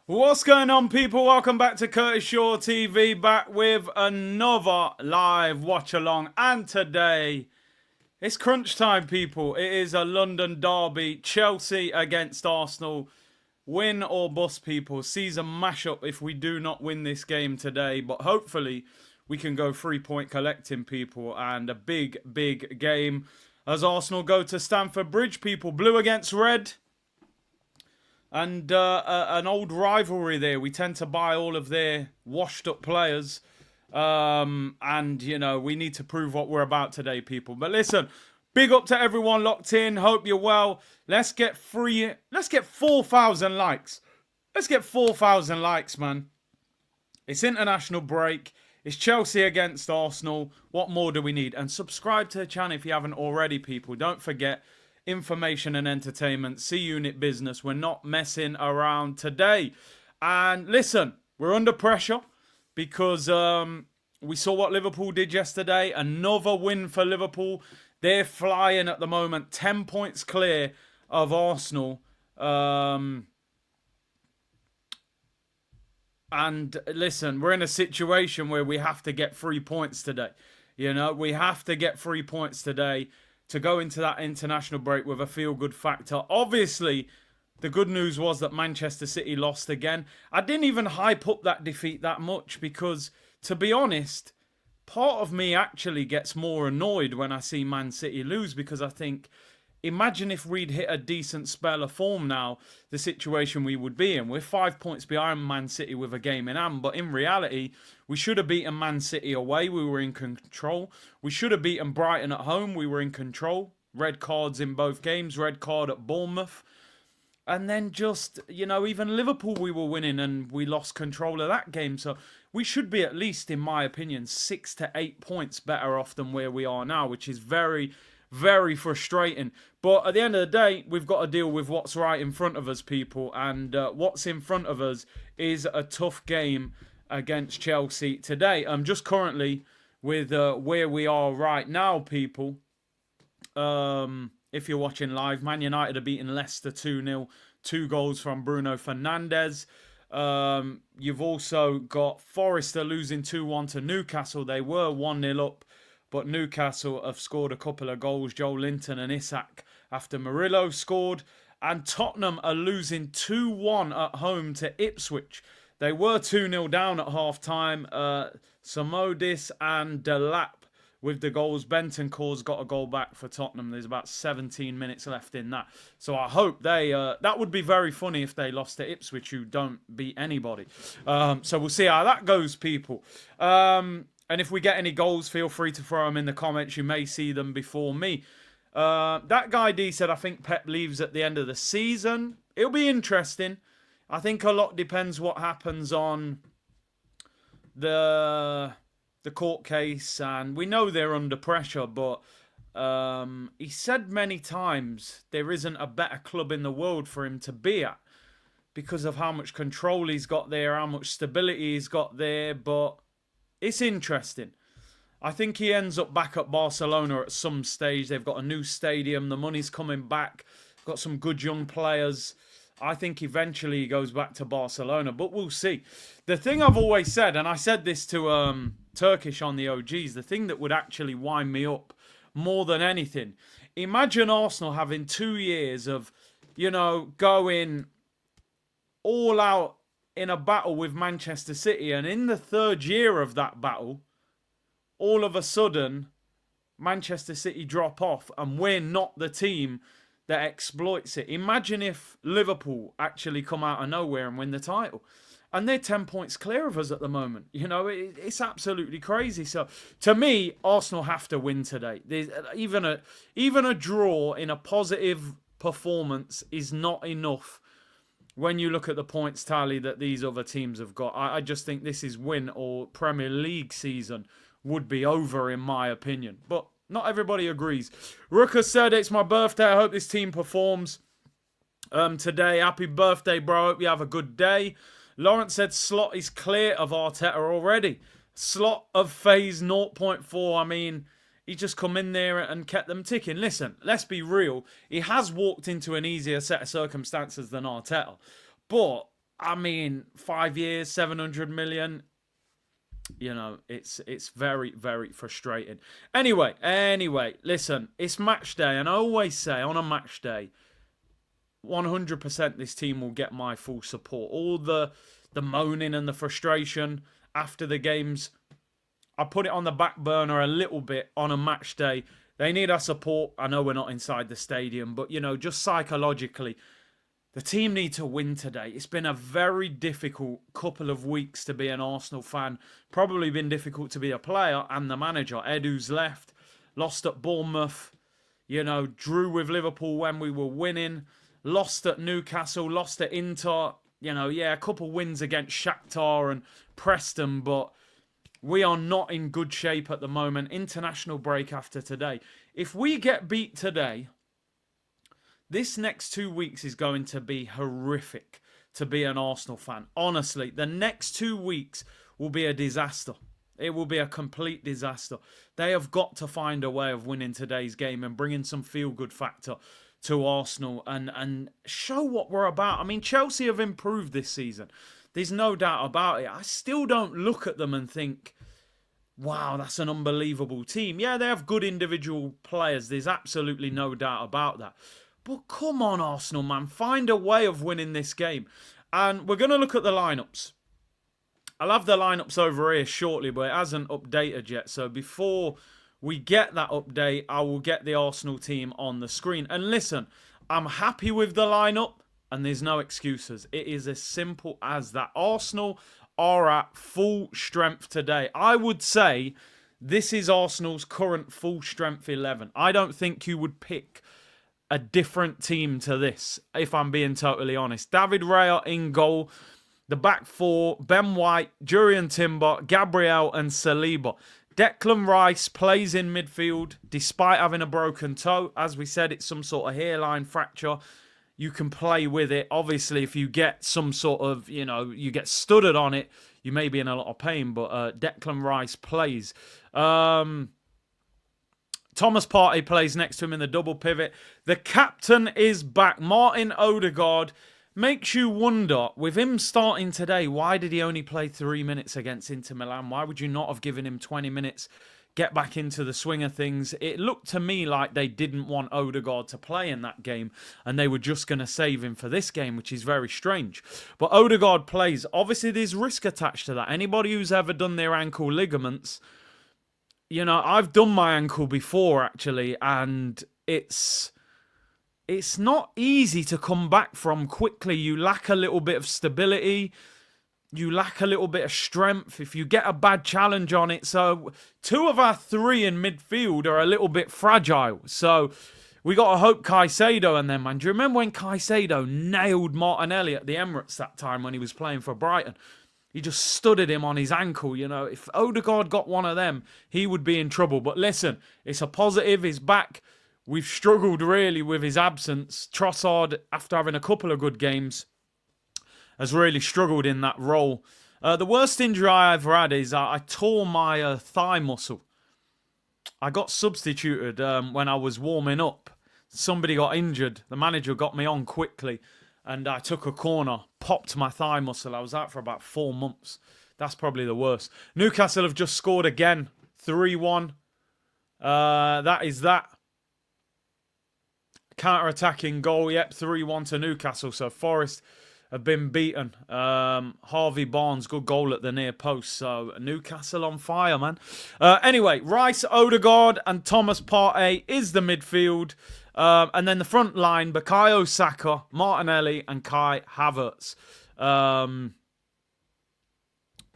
What's going on, people? Welcome back to Curtis Shaw TV, back with another live watch along. And today, it's crunch time, people. It is a London derby, Chelsea against Arsenal. Win or bust, people. Season mashup if we do not win this game today. But hopefully, we can go 3-point collecting, people. And a big, big game as Arsenal go to Stamford Bridge, people. Blue against red. And an old rivalry there. We tend to buy all of their washed up players. And, you know, we need to prove what we're about today, people. But listen, big up to everyone locked in. Hope you're well. Let's get 4,000 likes. Let's get 4,000 likes, man. It's international break. It's Chelsea against Arsenal. What more do we need? And subscribe to the channel if you haven't already, people. Don't forget, information and entertainment, C-Unit business. We're not messing around today. And listen, we're under pressure because we saw what Liverpool did yesterday. Another win for Liverpool. They're flying at the moment, 10 points clear of Arsenal. And listen, we're in a situation where we have to get 3 points today. You know, we have to get 3 points today to go into that international break with a feel-good factor. Obviously, the good news was that Manchester City lost again. I didn't even hype up that defeat that much because, to be honest, part of me actually gets more annoyed when I see Man City lose because I think, imagine if we'd hit a decent spell of form now, the situation we would be in. We're 5 points behind Man City with a game in hand, but in reality, we should have beaten Man City away. We were in control. We should have beaten Brighton at home. We were in control. Red cards in both games. Red card at Bournemouth. And then just, you know, even Liverpool we were winning and we lost control of that game. So we should be at least, in my opinion, 6 to 8 points better off than where we are now, which is very, very frustrating. But at the end of the day, we've got to deal with what's right in front of us, people. And what's in front of us is a tough game against Chelsea today. Just currently with where we are right now, people. If you're watching live, Man United are beating Leicester 2-0. 2 goals from Bruno Fernandes. You've also got Forest losing 2-1 to Newcastle. They were 1-0 up. But Newcastle have scored a couple of goals, Joe Linton and Isak, after Murillo scored. And Tottenham are losing 2-1 at home to Ipswich. They were 2-0 down at half-time. Samodis and Delap with the goals. Bentoncourt's got a goal back for Tottenham. There's about 17 minutes left in that. So I hope they... that would be very funny if they lost to Ipswich, who don't beat anybody. So we'll see how that goes, people. And if we get any goals, feel free to throw them in the comments. You may see them before me. That guy D said, I think Pep leaves at the end of the season. It'll be interesting. I think a lot depends what happens on the court case. And we know they're under pressure, but he said many times there isn't a better club in the world for him to be at because of how much control he's got there, how much stability he's got there. But it's interesting. I think he ends up back at Barcelona at some stage. They've got a new stadium. The money's coming back. Got some good young players. I think eventually he goes back to Barcelona, but we'll see. The thing I've always said, and I said this to Turkish on the OGs, the thing that would actually wind me up more than anything, imagine Arsenal having 2 years of, you know, going all out in a battle with Manchester City, and in the 3rd year of that battle, all of a sudden, Manchester City drop off and we're not the team that exploits it. Imagine if Liverpool actually come out of nowhere and win the title. And they're 10 points clear of us at the moment. You know, it's absolutely crazy. So, to me, Arsenal have to win today. There's, even a draw in a positive performance is not enough when you look at the points tally that these other teams have got. I just think this is win or Premier League season would be over, in my opinion. But not everybody agrees. Rooker said, it's my birthday. I hope this team performs today. Happy birthday, bro. Hope you have a good day. Lawrence said, Slot is clear of Arteta already. Slot of phase 0.4. I mean, he just come in there and kept them ticking. Listen, let's be real. He has walked into an easier set of circumstances than Arteta. But I mean, 5 years, 700 million. It's very, very frustrating. Anyway, listen, it's match day, and I always say on a match day, 100% this team will get my full support. All the moaning and the frustration after the games, I put it on the back burner a little bit on a match day. They need our support. I know we're not inside the stadium, but, just psychologically, the team need to win today. It's been a very difficult couple of weeks to be an Arsenal fan. Probably been difficult to be a player and the manager. Edu's left, lost at Bournemouth, drew with Liverpool when we were winning, lost at Newcastle, lost at Inter. A couple wins against Shakhtar and Preston, but we are not in good shape at the moment. International break after today. If we get beat today, this next 2 weeks is going to be horrific to be an Arsenal fan. Honestly, the next 2 weeks will be a disaster. It will be a complete disaster. They have got to find a way of winning today's game and bringing some feel-good factor to Arsenal and show what we're about. I mean, Chelsea have improved this season. There's no doubt about it. I still don't look at them and think, wow, that's an unbelievable team. Yeah, they have good individual players. There's absolutely no doubt about that. But come on, Arsenal, man. Find a way of winning this game. And we're going to look at the lineups. I'll have the lineups over here shortly, but it hasn't updated yet. So before we get that update, I will get the Arsenal team on the screen. And listen, I'm happy with the lineup, and there's no excuses. It is as simple as that. Arsenal are at full strength today. I would say this is Arsenal's current full strength 11. I don't think you would pick a different team to this, if I'm being totally honest. David Raya in goal. The back four, Ben White, Jurriën Timber, Gabriel and Saliba. Declan Rice plays in midfield despite having a broken toe. As we said, it's some sort of hairline fracture. You can play with it. Obviously, if you get some sort of, you get studded on it, you may be in a lot of pain. But Declan Rice plays. Thomas Partey plays next to him in the double pivot. The captain is back. Martin Odegaard. Makes you wonder, with him starting today, why did he only play 3 minutes against Inter Milan? Why would you not have given him 20 minutes, get back into the swing of things? It looked to me like they didn't want Odegaard to play in that game, and they were just going to save him for this game, which is very strange. But Odegaard plays. Obviously, there's risk attached to that. Anybody who's ever done their ankle ligaments, I've done my ankle before, actually, and it's not easy to come back from quickly. You lack a little bit of stability. You lack a little bit of strength if you get a bad challenge on it. So 2 of our 3 in midfield are a little bit fragile. So we got to hope Caicedo and them, man. Do you remember when Caicedo nailed Martinelli at the Emirates that time when he was playing for Brighton? He just studded him on his ankle. If Odegaard got one of them, he would be in trouble. But listen, it's a positive. He's back. We've struggled really with his absence. Trossard, after having a couple of good games, has really struggled in that role. The worst injury I ever had is I tore my thigh muscle. I got substituted when I was warming up. Somebody got injured. The manager got me on quickly, and I took a corner, popped my thigh muscle. I was out for about 4 months. That's probably the worst. Newcastle have just scored again, 3-1. That is that. Counter-attacking goal, yep, 3-1 to Newcastle. So Forest have been beaten. Harvey Barnes, good goal at the near post. So Newcastle on fire, man. Anyway, Rice, Odegaard and Thomas Partey is the midfield. And then the front line, Bukayo Saka, Martinelli and Kai Havertz.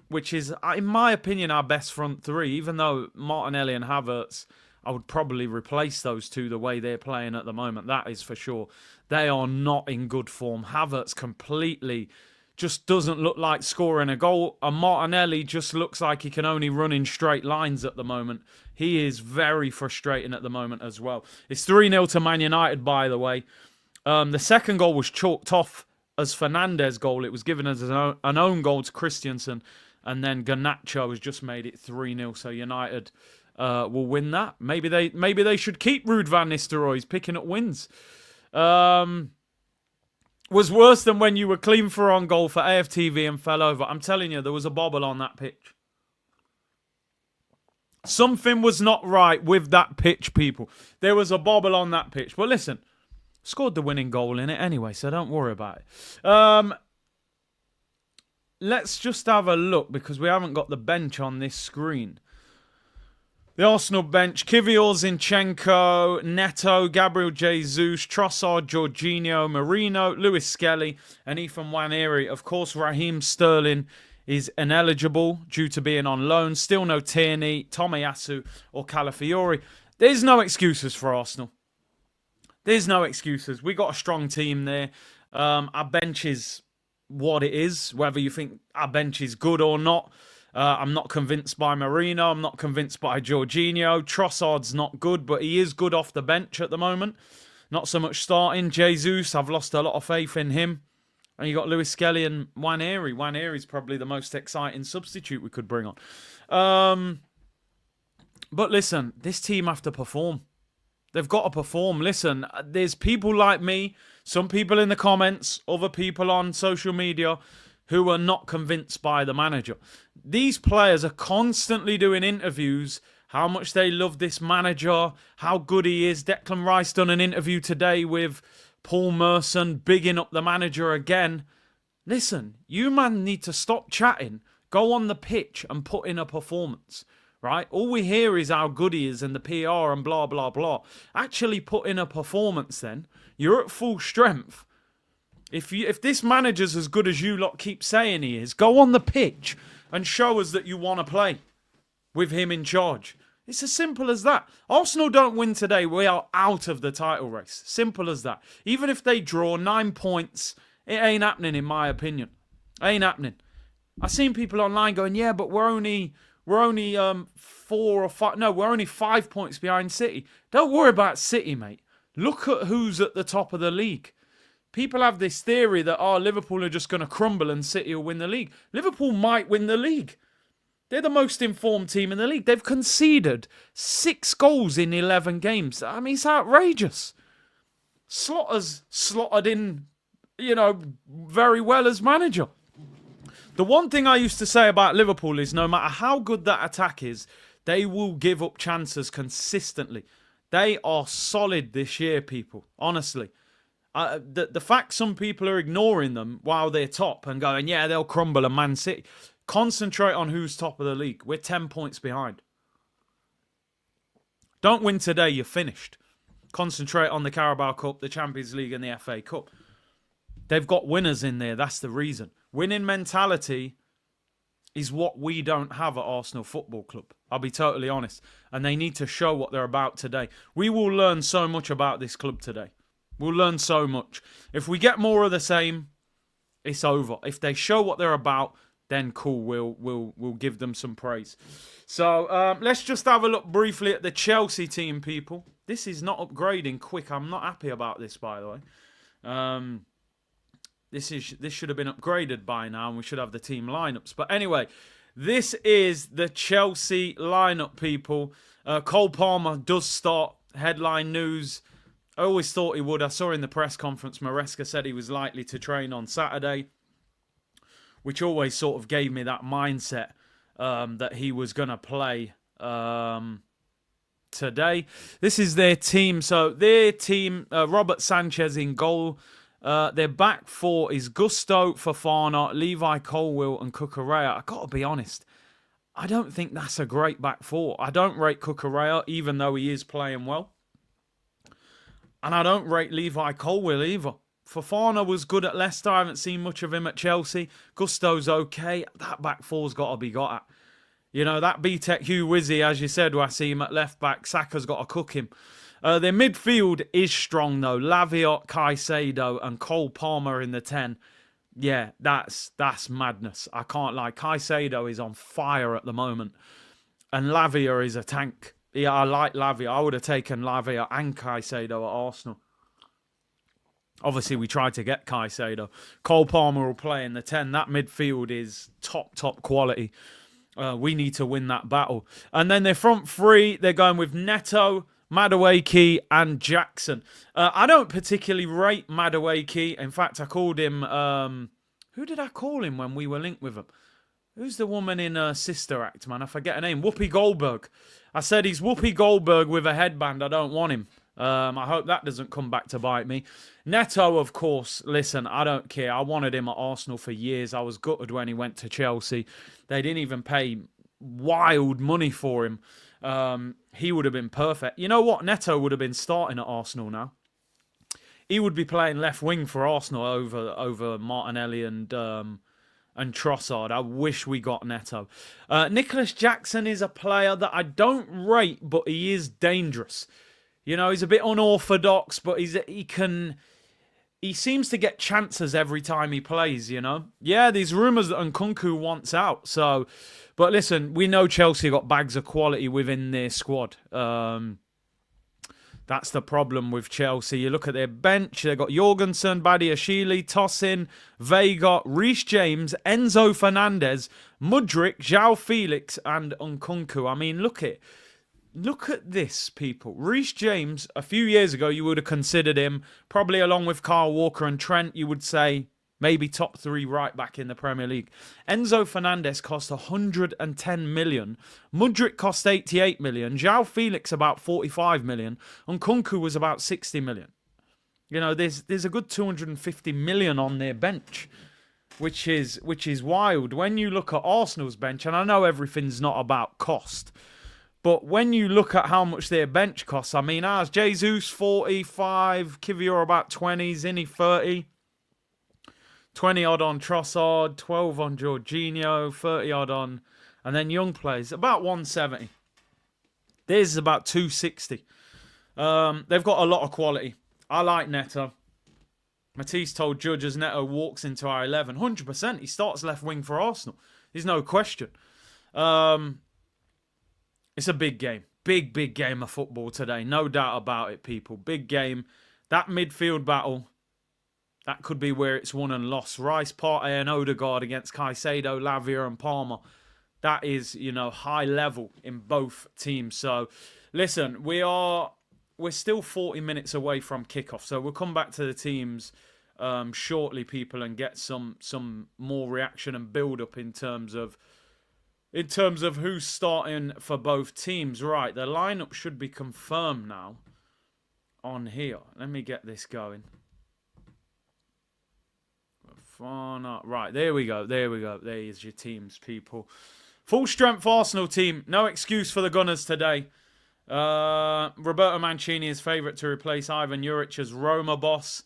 Which is, in my opinion, our best front three. Even though Martinelli and Havertz, I would probably replace those two the way they're playing at the moment. That is for sure. They are not in good form. Havertz completely just doesn't look like scoring a goal. And Martinelli just looks like he can only run in straight lines at the moment. He is very frustrating at the moment as well. It's 3-0 to Man United, by the way. The second goal was chalked off as Fernandes' goal. It was given as an own goal to Christensen. And then Garnacho has just made it 3-0. So United will win that. Maybe they should keep Ruud van Nistelrooy. He's picking up wins. was worse than when you were clean for on goal for AFTV and fell over. I'm telling you, there was a bobble on that pitch. Something was not right with that pitch, people. There was a bobble on that pitch. But listen, scored the winning goal in it anyway, so don't worry about it. Let's just have a look because we haven't got the bench on this screen. The Arsenal bench: Kivior, Zinchenko, Neto, Gabriel Jesus, Trossard, Jorginho, Marino, Lewis Skelly, and Ethan Nwaneri. Of course, Raheem Sterling is ineligible due to being on loan. Still no Tierney, Tomiyasu, or Calafiori. There's no excuses for Arsenal. There's no excuses. We got a strong team there. Our bench is what it is, whether you think our bench is good or not. I'm not convinced by Marino. I'm not convinced by Jorginho. Trossard's not good, but he is good off the bench at the moment. Not so much starting. Jesus, I've lost a lot of faith in him. And you got Lewis Skelly and Nwaneri. Nwaneri's probably the most exciting substitute we could bring on. But listen, this team have to perform. They've got to perform. Listen, there's people like me, some people in the comments, other people on social media who are not convinced by the manager. These players are constantly doing interviews, how much they love this manager, how good he is. Declan Rice done an interview today with Paul Merson, bigging up the manager again. Listen, you man need to stop chatting, go on the pitch and put in a performance. Right? All we hear is how good he is and the PR and blah, blah, blah. Actually put in a performance then. You're at full strength. If this manager's as good as you lot keep saying he is, go on the pitch and show us that you want to play with him in charge. It's as simple as that. Arsenal don't win today, we are out of the title race. Simple as that. Even if they draw 9 points, it ain't happening in my opinion. Ain't happening. I've seen people online going, yeah, but we're only 4 or 5. No, we're only 5 points behind City. Don't worry about City, mate. Look at who's at the top of the league. People have this theory that, Liverpool are just going to crumble and City will win the league. Liverpool might win the league. They're the most informed team in the league. They've conceded 6 goals in 11 games. I mean, it's outrageous. Slotter's slotted in, very well as manager. The one thing I used to say about Liverpool is no matter how good that attack is, they will give up chances consistently. They are solid this year, people. Honestly. The fact some people are ignoring them while they're top and going, yeah, they'll crumble and Man City. Concentrate on who's top of the league. We're 10 points behind. Don't win today, you're finished. Concentrate on the Carabao Cup, the Champions League and the FA Cup. They've got winners in there, that's the reason. Winning mentality is what we don't have at Arsenal Football Club. I'll be totally honest. And they need to show what they're about today. We will learn so much about this club today. We'll learn so much. If we get more of the same, it's over. If they show what they're about, then cool, we'll give them some praise. So let's just have a look briefly at the Chelsea team, people. This is not upgrading quick. I'm not happy about this, by the way. This should have been upgraded by now, and we should have the team lineups. But anyway, this is the Chelsea lineup, people. Cole Palmer does start. Headline news. I always thought he would. I saw in the press conference, Maresca said he was likely to train on Saturday, which always sort of gave me that mindset that he was going to play today. This is their team. So their team, Robert Sanchez in goal. Their back four is Gusto, Fofana, Levi Colwill and Cucurella. I got to be honest, I don't think that's a great back four. I don't rate Cucurella, even though he is playing well. And I don't rate Levi Colwill either. Fofana was good at Leicester. I haven't seen much of him at Chelsea. Gusto's okay. That back four's got to be got at. That BTEC Hugh Wizzy, as you said, Wasim at left back. Saka's got to cook him. Their midfield is strong, though. Laviot, Caicedo and Cole Palmer in the 10. Yeah, that's madness. I can't lie. Caicedo is on fire at the moment. And Lavia is a tank. Yeah, I like Lavia. I would have taken Lavia and Caicedo at Arsenal. Obviously, we tried to get Caicedo. Cole Palmer will play in the 10. That midfield is top quality. We need to win that battle. And then their front three, they're going with Neto, Madueke and Jackson. I don't particularly rate Madueke. In fact, I called him... who did I call him when we were linked with him? Who's the woman in Sister Act, man? I forget her name. Whoopi Goldberg. I said he's Whoopi Goldberg with a headband. I don't want him. I hope that doesn't come back to bite me. Neto, of course. Listen, I don't care. I wanted him at Arsenal for years. I was gutted when he went to Chelsea. They didn't even pay wild money for him. He would have been perfect. You know what? Neto would have been starting at Arsenal now. He would be playing left wing for Arsenal over Martinelli and Trossard. I wish we got Neto. Nicholas Jackson is a player that I don't rate, but he is dangerous. You know, he's a bit unorthodox, but he seems to get chances every time he plays, you know. Yeah, there's rumours that Nkunku wants out. So, but listen, we know Chelsea got bags of quality within their squad. That's the problem with Chelsea. You look at their bench, they've got Jorgensen, Badiashile, Tosin, Vega, Reece James, Enzo Fernandez, Mudryk, João Felix, and Nkunku. I mean, look at this, people. Reece James, a few years ago, you would have considered him, probably along with Kyle Walker and Trent, you would say maybe top 3 right back in the Premier League. Enzo Fernandez cost 110 million. Mudryk cost 88 million. João Felix about 45 million. And Nkunku was about 60 million. You know, there's a good 250 million on their bench, which is wild. When you look at Arsenal's bench, and I know everything's not about cost, but when you look at how much their bench costs, I mean, ours, Jesus 45, Kivior about 20, Zinni 30. 20 odd on Trossard, 12 on Jorginho, 30 odd on, and then young players, about 170. Theirs is about 260. They've got a lot of quality. I like Neto. Matisse told Judge as Neto walks into our 11, 100%. He starts left wing for Arsenal. There's no question. It's a big game. Big game of football today. No doubt about it, people. Big game. That midfield battle, that could be where it's won and lost. Rice, Partey and Odegaard against Caicedo, Lavia and Palmer. That is, you know, high level in both teams. So, listen, we're still 40 minutes away from kickoff. So we'll come back to the teams shortly, people, and get some more reaction and build up in terms of who's starting for both teams. Right, the lineup should be confirmed now on here. Let me get this going. Right, there we go. There is your teams, people. Full strength Arsenal team. No excuse for the Gunners today. Roberto Mancini is favourite to replace Ivan Juric as Roma boss.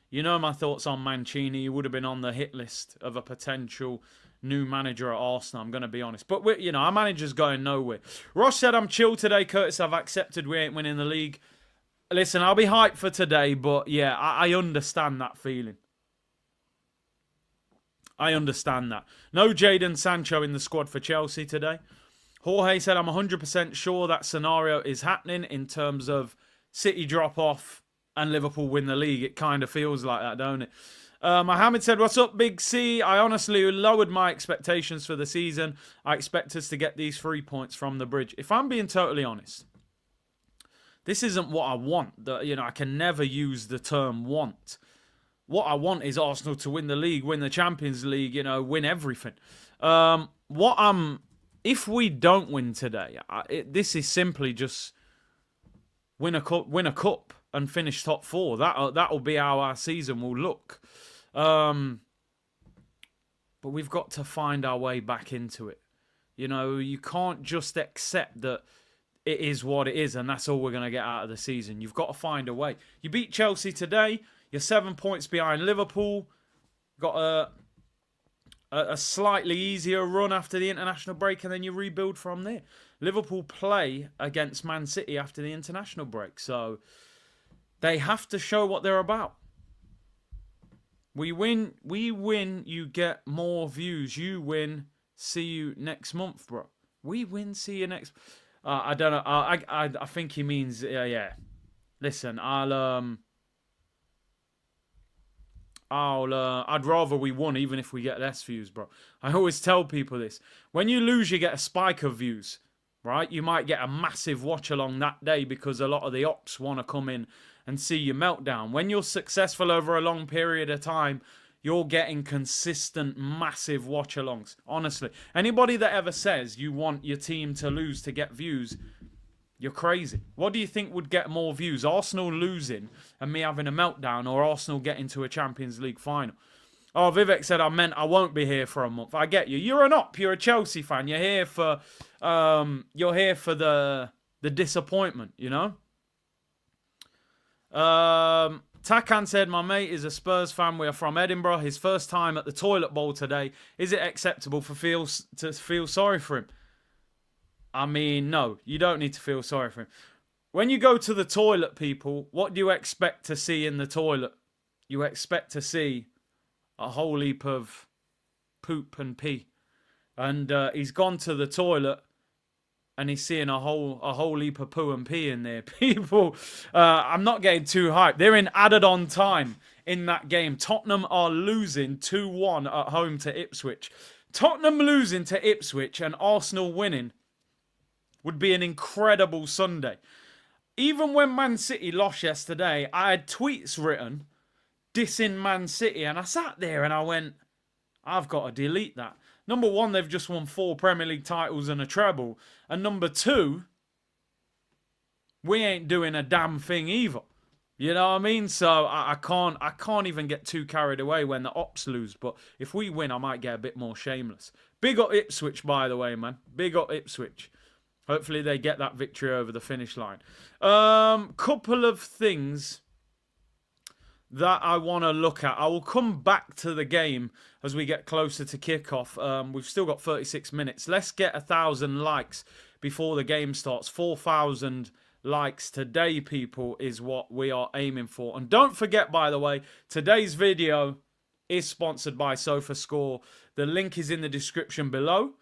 You know my thoughts on Mancini. He would have been on the hit list of a potential new manager at Arsenal, I'm going to be honest. But, our manager's going nowhere. Ross said, I'm chill today, Curtis. I've accepted we ain't winning the league. Listen, I'll be hyped for today, but, yeah, I understand that feeling. I understand that. No Jadon Sancho in the squad for Chelsea today. Jorge said, I'm 100% sure that scenario is happening in terms of City drop off and Liverpool win the league. It kind of feels like that, don't it? Mohammed said, what's up, Big C? I honestly lowered my expectations for the season. I expect us to get these 3 points from the bridge. If I'm being totally honest, this isn't what I want. I can never use the term want. What I want is Arsenal to win the league, win the Champions League, win everything. If we don't win today, this is simply just win a cup and finish top 4. That'll be how our season will look. But we've got to find our way back into it. You can't just accept that it is what it is and that's all we're going to get out of the season. You've got to find a way. You beat Chelsea today. You're 7 points behind Liverpool. Got a slightly easier run after the international break, and then you rebuild from there. Liverpool play against Man City after the international break, so they have to show what they're about. We win, you get more views. You win, see you next month, bro. We win, see you next... I don't know. I think he means... yeah. Listen, I'd rather we won even if we get less views, bro. I always tell people this. When you lose, you get a spike of views. right? You might get a massive watch along that day because a lot of the ops want to come in and see your meltdown. When you're successful over a long period of time, you're getting consistent, massive watch alongs. Honestly, anybody that ever says you want your team to lose to get views, you're crazy. What do you think would get more views? Arsenal losing and me having a meltdown, or Arsenal getting to a Champions League final? Oh, Vivek said I won't be here for a month. I get you. You're an op. You're a Chelsea fan. You're here for the disappointment, you know? Takan said, my mate is a Spurs fan. We are from Edinburgh. His first time at the toilet bowl today. Is it acceptable to feel sorry for him? I mean, no, you don't need to feel sorry for him. When you go to the toilet, people, what do you expect to see in the toilet? You expect to see a whole heap of poop and pee. And he's gone to the toilet and he's seeing a whole heap of poo and pee in there. People, I'm not getting too hyped. They're in added on time in that game. Tottenham are losing 2-1 at home to Ipswich. Tottenham losing to Ipswich and Arsenal winning would be an incredible Sunday. Even when Man City lost yesterday, I had tweets written dissing Man City, and I sat there and I went, I've got to delete that. Number one, they've just won 4 Premier League titles and a treble. And number 2, we ain't doing a damn thing either. You know what I mean? So I can't even get too carried away when the ops lose. But if we win, I might get a bit more shameless. Big up Ipswich, by the way, man. Big up Ipswich. Hopefully they get that victory over the finish line. Couple of things that I want to look at. I will come back to the game as we get closer to kickoff. We've still got 36 minutes. Let's get 1,000 likes before the game starts. 4,000 likes today, people, is what we are aiming for. And don't forget, by the way, today's video is sponsored by SofaScore. The link is in the description below.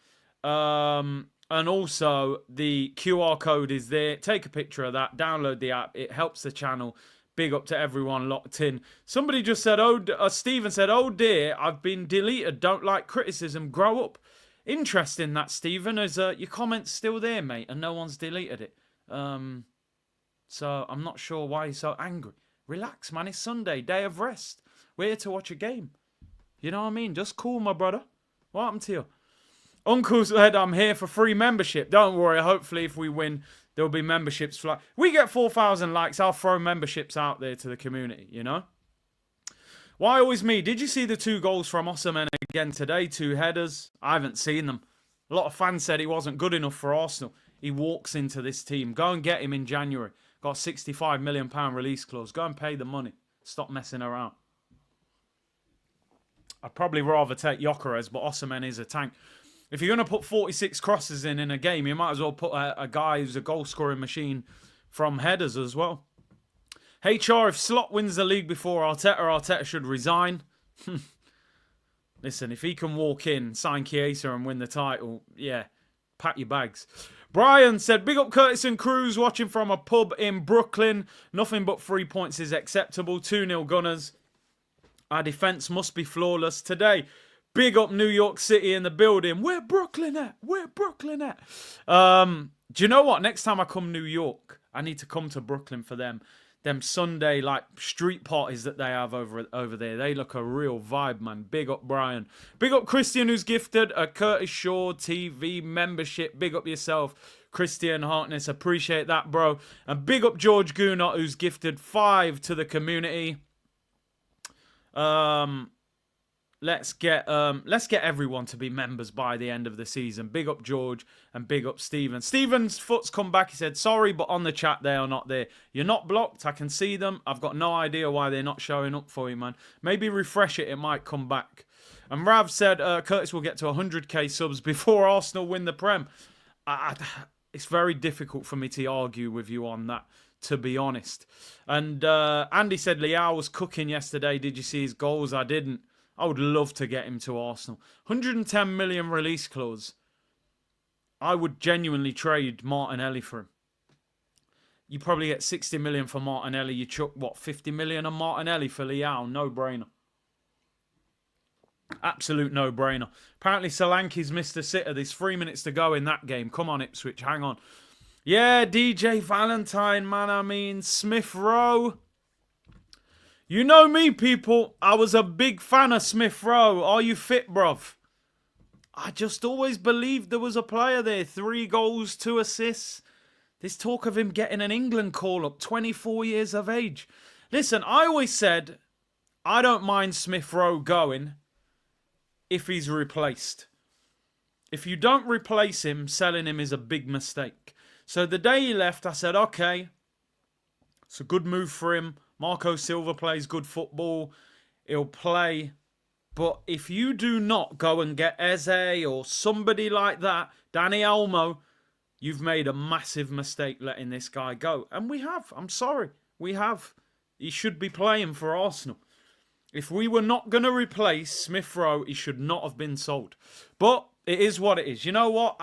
And also, the QR code is there. Take a picture of that. Download the app. It helps the channel. Big up to everyone locked in. Somebody just said, Stephen said, oh dear, I've been deleted. Don't like criticism. Grow up. Interesting that, Stephen. Is your comment's still there, mate, and no one's deleted it. So I'm not sure why you're so angry. Relax, man. It's Sunday, day of rest. We're here to watch a game. You know what I mean? Just cool, my brother. What happened to you? Uncle said, I'm here for free membership. Don't worry. Hopefully, if we win, there'll be memberships. We get 4,000 likes. I'll throw memberships out there to the community, you know? Why always me? Did you see the 2 goals from Osimhen again today? 2 headers. I haven't seen them. A lot of fans said he wasn't good enough for Arsenal. He walks into this team. Go and get him in January. Got a £65 million release clause. Go and pay the money. Stop messing around. I'd probably rather take Gyökeres, but Osimhen is a tank. If you're going to put 46 crosses in a game, you might as well put a guy who's a goal-scoring machine from headers as well. HR, if Slot wins the league before Arteta should resign. Listen, if he can walk in, sign Chiesa and win the title, yeah, pack your bags. Brian said, big up Curtis and Cruz, watching from a pub in Brooklyn. Nothing but 3 points is acceptable. 2-0 Gunners. Our defence must be flawless today. Big up New York City in the building. Where Brooklyn at? Where Brooklyn at? Do you know what? Next time I come New York, I need to come to Brooklyn for them Sunday like street parties that they have over there. They look a real vibe, man. Big up Brian. Big up Christian, who's gifted a Curtis Shaw TV membership. Big up yourself, Christian Harkness. Appreciate that, bro. And big up George Goonot, who's gifted 5 to the community. Let's get everyone to be members by the end of the season. Big up George and big up Stephen. Stephen's foot's come back. He said, sorry, but on the chat they are not there. You're not blocked. I can see them. I've got no idea why they're not showing up for you, man. Maybe refresh it. It might come back. And Rav said, Curtis will get to 100k subs before Arsenal win the Prem. It's very difficult for me to argue with you on that, to be honest. And Andy said, Leao was cooking yesterday. Did you see his goals? I didn't. I would love to get him to Arsenal. 110 million release clause. I would genuinely trade Martinelli for him. You probably get 60 million for Martinelli. You chuck, what, 50 million on Martinelli for Leao? No brainer. Absolute no-brainer. Apparently Solanke's missed a sitter. There's 3 minutes to go in that game. Come on, Ipswich, hang on. Yeah, DJ Valentine, man. I mean, Smith Rowe. You know me, people. I was a big fan of Smith Rowe. Are you fit, bruv? I just always believed there was a player there. 3 goals, 2 assists. There's talk of him getting an England call-up, 24 years of age. Listen, I always said I don't mind Smith Rowe going if he's replaced. If you don't replace him, selling him is a big mistake. So the day he left, I said, okay, it's a good move for him. Marco Silva plays good football. He'll play. But if you do not go and get Eze or somebody like that, Danny Olmo, you've made a massive mistake letting this guy go. And we have. I'm sorry. We have. He should be playing for Arsenal. If we were not going to replace Smith Rowe, he should not have been sold. But it is what it is. You know what?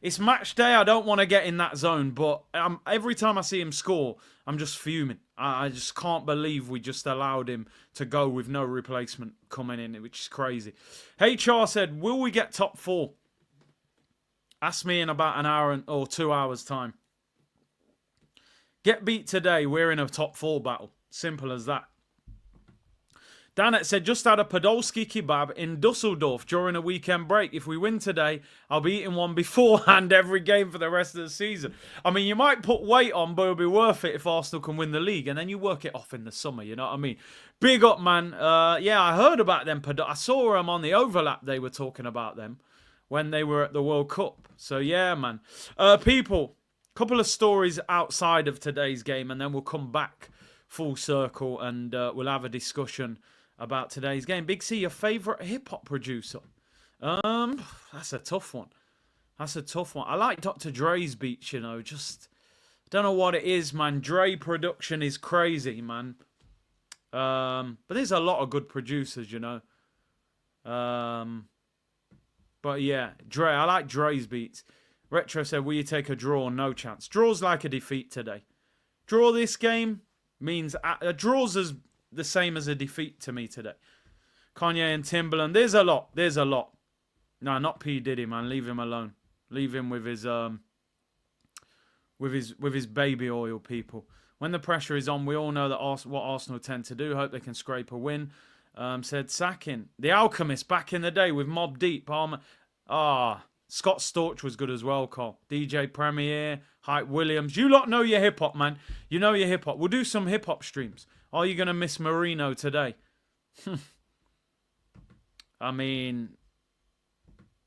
It's match day. I don't want to get in that zone. But every time I see him score, I'm just fuming. I just can't believe we just allowed him to go with no replacement coming in, which is crazy. HR said, will we get top 4? Ask me in about an hour or 2 hours' time. Get beat today. We're in a top 4 battle. Simple as that. Danet said, just had a Podolski kebab in Dusseldorf during a weekend break. If we win today, I'll be eating one beforehand every game for the rest of the season. I mean, you might put weight on, but it'll be worth it if Arsenal can win the league. And then you work it off in the summer, you know what I mean? Big up, man. Yeah, I heard about them. I saw them on the overlap. They were talking about them when they were at the World Cup. So, yeah, man. People, couple of stories outside of today's game, and then we'll come back full circle and we'll have a discussion about today's game. Big C, your favourite hip-hop producer? That's a tough one. That's a tough one. I like Dr. Dre's beats, you know. Just, don't know what it is, man. Dre production is crazy, man. But there's a lot of good producers, you know. But yeah, Dre. I like Dre's beats. Retro said, will you take a draw? No chance. Draw's like a defeat today. Draw this game means... a draw's as the same as a defeat to me today. Kanye and Timberland. There's a lot. There's a lot. No, not P. Diddy, man. Leave him alone. Leave him with his baby oil, people. When the pressure is on, we all know that what Arsenal tend to do. Hope they can scrape a win. Said sacking. The Alchemist back in the day with Mobb Deep. Scott Storch was good as well, Cole. DJ Premier, Hype Williams. You lot know your hip-hop, man. You know your hip-hop. We'll do some hip-hop streams. Are you going to miss Marino today? I mean,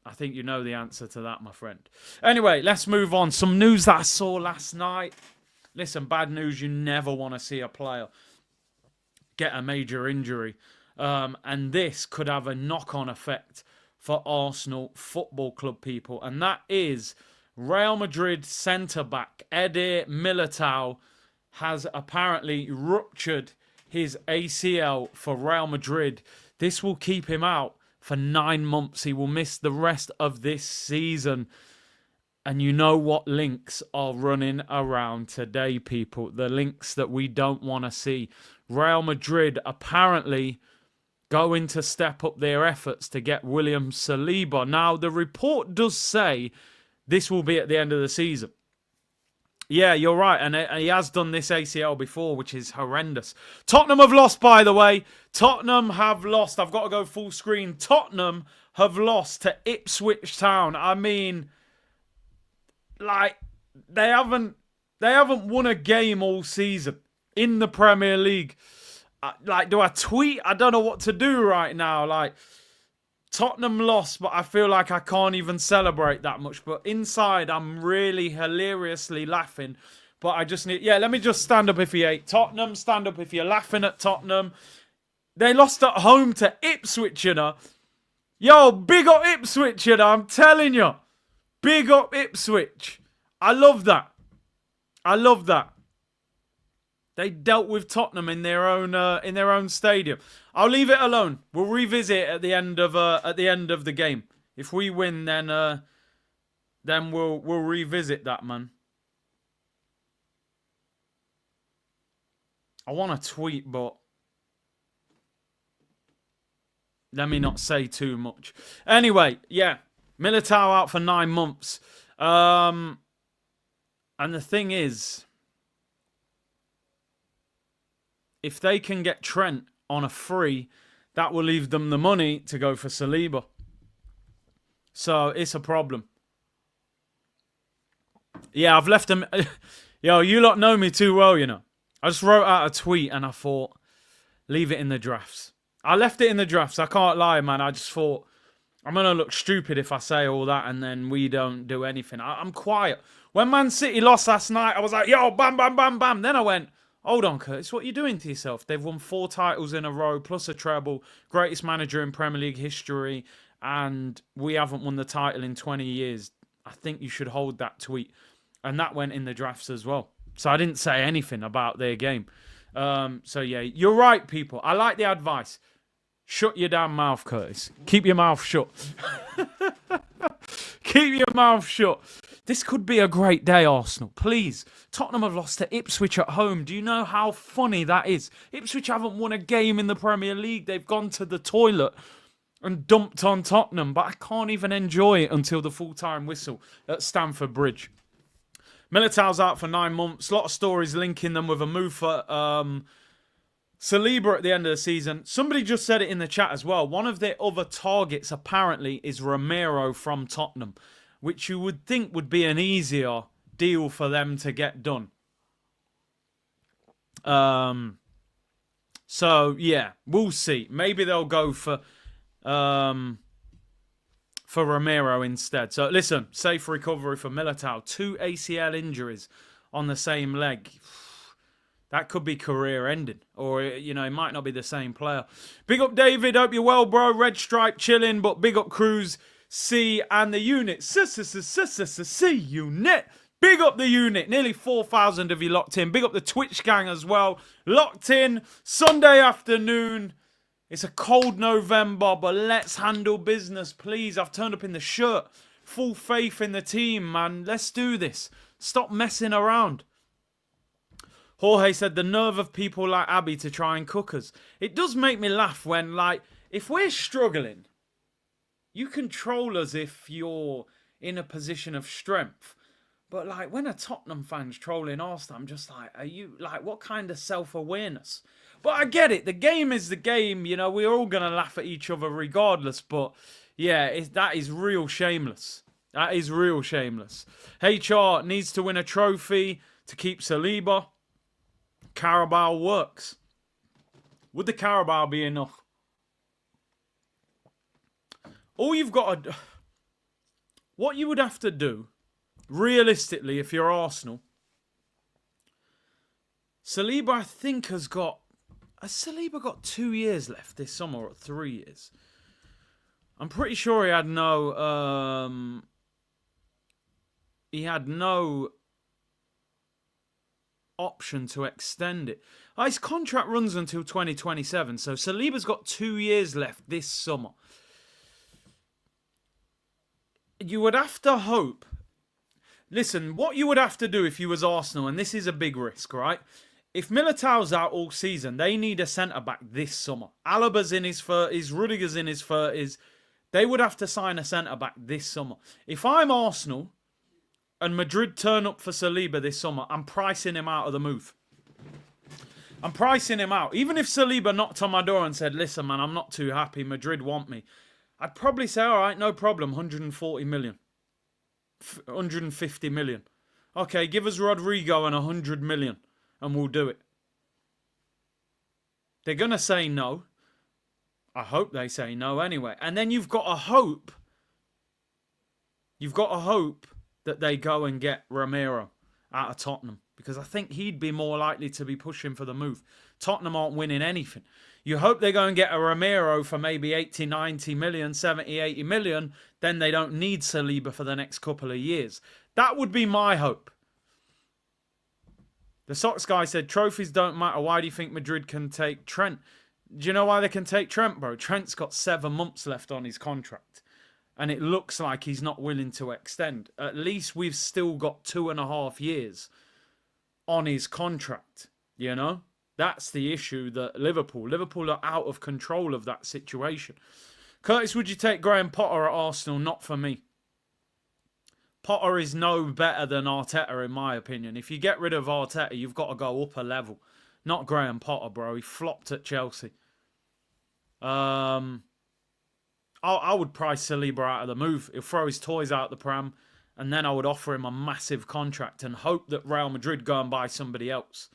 I think you know the answer to that, my friend. Anyway, let's move on. Some news that I saw last night. Listen, bad news. You never want to see a player get a major injury. And this could have a knock-on effect for Arsenal Football Club, people. And that is Real Madrid centre-back Eder Militao has apparently ruptured his ACL for Real Madrid. This will keep him out for 9 months. He will miss the rest of this season. And you know what links are running around today, people. The links that we don't want to see. Real Madrid apparently going to step up their efforts to get William Saliba. Now, the report does say this will be at the end of the season. Yeah, you're right. And he has done this ACL before, which is horrendous. Tottenham have lost, by the way. Tottenham have lost. I've got to go full screen. Tottenham have lost to Ipswich Town. I mean, like, they haven't won a game all season in the Premier League. Like, do I tweet? I don't know what to do right now. Like, Tottenham lost, but I feel like I can't even celebrate that much. But inside, I'm really hilariously laughing. But I just need... Yeah, let me just stand up if you hate Tottenham. Stand up if you're laughing at Tottenham. They lost at home to Ipswich, you know. Yo, big up Ipswich, you know. I'm telling you. Big up Ipswich. I love that. I love that. They dealt with Tottenham in their own stadium. I'll leave it alone. We'll revisit it at the end of the game. If we win, then we'll revisit that, man. I want to tweet, but Let me not say too much. Anyway, yeah, Militao out for 9 months. And the thing is, if they can get Trent on a free, that will leave them the money to go for Saliba. So it's a problem. Yeah, I've left them. Yo, you lot know me too well, you know. I just wrote out a tweet and I thought, leave it in the drafts. I left it in the drafts. I can't lie, man. I just thought, I'm going to look stupid if I say all that and then we don't do anything. I'm quiet. When Man City lost last night, I was like, yo, bam, bam, bam, bam. Then I went, hold on, Curtis, what are you doing to yourself? They've won 4 titles in a row, plus a treble, greatest manager in Premier League history, and we haven't won the title in 20 years. I think you should hold that tweet. And that went in the drafts as well. So I didn't say anything about their game. So yeah, you're right, people. I like the advice. Shut your damn mouth, Curtis. Keep your mouth shut. Keep your mouth shut. This could be a great day, Arsenal. Please. Tottenham have lost to Ipswich at home. Do you know how funny that is? Ipswich haven't won a game in the Premier League. They've gone to the toilet and dumped on Tottenham. But I can't even enjoy it until the full-time whistle at Stamford Bridge. Militao's out for 9 months. A lot of stories linking them with a move for Saliba at the end of the season. Somebody just said it in the chat as well. One of their other targets apparently is Romero from Tottenham, which you would think would be an easier deal for them to get done. So yeah, we'll see. Maybe they'll go for Romero instead. So listen, safe recovery for Militao. 2 ACL injuries on the same leg. That could be career ending. Or, you know, it might not be the same player. Big up David. Hope you're well, bro. Red Stripe chilling. But big up Cruz, C, and the unit. C unit. Big up the unit. Nearly 4,000 of you locked in. Big up the Twitch gang as well. Locked in. Sunday afternoon. It's a cold November, but let's handle business, please. I've turned up in the shirt. Full faith in the team, man. Let's do this. Stop messing around. Jorge said, the nerve of people like Abby to try and cook us. It does make me laugh when, like, if we're struggling, you control us if you're in a position of strength. But, like, when a Tottenham fan's trolling Arsenal, I'm just like, are you, like, what kind of self-awareness? But I get it. The game is the game. You know, we're all going to laugh at each other regardless. But, yeah, that is real shameless. That is real shameless. HR needs to win a trophy to keep Saliba. Carabao works. Would the Carabao be enough? All you've got to... What you would have to do, realistically, if you're Arsenal... Saliba, I think, has Saliba got 2 years left this summer, or 3 years? I'm pretty sure he had no... option to extend it. His contract runs until 2027, so Saliba's got 2 years left this summer. You would have to hope... Listen, what you would have to do if you was Arsenal, and this is a big risk, right? If Militao's out all season, they need a centre-back this summer. Alaba's in his 30s, Rudiger's in his 30s. They would have to sign a centre-back this summer. If I'm Arsenal and Madrid turn up for Saliba this summer, I'm pricing him out of the move. I'm pricing him out. Even if Saliba knocked on my door and said, listen, man, I'm not too happy, Madrid want me, I'd probably say, all right, no problem, 140 million. 150 million. Okay, give us Rodrigo and 100 million. And we'll do it. They're going to say no. I hope they say no anyway. And then you've got to hope. You've got to hope that they go and get Romero out of Tottenham. Because I think he'd be more likely to be pushing for the move. Tottenham aren't winning anything. You hope they go and get a Romero for maybe 80, 90 million, 70, 80 million. Then they don't need Saliba for the next couple of years. That would be my hope. The Sox guy said, trophies don't matter. Why do you think Madrid can take Trent? Do you know why they can take Trent, bro? Trent's got 7 months left on his contract. And it looks like he's not willing to extend. At least we've still got 2.5 years on his contract, you know? That's the issue that Liverpool are out of control of that situation. Curtis, would you take Graham Potter at Arsenal? Not for me. Potter is no better than Arteta, in my opinion. If you get rid of Arteta, you've got to go up a level. Not Graham Potter, bro. He flopped at Chelsea. I would price Saliba out of the move. He'll throw his toys out the pram, and then I would offer him a massive contract and hope that Real Madrid go and buy somebody else.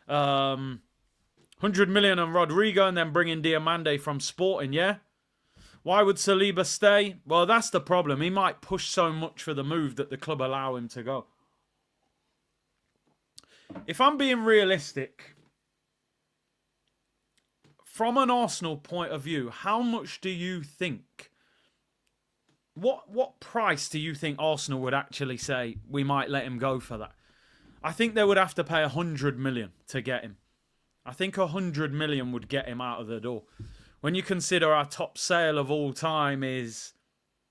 100 million on Rodrigo and then bring in Diamande from Sporting, yeah? Why would Saliba stay? Well, that's the problem. He might push so much for the move that the club allow him to go. If I'm being realistic, from an Arsenal point of view, how much do you think, what price do you think Arsenal would actually say we might let him go for that? I think they would have to pay 100 million to get him. I think 100 million would get him out of the door. When you consider our top sale of all time is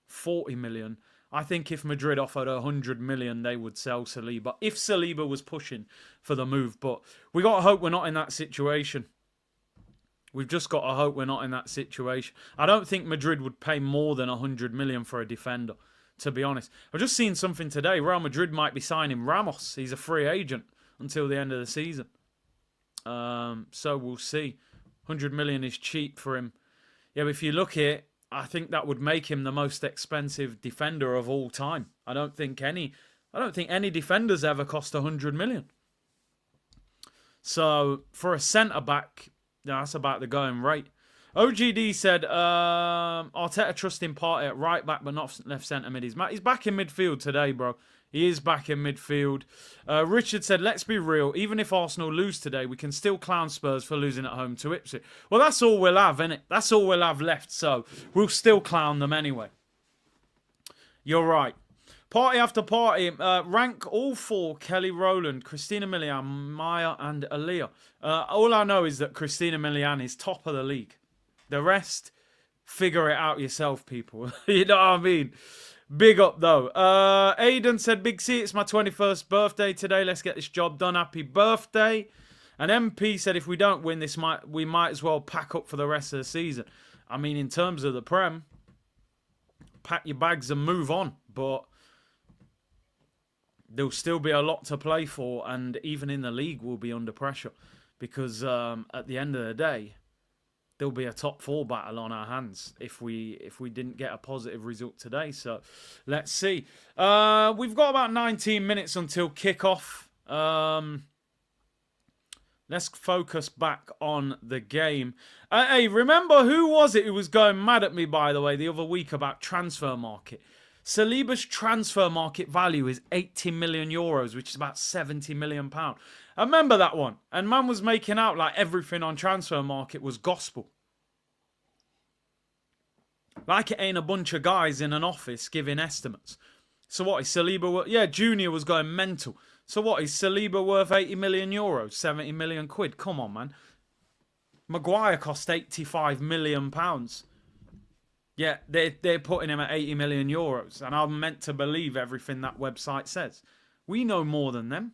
40 million, I think if Madrid offered 100 million, they would sell Saliba. If Saliba was pushing for the move. But we got to hope we're not in that situation. We've just got to hope we're not in that situation. I don't think Madrid would pay more than 100 million for a defender, to be honest. I've just seen something today. Real Madrid might be signing Ramos. He's a free agent until the end of the season. So we'll see. 100 million is cheap for him. Yeah, but if you look at it, I think that would make him the most expensive defender of all time. I don't think any defenders ever cost 100 million. So for a centre back, that's about the going rate. OGD said Arteta trusting Partey at right back, but not left centre mid. He's back in midfield today, bro. He is back in midfield. Richard said, let's be real. Even if Arsenal lose today, we can still clown Spurs for losing at home to Ipswich. Well, that's all we'll have, innit? That's all we'll have left, so we'll still clown them anyway. You're right. Party after party. Rank all four: Kelly Rowland, Christina Milian, Maya, and Aaliyah. All I know is that Christina Milian is top of the league. The rest, figure it out yourself, people. You know what I mean? Big up, though. Aiden said, Big C, it's my 21st birthday today. Let's get this job done. Happy birthday. And MP said, if we don't win this, we might as well pack up for the rest of the season. I mean, in terms of the Prem, pack your bags and move on. But there'll still be a lot to play for. And even in the league, we'll be under pressure. Because at the end of the day, there'll be a top four battle on our hands if we didn't get a positive result today. So let's see. We've got about 19 minutes until kickoff. Let's focus back on the game. Hey, remember who was it who was going mad at me, by the way, the other week about transfer market? Saliba's transfer market value is 80 million euros, which is about 70 million pounds. I remember that one. And man was making out like everything on transfer market was gospel. Like it ain't a bunch of guys in an office giving estimates. So what is Saliba? Yeah, Junior was going mental. So what is Saliba worth 80 million euros? 70 million quid? Come on, man. Maguire cost 85 million pounds. Yeah, they're putting him at 80 million euros. And I'm meant to believe everything that website says. We know more than them.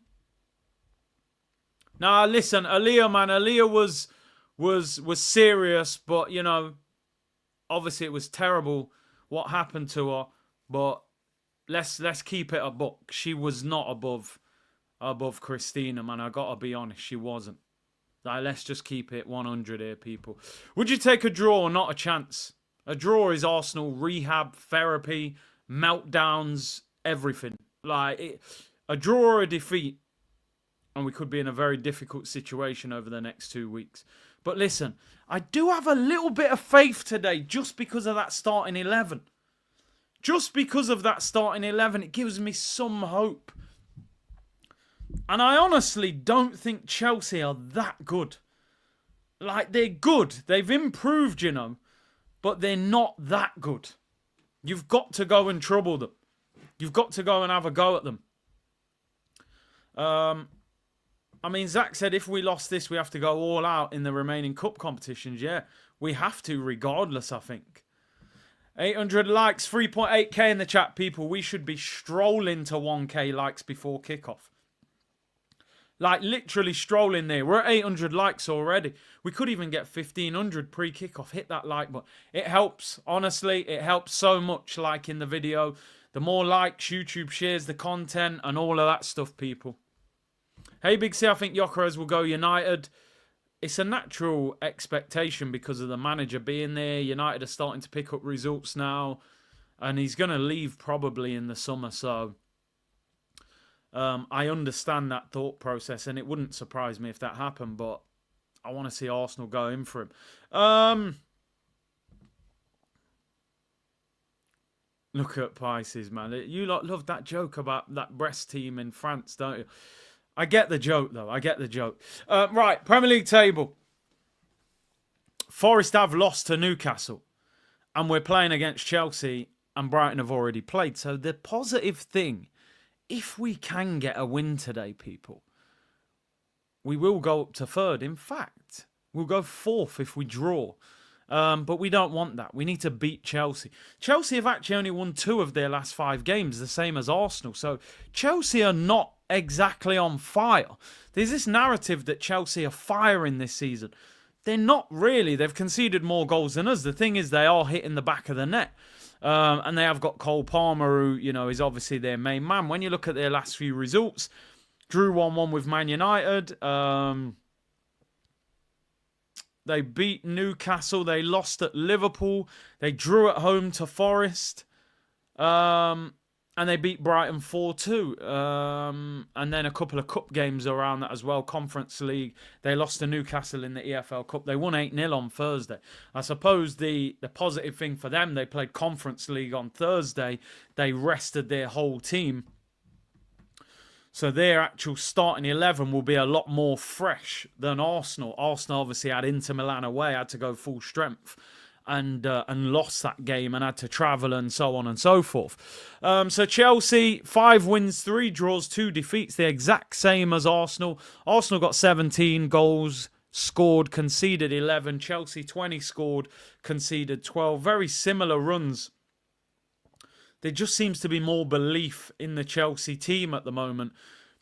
Now, listen, Aaliyah, man. Aaliyah was serious, but, you know, obviously it was terrible what happened to her. But let's keep it a buck. She was not above Christina, man. I gotta be honest, she wasn't. Like, let's just keep it 100 here, people. Would you take a draw or not a chance? A draw is Arsenal rehab, therapy, meltdowns, everything. Like, a draw or a defeat, and we could be in a very difficult situation over the next 2 weeks. But listen, I do have a little bit of faith today just because of that starting 11. Just because of that starting 11, it gives me some hope. And I honestly don't think Chelsea are that good. Like, they're good. They've improved, you know. But they're not that good. You've got to go and trouble them. You've got to go and have a go at them. I mean, Zach said if we lost this, we have to go all out in the remaining cup competitions. Yeah, we have to regardless, I think. 800 likes, 3.8k in the chat, people. We should be strolling to 1k likes before kickoff. Like literally strolling there. We're at 800 likes already. We could even get 1500 pre-kickoff. Hit that like button. It helps. Honestly, it helps so much liking the video. The more likes, YouTube shares the content and all of that stuff, people. Hey, Big C, I think Gyökeres will go United. It's a natural expectation because of the manager being there. United are starting to pick up results now. And he's going to leave probably in the summer. So I understand that thought process. And it wouldn't surprise me if that happened. But I want to see Arsenal go in for him. Look at prices, man. You lot love that joke about that Brest team in France, don't you? I get the joke, though. I get the joke. Right, Premier League table. Forest have lost to Newcastle. And we're playing against Chelsea. And Brighton have already played. So the positive thing, if we can get a win today, people, we will go up to third. In fact, we'll go fourth if we draw. But we don't want that. We need to beat Chelsea. Chelsea have actually only won 2 of their last 5 games, the same as Arsenal. So Chelsea are not exactly on fire. There's this narrative that Chelsea are firing this season. They're not really. They've conceded more goals than us. The thing is, they are hitting the back of the net. And they have got Cole Palmer, who, you know, is obviously their main man. When you look at their last few results, drew 1-1 with Man United. They beat Newcastle. They lost at Liverpool. They drew at home to Forest. And they beat Brighton 4-2. And then a couple of cup games around that as well. Conference League. They lost to Newcastle in the EFL Cup. They won 8-0 on Thursday. I suppose the positive thing for them, they played Conference League on Thursday. They rested their whole team. So their actual starting 11 will be a lot more fresh than Arsenal. Arsenal obviously had Inter Milan away, had to go full strength, and lost that game and had to travel and so on and so forth. So Chelsea, 5 wins, 3 draws, 2 defeats. The exact same as Arsenal. Arsenal got 17 goals scored, conceded 11. Chelsea 20 scored, conceded 12. Very similar runs. There just seems to be more belief in the Chelsea team at the moment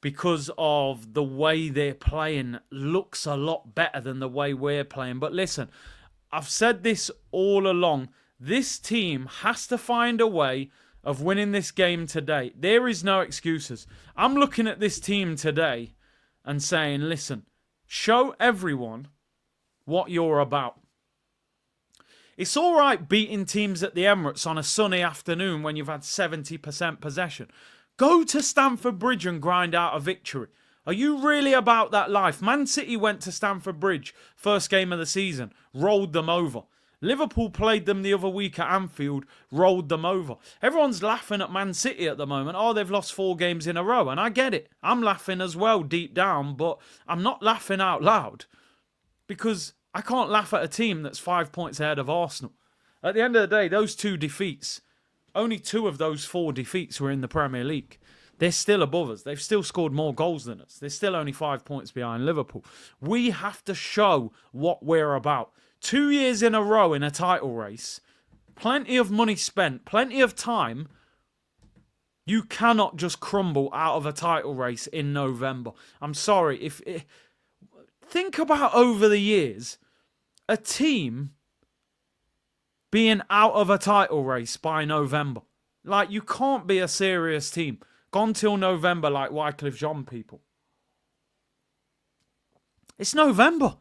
because of the way they're playing. Looks a lot better than the way we're playing. But listen, I've said this all along. This team has to find a way of winning this game today. There is no excuses. I'm looking at this team today and saying, listen, show everyone what you're about. It's all right beating teams at the Emirates on a sunny afternoon when you've had 70% possession. Go to Stamford Bridge and grind out a victory. Are you really about that life? Man City went to Stamford Bridge, first game of the season, rolled them over. Liverpool played them the other week at Anfield, rolled them over. Everyone's laughing at Man City at the moment. Oh, they've lost 4 games in a row, and I get it. I'm laughing as well deep down, but I'm not laughing out loud because I can't laugh at a team that's 5 points ahead of Arsenal. At the end of the day, those 2 defeats, only 2 of those 4 defeats were in the Premier League. They're still above us. They've still scored more goals than us. They're still only 5 points behind Liverpool. We have to show what we're about. 2 years in a row in a title race, plenty of money spent, plenty of time. You cannot just crumble out of a title race in November. I'm sorry. Think about over the years, a team being out of a title race by November. Like, you can't be a serious team. Gone till November like Wycliffe Jean people. It's November.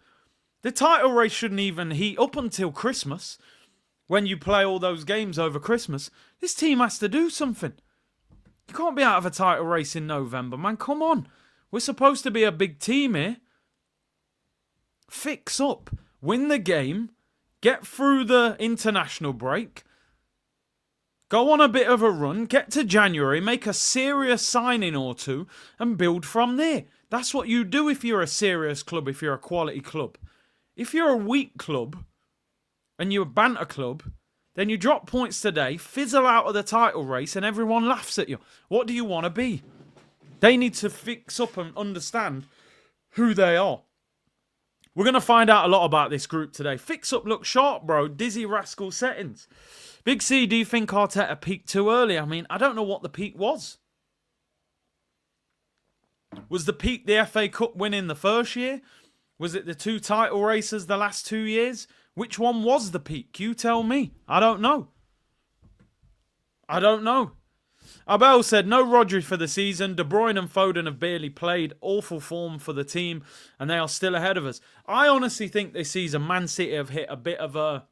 The title race shouldn't even heat up until Christmas. When you play all those games over Christmas, this team has to do something. You can't be out of a title race in November, man. Come on. We're supposed to be a big team here. Fix up. Win the game. Get through the international break. Go on a bit of a run. Get to January. Make a serious signing or 2 and build from there. That's what you do if you're a serious club, if you're a quality club. If you're a weak club and you're a banter club, then you drop points today, fizzle out of the title race, and everyone laughs at you. What do you want to be? They need to fix up and understand who they are. We're going to find out a lot about this group today. Fix up, look sharp, bro. Dizzy Rascal settings. Big C, do you think Arteta peaked too early? I mean, I don't know what the peak was. Was the peak the FA Cup winning the first year? Was it the 2 title races the last 2 years? Which one was the peak? You tell me. I don't know. Abel said, no Rodri for the season. De Bruyne and Foden have barely played. Awful form for the team, and they are still ahead of us. I honestly think this season Man City have hit a bit of a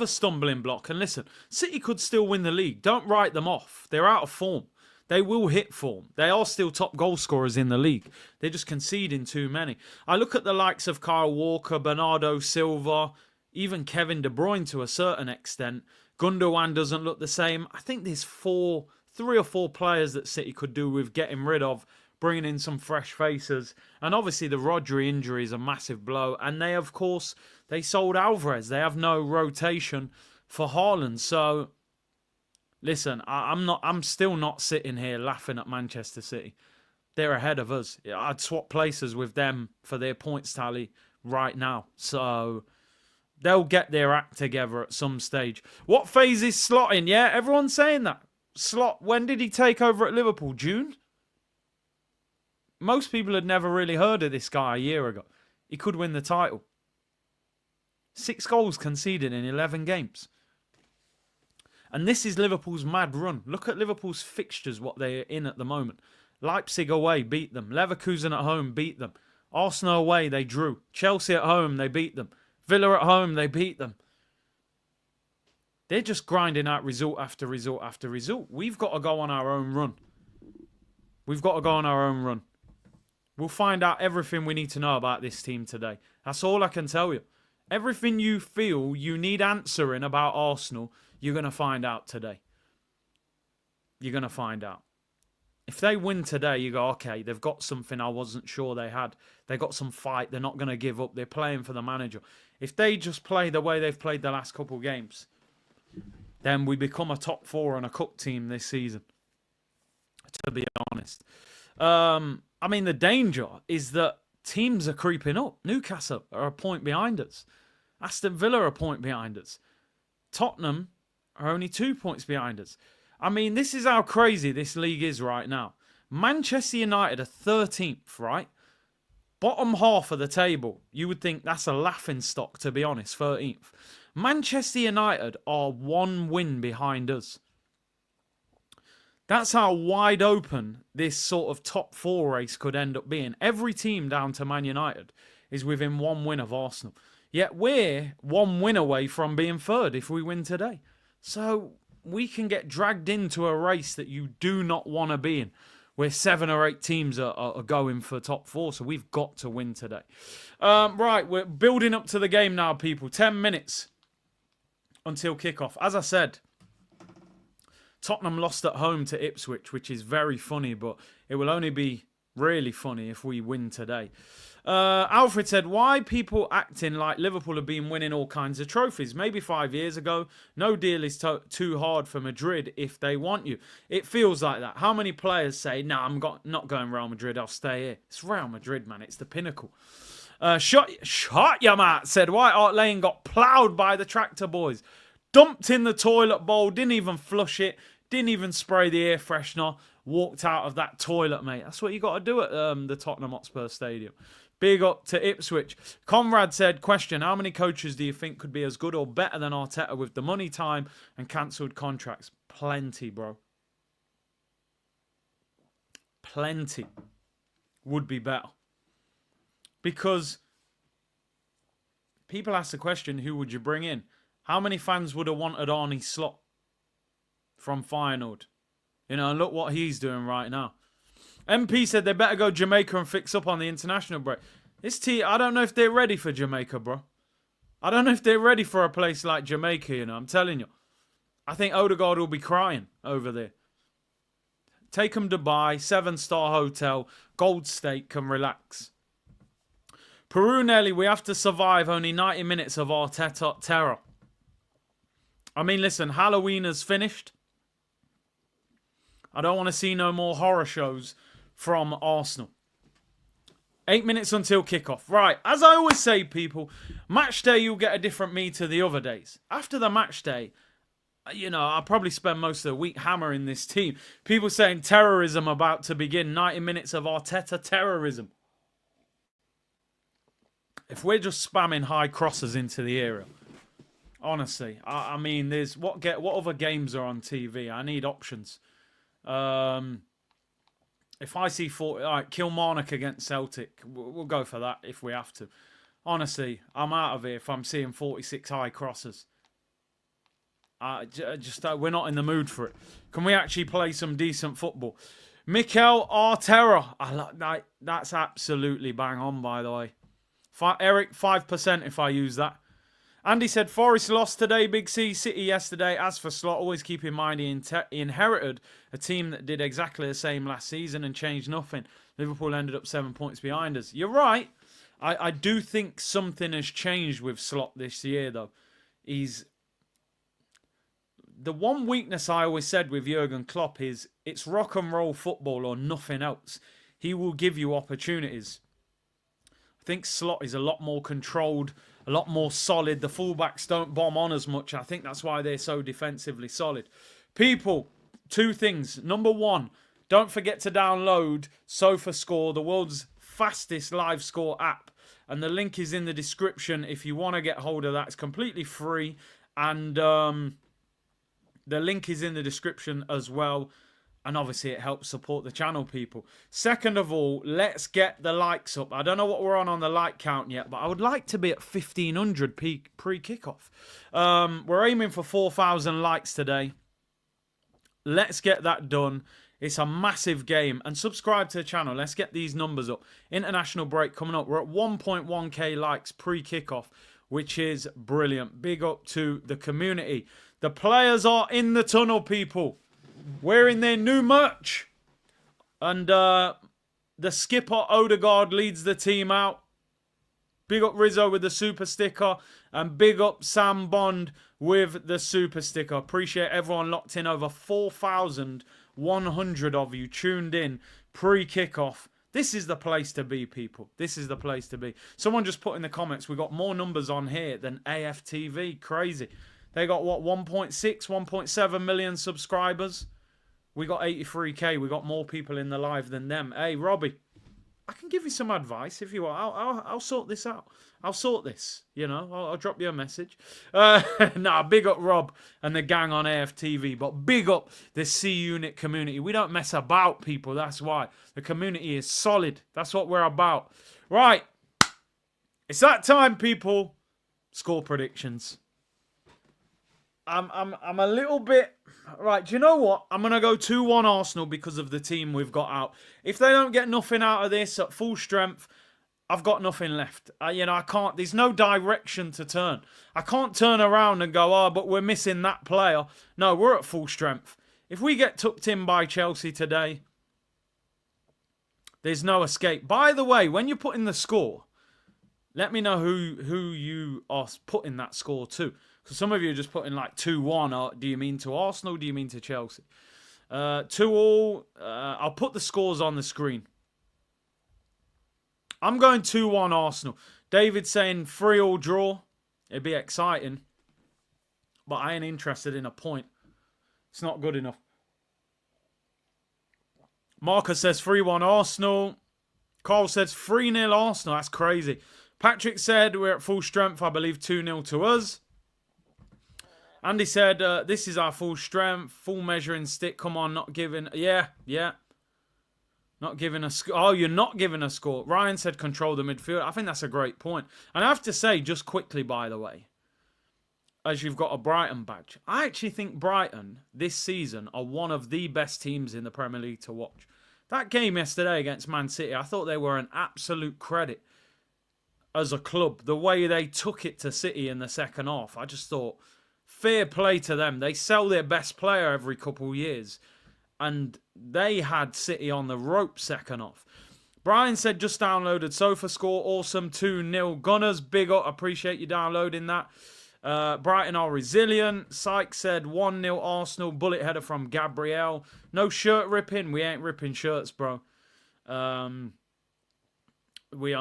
stumbling block. And listen, City could still win the league. Don't write them off. They're out of form. They will hit form. They are still top goal scorers in the league. They're just conceding too many. I look at the likes of Kyle Walker, Bernardo Silva, even Kevin De Bruyne to a certain extent. Gundogan doesn't look the same. I think there's 3 or 4 players that City could do with getting rid of, bringing in some fresh faces. And obviously the Rodri injury is a massive blow. And they, of course, they sold Alvarez. They have no rotation for Haaland. So, listen, I'm still not sitting here laughing at Manchester City. They're ahead of us. I'd swap places with them for their points tally right now. So they'll get their act together at some stage. What phase is Slot in? Yeah, everyone's saying that. Slot, when did he take over at Liverpool? June? Most people had never really heard of this guy a year ago. He could win the title. 6 goals conceded in 11 games. And this is Liverpool's mad run. Look at Liverpool's fixtures, what they're in at the moment. Leipzig away, beat them. Leverkusen at home, beat them. Arsenal away, they drew. Chelsea at home, they beat them. Villa at home, they beat them. They're just grinding out result after result after result. We've got to go on our own run. We'll find out everything we need to know about this team today. That's all I can tell you. Everything you feel you need answering about Arsenal, you're going to find out today. You're going to find out. If they win today, you go, okay, they've got something I wasn't sure they had. They got some fight. They're not going to give up. They're playing for the manager. If they just play the way they've played the last couple of games, then we become a top 4 and a cup team this season, to be honest. I mean, the danger is that teams are creeping up. Newcastle are a point behind us. Aston Villa are a point behind us. Tottenham are only 2 points behind us. I mean, this is how crazy this league is right now. Manchester United are 13th, right? Bottom half of the table. You would think that's a laughing stock, to be honest, 13th. Manchester United are 1 win behind us. That's how wide open this sort of top 4 race could end up being. Every team down to Man United is within 1 win of Arsenal. Yet we're 1 win away from being 3rd if we win today. So we can get dragged into a race that you do not want to be in, where 7 or 8 teams are going for top 4. So we've got to win today. Right, we're building up to the game now, people. 10 minutes until kickoff. As I said, Tottenham lost at home to Ipswich, which is very funny, but it will only be really funny if we win today. Alfred said, why people acting like Liverpool have been winning all kinds of trophies? Maybe 5 years ago, no deal is too hard for Madrid if they want you. It feels like that. How many players say, no, I'm not going Real Madrid, I'll stay here. It's Real Madrid, man. It's the pinnacle. Shot ya, Matt, said, White Hart Lane got ploughed by the tractor boys. Dumped in the toilet bowl, didn't even flush it, didn't even spray the air freshener, walked out of that toilet, mate. That's what you got to do at the Tottenham Hotspur Stadium. Big up to Ipswich. Conrad said, question, how many coaches do you think could be as good or better than Arteta with the money, time and cancelled contracts? Plenty, bro. Plenty would be better. Because people ask the question, who would you bring in? How many fans would have wanted Arne Slot from Feyenoord? You know, look what he's doing right now. MP said they better go Jamaica and fix up on the international break. I don't know if they're ready for Jamaica, bro. I don't know if they're ready for a place like Jamaica, you know. I'm telling you. I think Odegaard will be crying over there. Take them to Dubai, 7-star hotel, gold steak and relax. Peru Nelly, we have to survive only 90 minutes of Arteta terror. I mean, listen, Halloween has finished. I don't want to see no more horror shows from Arsenal. 8 minutes until kickoff. Right, as I always say, people, match day you'll get a different me to the other days. After the match day, You know, I'll probably spend most of the week hammering this team. People saying terrorism about to begin. 90 minutes of Arteta terrorism. If we're just spamming high crosses into the area, honestly, I mean, there's what other games are on TV? I need options. If I see 40, all right, Kilmarnock against Celtic, we'll go for that if we have to. Honestly, I'm out of here if I'm seeing 46 high crosses. We're not in the mood for it. Can we actually play some decent football? Mikel Arteta, that's absolutely bang on, by the way. Eric, 5% if I use that. Andy said, Forest lost today, Big C. City yesterday. As for Slot, always keep in mind he inherited a team that did exactly the same last season and changed nothing. Liverpool ended up 7 points behind us. You're right. I do think something has changed with Slot this year, though. The one weakness I always said with Jurgen Klopp is it's rock and roll football or nothing else. He will give you opportunities. I think Slot is a lot more controlled, a lot more solid. The fullbacks don't bomb on as much. I think that's why they're so defensively solid. People, two things. Number one, don't forget to download SofaScore, the world's fastest live score app. And the link is in the description if you want to get hold of that. It's completely free. And the link is in the description as well. And obviously it helps support the channel, people. Second of all, let's get the likes up. I don't know what we're on the like count yet, but I would like to be at 1,500 pre-kickoff. We're aiming for 4,000 likes today. Let's get that done. It's a massive game. And subscribe to the channel. Let's get these numbers up. International break coming up. We're at 1.1k likes pre-kickoff, which is brilliant. Big up to the community. The players are in the tunnel, people. Wearing their new merch. And the skipper, Odegaard, leads the team out. Big up Rizzo with the super sticker. And big up Sam Bond with the super sticker. Appreciate everyone locked in. Over 4,100 of you tuned in pre-kickoff. This is the place to be, people. This is the place to be. Someone just put in the comments, we got more numbers on here than AFTV. Crazy. They got, what, 1.6, 1.7 million subscribers. We got 83k. We got more people in the live than them. Hey, Robbie, I can give you some advice if you want. I'll sort this out. I'll sort this, you know. I'll drop you a message. Nah, big up Rob and the gang on AFTV. But big up the C-Unit community. We don't mess about, people. That's why. The community is solid. That's what we're about. Right. It's that time, people. Score predictions. I'm a little bit... Right, do you know what? I'm going to go 2-1 Arsenal because of the team we've got out. If they don't get nothing out of this at full strength, I've got nothing left. You know, I can't... There's no direction to turn. I can't turn around and go, oh, but we're missing that player. No, we're at full strength. If we get tucked in by Chelsea today, there's no escape. By the way, when you put in the score, let me know who you are putting that score to. Because some of you are just putting like 2-1. Or do you mean to Arsenal? Do you mean to Chelsea? 2-2. I'll put the scores on the screen. I'm going 2-1 Arsenal. David saying 3-3 draw. It'd be exciting. But I ain't interested in a point. It's not good enough. Marcus says 3-1 Arsenal. Carl says 3-0 Arsenal. That's crazy. Patrick said we're at full strength. I believe 2-0 to us. Andy said, this is our full strength, full measuring stick. Come on, not giving... Yeah. Not giving a score. Oh, you're not giving a score. Ryan said control the midfield. I think that's a great point. And I have to say, just quickly, by the way, as you've got a Brighton badge, I actually think Brighton, this season, are one of the best teams in the Premier League to watch. That game yesterday against Man City, I thought they were an absolute credit as a club. The way they took it to City in the second half, I just thought... Fair play to them. They sell their best player every couple of years. And they had City on the rope second off. Brian said just downloaded SofaScore. Awesome. 2-0 Gunners. Big up. Appreciate you downloading that. Brighton are resilient. Sykes said 1-0 Arsenal. Bullet header from Gabriel. No shirt ripping. We ain't ripping shirts, bro. We are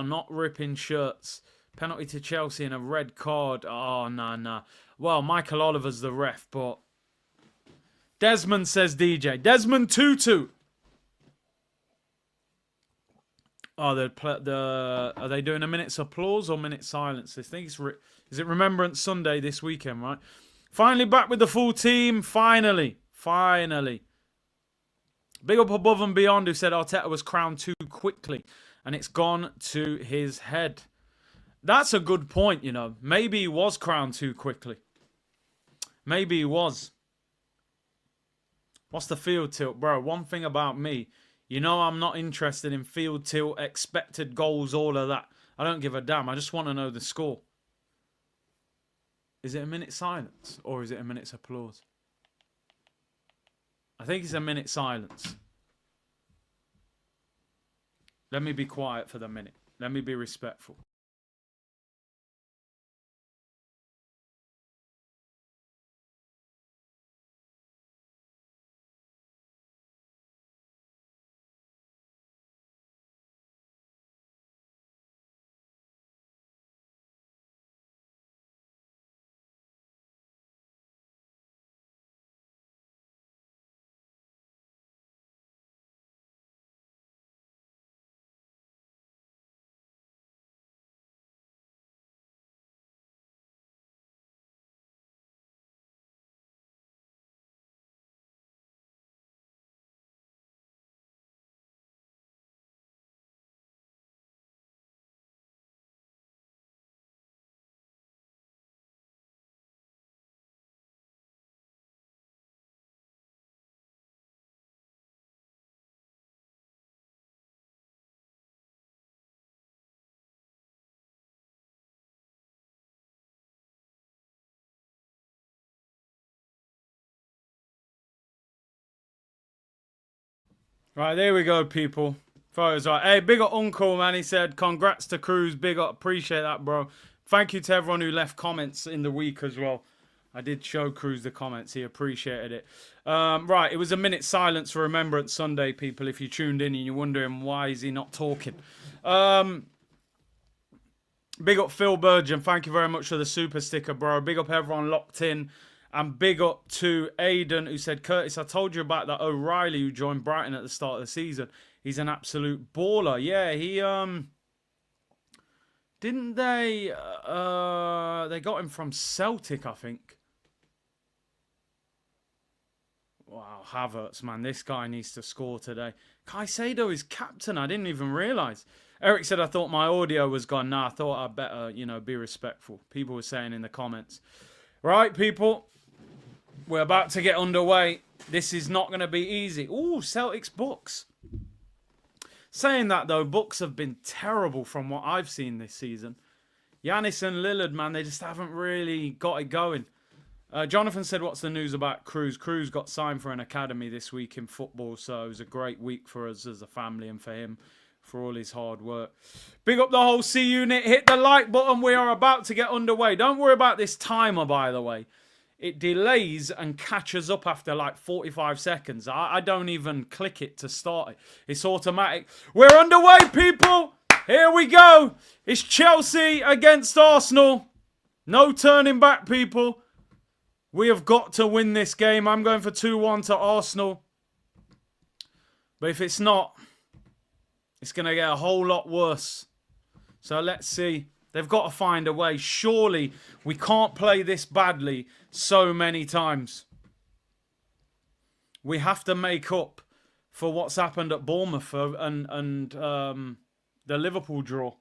not ripping shirts. Penalty to Chelsea and a red card. Oh, nah. Well, Michael Oliver's the ref, but Desmond says DJ. Desmond Tutu. Oh, are they doing a minute's applause or minute silence? I think is it Remembrance Sunday this weekend, right? Finally back with the full team. Finally. Big up Above and Beyond, who said Arteta was crowned too quickly and it's gone to his head. That's a good point, you know. Maybe he was crowned too quickly. Maybe he was. What's the field tilt? Bro, one thing about me, you know I'm not interested in field tilt, expected goals, all of that. I don't give a damn. I just want to know the score. Is it a minute silence or is it a minute's applause? I think it's a minute silence. Let me be quiet for the minute. Let me be respectful. Right, there we go, people. Photos right. Hey, big up Uncle, man. He said, congrats to Cruz. Big up. Appreciate that, bro. Thank you to everyone who left comments in the week as well. I did show Cruz the comments. He appreciated it. Right, it was a minute silence for Remembrance Sunday, people, if you tuned in and you're wondering why is he not talking. Big up Phil Burgeon. Thank you very much for the super sticker, bro. Big up everyone locked in. And big up to Aiden, who said, Curtis, I told you about that O'Reilly who joined Brighton at the start of the season. He's an absolute baller. Yeah, he, didn't they got him from Celtic, I think. Wow, Havertz, man. This guy needs to score today. Caicedo is captain. I didn't even realise. Eric said, I thought my audio was gone. Nah, I thought I'd better, you know, be respectful. People were saying in the comments. Right, people. We're about to get underway. This is not going to be easy. Ooh, Celtic's books. Saying that, though, books have been terrible from what I've seen this season. Giannis and Lillard, man, they just haven't really got it going. Jonathan said, what's the news about Cruz? Cruz got signed for an academy this week in football, so it was a great week for us as a family and for him, for all his hard work. Big up the whole C unit. Hit the like button. We are about to get underway. Don't worry about this timer, by the way. It delays and catches up after like 45 seconds. I don't even click it to start it. It's automatic. We're underway, people. Here we go. It's Chelsea against Arsenal. No turning back, people. We have got to win this game. I'm going for 2-1 to Arsenal. But if it's not, it's going to get a whole lot worse. So let's see. They've got to find a way. Surely we can't play this badly so many times. We have to make up for what's happened at Bournemouth and the Liverpool draw.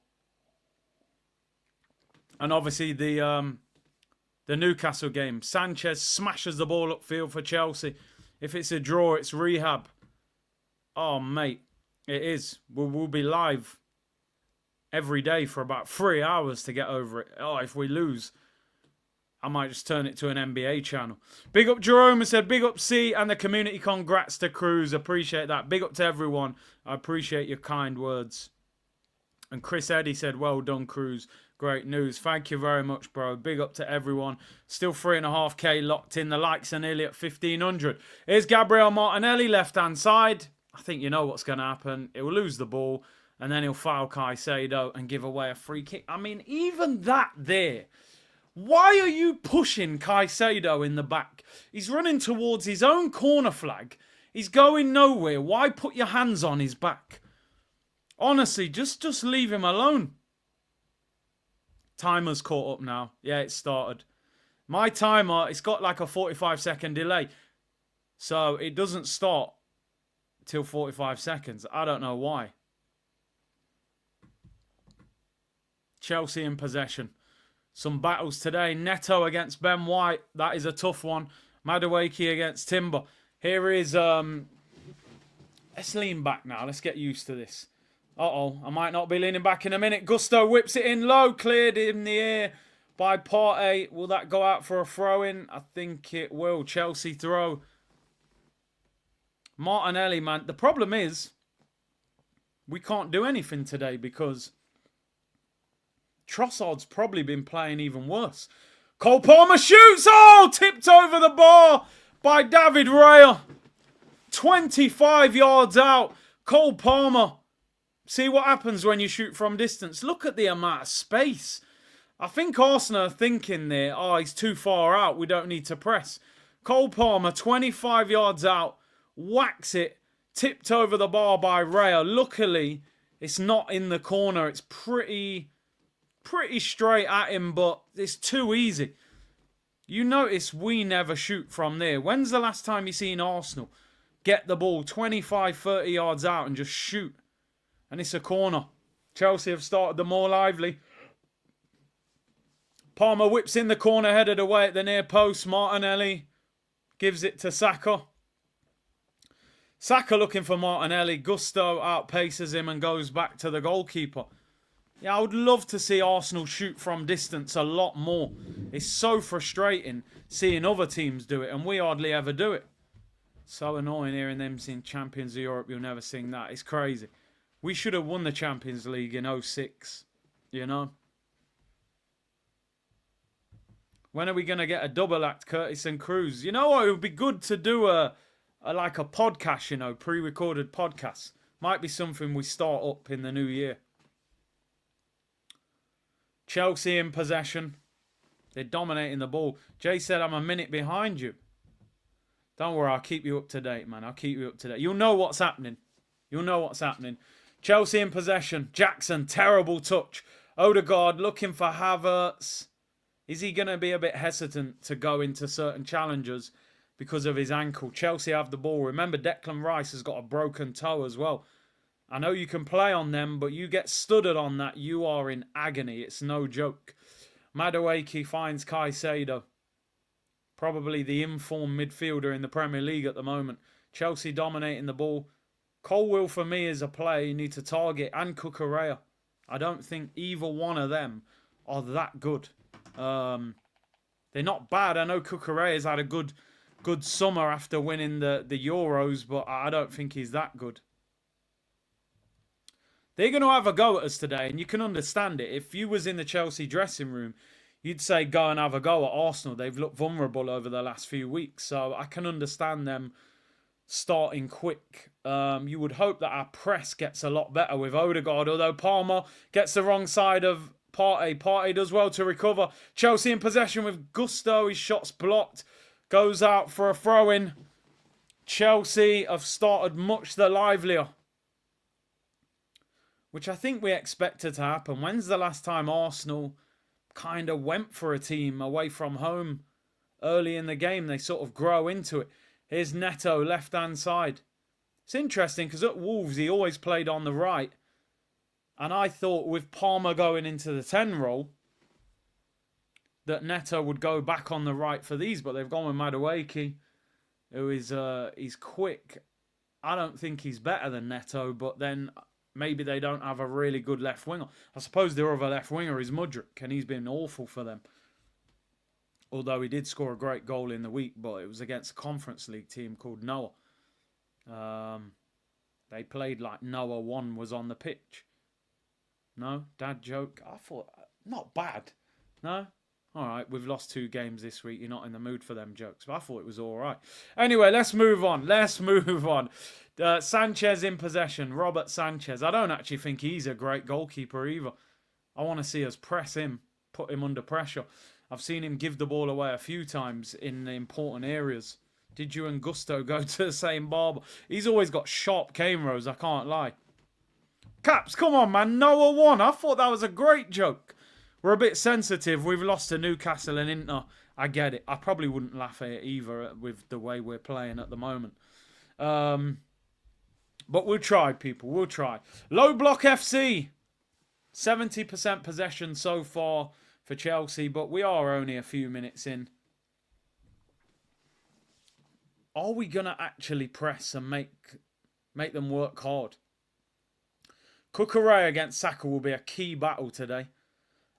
And obviously the Newcastle game. Sanchez smashes the ball upfield for Chelsea. If it's a draw, it's rehab. Oh, mate. It is. We'll be live every day for about 3 hours to get over it. Oh, if we lose, I might just turn it to an NBA channel. Big up Jerome and said, big up C and the community. Congrats to Cruz. Appreciate that. Big up to everyone. I appreciate your kind words. And Chris Eddy said, well done, Cruz. Great news. Thank you very much, bro. Big up to everyone. Still 3.5K locked in. The likes are nearly at 1,500. Here's Gabriel Martinelli, left-hand side. I think you know what's going to happen. He'll lose the ball. And then he'll foul Caicedo and give away a free kick. I mean, even that there Why are you pushing Caicedo in the back? He's running towards his own corner flag. He's going nowhere. Why put your hands on his back? Honestly, just leave him alone. Timer's caught up now. Yeah, it started. My timer, it's got like a 45-second delay. So it doesn't start till 45 seconds. I don't know why. Chelsea in possession. Some battles today. Neto against Ben White. That is a tough one. Madueke against Timber. Here is... let's lean back now. Let's get used to this. Uh-oh. I might not be leaning back in a minute. Gusto whips it in low. Cleared in the air by Partey. Will that go out for a throw-in? I think it will. Chelsea throw. Martinelli, man. The problem is we can't do anything today because Trossard's probably been playing even worse. Cole Palmer shoots. Oh, tipped over the bar by David Raya. 25 yards out. Cole Palmer. See what happens when you shoot from distance. Look at the amount of space. I think Arsenal are thinking there, oh, he's too far out. We don't need to press. Cole Palmer, 25 yards out. Whacks it. Tipped over the bar by Raya. Luckily, it's not in the corner. It's pretty straight at him, but it's too easy. You notice we never shoot from there. When's the last time you seen Arsenal get the ball 25, 30 yards out and just shoot? And it's a corner. Chelsea have started the more lively. Palmer whips in the corner, headed away at the near post. Martinelli gives it to Saka. Saka looking for Martinelli. Gusto outpaces him and goes back to the goalkeeper. Yeah, I would love to see Arsenal shoot from distance a lot more. It's so frustrating seeing other teams do it and we hardly ever do it. So annoying hearing them sing Champions of Europe. You'll never sing that. It's crazy. We should have won the Champions League in 06, you know. When are we going to get a double act, Curtis and Cruz? You know what? It would be good to do a podcast, you know, pre-recorded podcast. Might be something we start up in the new year. Chelsea in possession. They're dominating the ball. Jay said, I'm a minute behind you. Don't worry, I'll keep you up to date, man. I'll keep you up to date. You'll know what's happening. You'll know what's happening. Chelsea in possession. Jackson, terrible touch. Odegaard looking for Havertz. Is he going to be a bit hesitant to go into certain challenges because of his ankle? Chelsea have the ball. Remember, Declan Rice has got a broken toe as well. I know you can play on them, but you get studded on that, you are in agony. It's no joke. Madueke finds Caicedo. Probably the informed midfielder in the Premier League at the moment. Chelsea dominating the ball. Colwill, for me, is a player you need to target. And Cucurella. I don't think either one of them are that good. They're not bad. I know Cucurella's had a good summer after winning the Euros, but I don't think he's that good. They're going to have a go at us today, and you can understand it. If you was in the Chelsea dressing room, you'd say go and have a go at Arsenal. They've looked vulnerable over the last few weeks, so I can understand them starting quick. You would hope that our press gets a lot better with Odegaard, although Palmer gets the wrong side of Partey. Partey does well to recover. Chelsea in possession with Gusto. His shot's blocked. Goes out for a throw-in. Chelsea have started much the livelier, which I think we expected to happen. When's the last time Arsenal kind of went for a team away from home early in the game? They sort of grow into it. Here's Neto, left-hand side. It's interesting because at Wolves, he always played on the right. And I thought with Palmer going into the 10 role, that Neto would go back on the right for these. But they've gone with Madueke, who is he's quick. I don't think he's better than Neto, but then maybe they don't have a really good left winger. I suppose their other left winger is Mudryk, and he's been awful for them. Although he did score a great goal in the week, but it was against a Conference League team called Noah. They played like Noah 1 was on the pitch. No? Dad joke? I thought, not bad. No? All right, we've lost 2 games this week. You're not in the mood for them jokes. But I thought it was all right. Anyway, let's move on. Sanchez in possession. Robert Sanchez. I don't actually think he's a great goalkeeper either. I want to see us press him, put him under pressure. I've seen him give the ball away a few times in the important areas. Did you and Gusto go to the same barber? He's always got sharp cane rows, I can't lie. Caps, come on, man. Noah won. I thought that was a great joke. We're a bit sensitive. We've lost to Newcastle and Inter. I get it. I probably wouldn't laugh at it either with the way we're playing at the moment. But we'll try, people. We'll try. Low Block FC. 70% possession so far for Chelsea, but we are only a few minutes in. Are we going to actually press and make them work hard? Cucurella against Saka will be a key battle today.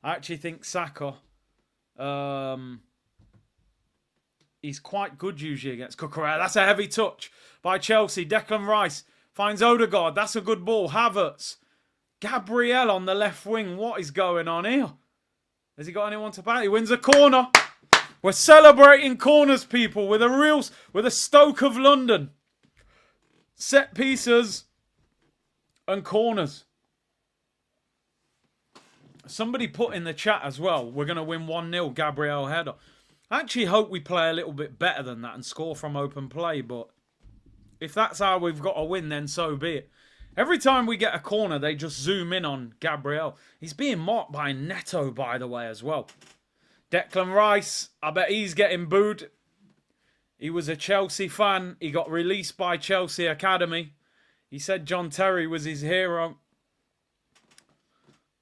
I actually think Saka, he's quite good usually against Cucurella. That's a heavy touch by Chelsea. Declan Rice finds Odegaard. That's a good ball. Havertz. Gabriel on the left wing. What is going on here? Has he got anyone to bat? He wins a corner. We're celebrating corners, people, with a Stoke of London. Set pieces and corners. Somebody put in the chat as well, we're going to win 1-0, Gabriel header. I actually hope we play a little bit better than that and score from open play, but if that's how we've got to win, then so be it. Every time we get a corner, they just zoom in on Gabriel. He's being marked by Neto, by the way, as well. Declan Rice, I bet he's getting booed. He was a Chelsea fan. He got released by Chelsea Academy. He said John Terry was his hero.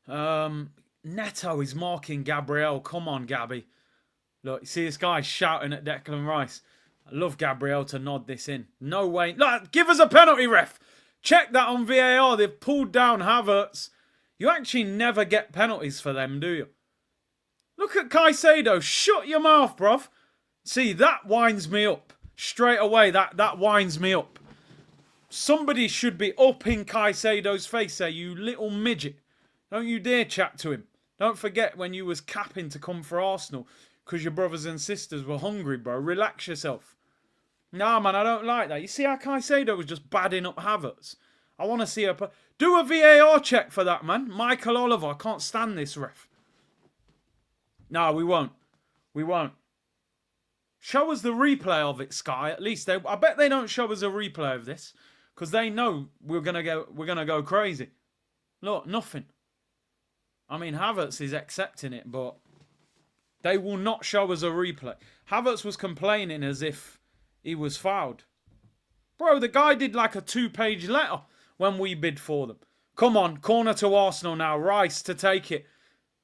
Neto is marking Gabriel. Come on, Gabby. Look, you see this guy shouting at Declan Rice. I love Gabriel to nod this in. No way. Look, give us a penalty, ref. Check that on VAR. They've pulled down Havertz. You actually never get penalties for them, do you? Look at Caicedo. Shut your mouth, bruv. See, that winds me up. Straight away, that winds me up. Somebody should be up in Caicedo's face there, you little midget. Don't you dare chat to him. Don't forget when you was capping to come for Arsenal because your brothers and sisters were hungry, bro. Relax yourself. Nah, man, I don't like that. You see how Caicedo was just badding up Havertz? I want to see her... Do a VAR check for that, man. Michael Oliver. I can't stand this ref. No, we won't. We won't. Show us the replay of it, Sky. At least I bet they don't show us a replay of this because they know we're gonna go crazy. Look, nothing. I mean, Havertz is accepting it, but they will not show us a replay. Havertz was complaining as if he was fouled. Bro, the guy did like a 2-page letter when we bid for them. Come on, corner to Arsenal now. Rice to take it.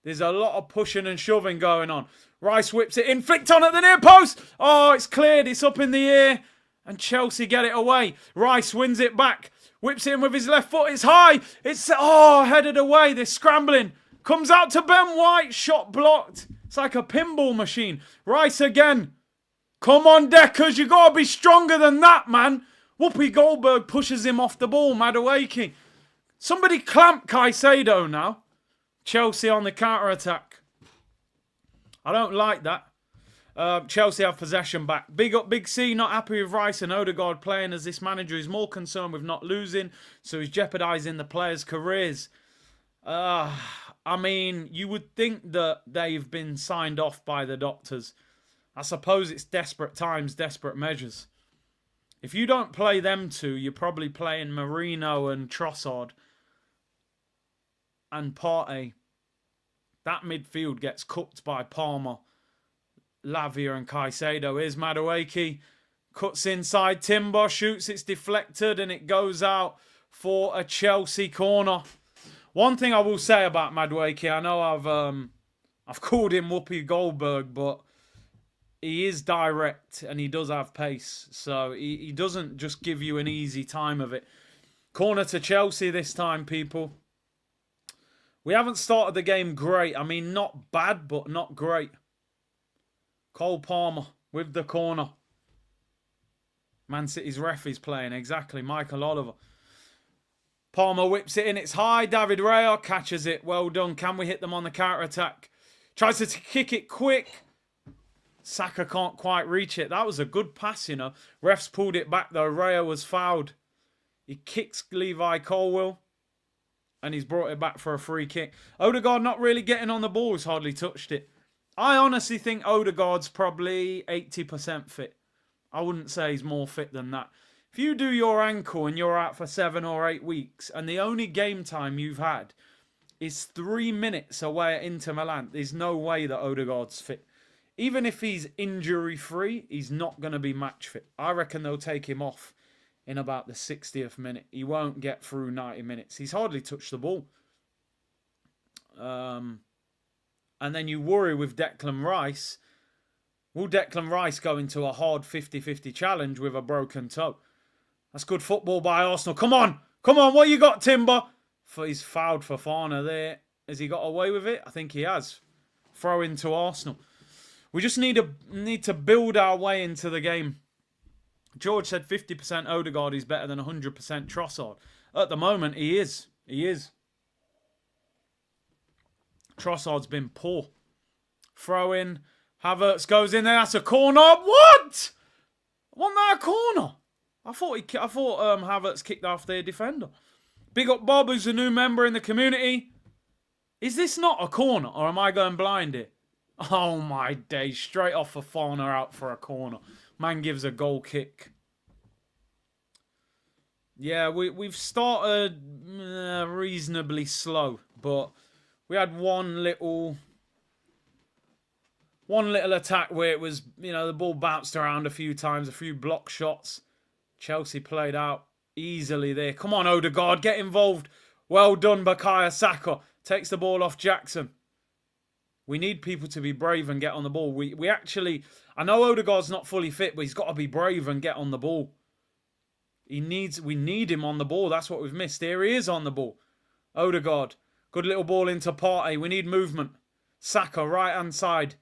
There's a lot of pushing and shoving going on. Rice whips it in, flicked on at the near post. Oh, it's cleared. It's up in the air. And Chelsea get it away. Rice wins it back. Whips it in with his left foot. It's high. It's, headed away. They're scrambling. Comes out to Ben White. Shot blocked. It's like a pinball machine. Rice again. Come on, Deckers. You got to be stronger than that, man. Whoopi Goldberg pushes him off the ball. Madueke. Somebody clamp Caicedo now. Chelsea on the counter-attack. I don't like that. Chelsea have possession back. Big up Big C, not happy with Rice and Odegaard playing as this manager is more concerned with not losing, so he's jeopardising the players' careers. I mean, you would think that they've been signed off by the doctors. I suppose it's desperate times, desperate measures. If you don't play them two, you're probably playing Marino and Trossard and Partey. That midfield gets cooked by Palmer, Lavia and Caicedo. Here's Madueke. Cuts inside Timber, shoots, it's deflected and it goes out for a Chelsea corner. One thing I will say about Madueke, I know I've called him Whoopi Goldberg, but he is direct and he does have pace. So he doesn't just give you an easy time of it. Corner to Chelsea this time, people. We haven't started the game great. I mean, not bad, but not great. Cole Palmer with the corner. Man City's ref is playing. Exactly. Michael Oliver. Palmer whips it in. It's high. David Raya catches it. Well done. Can we hit them on the counter-attack? Tries to kick it quick. Saka can't quite reach it. That was a good pass, you know. Refs pulled it back, though. Raya was fouled. He kicks Levi Colwill. And he's brought it back for a free kick. Odegaard not really getting on the ball. He's hardly touched it. I honestly think Odegaard's probably 80% fit. I wouldn't say he's more fit than that. If you do your ankle and you're out for 7 or 8 weeks and the only game time you've had is 3 minutes away at Inter Milan, there's no way that Odegaard's fit. Even if he's injury-free, he's not going to be match fit. I reckon they'll take him off in about the 60th minute. He won't get through 90 minutes. He's hardly touched the ball. And then you worry with Declan Rice. Will Declan Rice go into a hard 50-50 challenge with a broken toe? That's good football by Arsenal. Come on. Come on. What you got, Timber? He's fouled for Fofana there. Has he got away with it? I think he has. Throw into Arsenal. We just need to build our way into the game. George said 50% Odegaard is better than 100% Trossard. At the moment, he is. He is. Trossard's been poor. Throw in. Havertz goes in there. That's a corner. What? Wasn't that a corner? I thought Havertz kicked off their defender. Big up Bob, who's a new member in the community. Is this not a corner, or am I going blind here? Oh my days! Straight off Fofana out for a corner. Man gives a goal kick. Yeah, we've started reasonably slow, but we had one little attack where it was, the ball bounced around a few times, a few block shots. Chelsea played out easily there. Come on, Odegaard, get involved. Well done, Bukayo Saka. Takes the ball off Jackson. We need people to be brave and get on the ball. We actually, I know Odegaard's not fully fit, but he's got to be brave and get on the ball. We need him on the ball. That's what we've missed. Here he is on the ball. Odegaard. Good little ball into Partey. We need movement. Saka, right-hand side.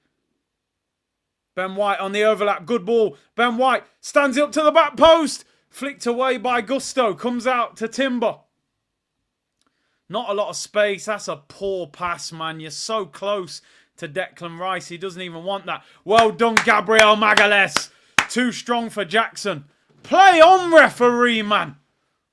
Ben White on the overlap. Good ball. Ben White stands up to the back post. Flicked away by Gusto. Comes out to Timber. Not a lot of space. That's a poor pass, man. You're so close to Declan Rice. He doesn't even want that. Well done, Gabriel Magalhaes. Too strong for Jackson. Play on, referee, man.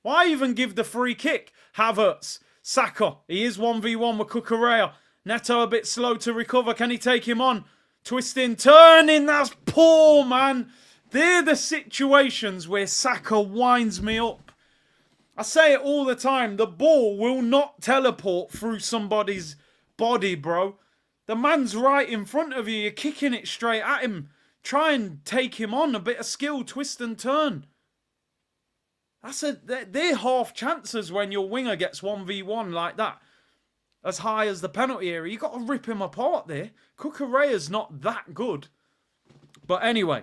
Why even give the free kick? Havertz. Saka. He is 1v1 with Cucurella. Neto a bit slow to recover. Can he take him on? Twisting, turning. That's poor, man. They're the situations where Saka winds me up. I say it all the time. The ball will not teleport through somebody's body, bro. The man's right in front of you. You're kicking it straight at him. Try and take him on. A bit of skill, twist and turn. They're half chances when your winger gets 1v1 like that. As high as the penalty area. You've got to rip him apart there. Cucurella's not that good. But anyway.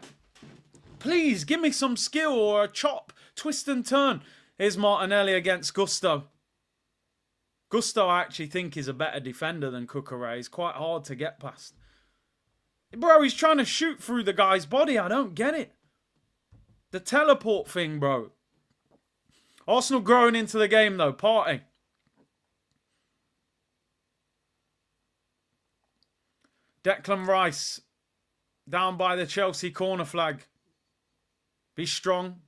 Please, give me some skill or a chop. Twist and turn. Here's Martinelli against Gusto. Gusto, I actually think, is a better defender than Cucurella. He's quite hard to get past. Bro, he's trying to shoot through the guy's body. I don't get it. The teleport thing, bro. Arsenal growing into the game, though. Partey. Declan Rice. Down by the Chelsea corner flag. Be strong.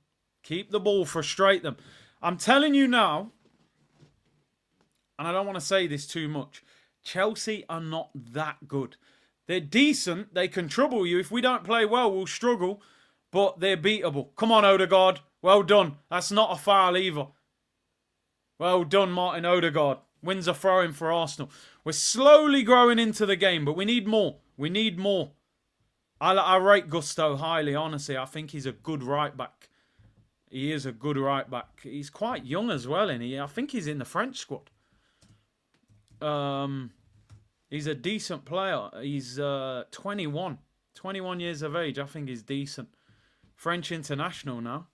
Keep the ball. Frustrate them. I'm telling you now, and I don't want to say this too much, Chelsea are not that good. They're decent. They can trouble you. If we don't play well, we'll struggle. But they're beatable. Come on, Odegaard. Well done. That's not a foul either. Well done, Martin Odegaard. Wins a throw-in for Arsenal. We're slowly growing into the game, but we need more. We need more. I rate Gusto highly, honestly. I think he's a good right-back. He is a good right-back. He's quite young as well, isn't he? I think he's in the French squad. He's a decent player. He's 21. 21 years of age. I think he's decent. French international now.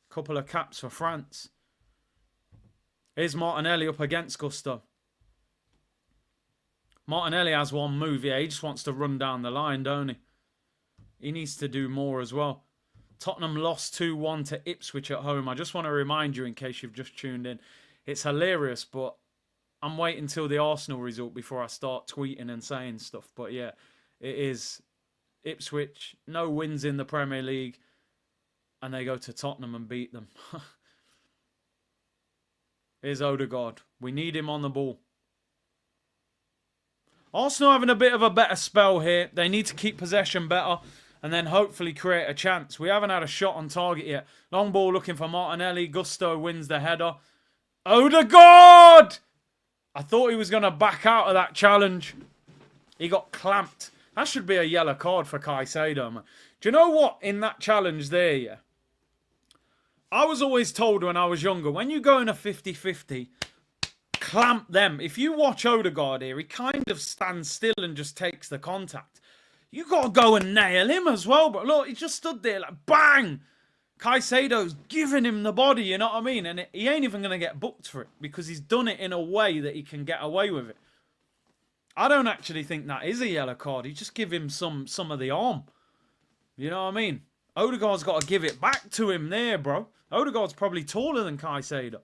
Couple of caps for France. Here's Martinelli up against Gusto. Martinelli has one move. Yeah, he just wants to run down the line, don't he? He needs to do more as well. Tottenham lost 2-1 to Ipswich at home. I just want to remind you, in case you've just tuned in, it's hilarious, but I'm waiting until the Arsenal result before I start tweeting and saying stuff. But yeah, it is Ipswich. No wins in the Premier League. And they go to Tottenham and beat them. Here's Odegaard. We need him on the ball. Arsenal having a bit of a better spell here. They need to keep possession better and then hopefully create a chance. We haven't had a shot on target yet. Long ball looking for Martinelli. Gusto wins the header. Odegaard! I thought he was going to back out of that challenge. He got clamped. That should be a yellow card for Caicedo, man. Do you know what? In that challenge there, yeah. I was always told when I was younger, when you go in a 50-50, clamp them. If you watch Odegaard here, he kind of stands still and just takes the contact. You got to go and nail him as well. But look, he just stood there like, bang! Caicedo's giving him the body, you know what I mean? And he ain't even going to get booked for it because he's done it in a way that he can get away with it. I don't actually think that is a yellow card. He just give him some of the arm. You know what I mean? Odegaard's got to give it back to him there, bro. Odegaard's probably taller than Caicedo.